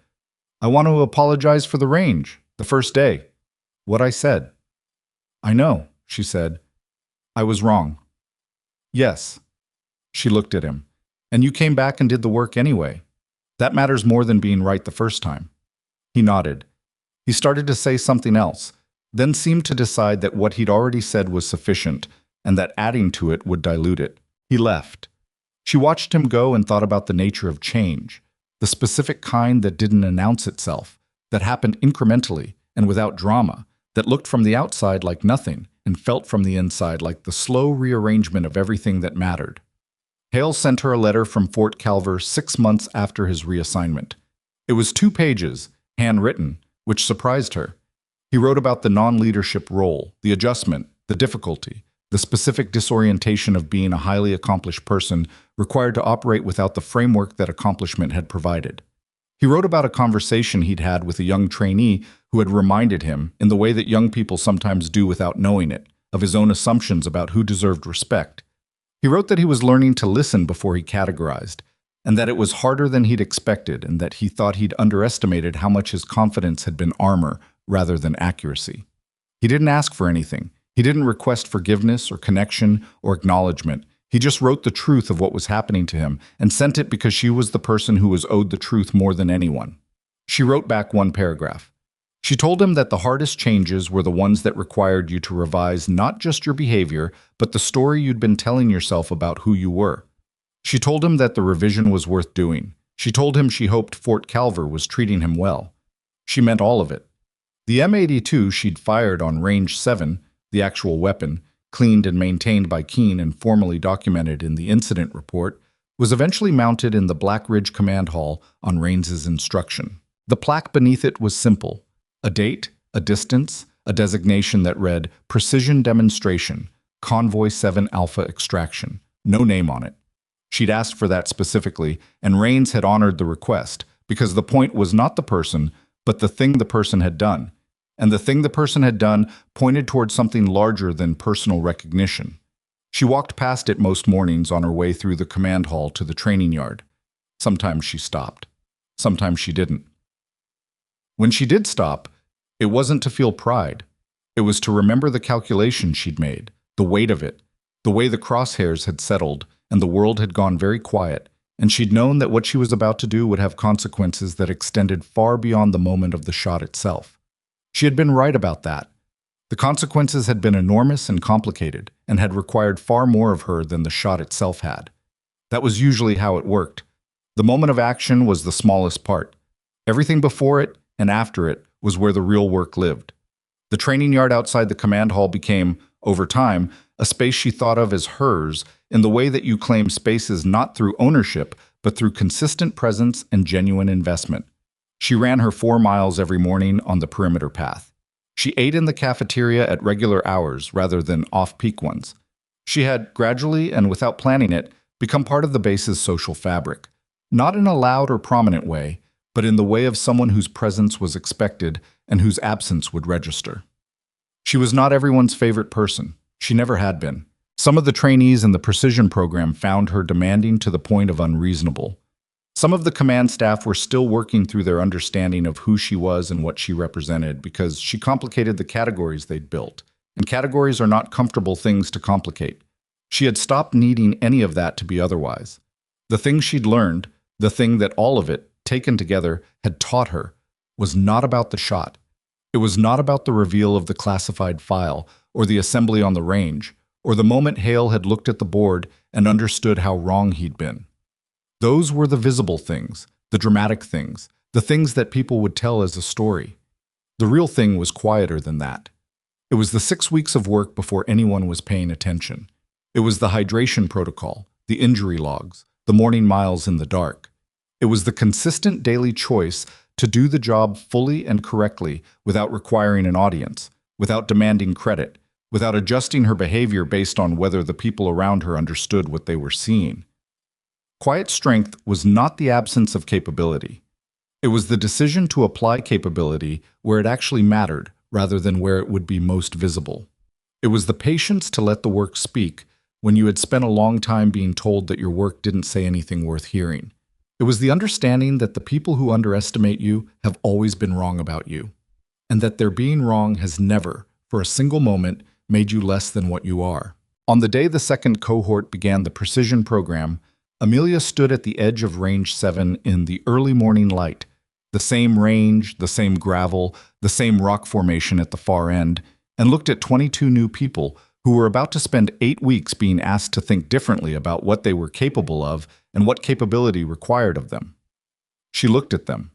"I want to apologize for the range, the first day. What I said." "I know," she said. "I was wrong." "Yes." She looked at him. "And you came back and did the work anyway. That matters more than being right the first time." He nodded. He started to say something else, then seemed to decide that what he'd already said was sufficient, and that adding to it would dilute it. He left. She watched him go and thought about the nature of change, the specific kind that didn't announce itself, that happened incrementally and without drama, that looked from the outside like nothing and felt from the inside like the slow rearrangement of everything that mattered. Hale sent her a letter from Fort Calver 6 months after his reassignment. It was 2 pages, handwritten, which surprised her. He wrote about the non-leadership role, the adjustment, the difficulty, the specific disorientation of being a highly accomplished person required to operate without the framework that accomplishment had provided. He wrote about a conversation he'd had with a young trainee who had reminded him, in the way that young people sometimes do without knowing it, of his own assumptions about who deserved respect. He wrote that he was learning to listen before he categorized, and that it was harder than he'd expected, and that he thought he'd underestimated how much his confidence had been armor rather than accuracy. He didn't ask for anything. He didn't request forgiveness or connection or acknowledgement. He just wrote the truth of what was happening to him and sent it because she was the person who was owed the truth more than anyone. She wrote back 1 paragraph. She told him that the hardest changes were the ones that required you to revise not just your behavior, but the story you'd been telling yourself about who you were. She told him that the revision was worth doing. She told him she hoped Fort Calver was treating him well. She meant all of it. The M82 she'd fired on Range 7, the actual weapon, cleaned and maintained by Keene and formally documented in the incident report, was eventually mounted in the Black Ridge Command Hall on Raines's instruction. The plaque beneath it was simple: a date, a distance, a designation that read Precision Demonstration, Convoy 7 Alpha Extraction. No name on it. She'd asked for that specifically, and Raines had honored the request, because the point was not the person, but the thing the person had done. And the thing the person had done pointed towards something larger than personal recognition. She walked past it most mornings on her way through the command hall to the training yard. Sometimes she stopped. Sometimes she didn't. When she did stop, it wasn't to feel pride. It was to remember the calculation she'd made, the weight of it, the way the crosshairs had settled, and the world had gone very quiet, and she'd known that what she was about to do would have consequences that extended far beyond the moment of the shot itself. She had been right about that. The consequences had been enormous and complicated, and had required far more of her than the shot itself had. That was usually how it worked. The moment of action was the smallest part. Everything before it and after it was where the real work lived. The training yard outside the command hall became, Over time, a space she thought of as hers in the way that you claim spaces not through ownership, but through consistent presence and genuine investment. She ran her 4 miles every morning on the perimeter path. She ate in the cafeteria at regular hours rather than off-peak ones. She had, gradually and without planning it, become part of the base's social fabric. Not in a loud or prominent way, but in the way of someone whose presence was expected and whose absence would register. She was not everyone's favorite person. She never had been. Some of the trainees in the precision program found her demanding to the point of unreasonable. Some of the command staff were still working through their understanding of who she was and what she represented because she complicated the categories they'd built. And categories are not comfortable things to complicate. She had stopped needing any of that to be otherwise. The thing she'd learned, the thing that all of it, taken together, had taught her, was not about the shot. It was not about the reveal of the classified file, or the assembly on the range, or the moment Hale had looked at the board and understood how wrong he'd been. Those were the visible things, the dramatic things, the things that people would tell as a story. The real thing was quieter than that. It was the 6 weeks of work before anyone was paying attention. It was the hydration protocol, the injury logs, the morning miles in the dark. It was the consistent daily choice to do the job fully and correctly without requiring an audience, without demanding credit, without adjusting her behavior based on whether the people around her understood what they were seeing. Quiet strength was not the absence of capability. It was the decision to apply capability where it actually mattered rather than where it would be most visible. It was the patience to let the work speak when you had spent a long time being told that your work didn't say anything worth hearing. It was the understanding that the people who underestimate you have always been wrong about you, and that their being wrong has never, for a single moment, made you less than what you are. On the day the second cohort began the precision program, Amelia stood at the edge of Range 7 in the early morning light. The same range, the same gravel, the same rock formation at the far end, and looked at 22 new people who were about to spend 8 weeks being asked to think differently about what they were capable of and what capability required of them. She looked at them.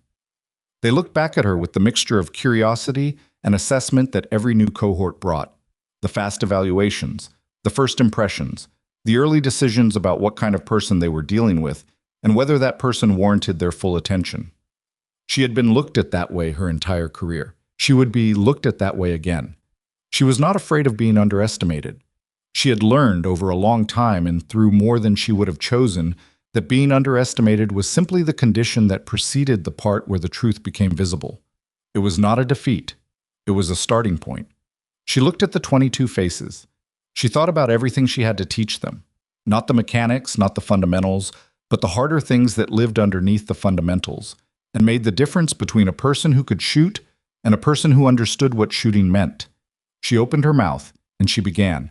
They looked back at her with the mixture of curiosity and assessment that every new cohort brought. The fast evaluations, the first impressions, the early decisions about what kind of person they were dealing with and whether that person warranted their full attention. She had been looked at that way her entire career. She would be looked at that way again. She was not afraid of being underestimated. She had learned over a long time and through more than she would have chosen that being underestimated was simply the condition that preceded the part where the truth became visible. It was not a defeat. It was a starting point. She looked at the 22 faces. She thought about everything she had to teach them. Not the mechanics, not the fundamentals, but the harder things that lived underneath the fundamentals and made the difference between a person who could shoot and a person who understood what shooting meant. She opened her mouth, and she began.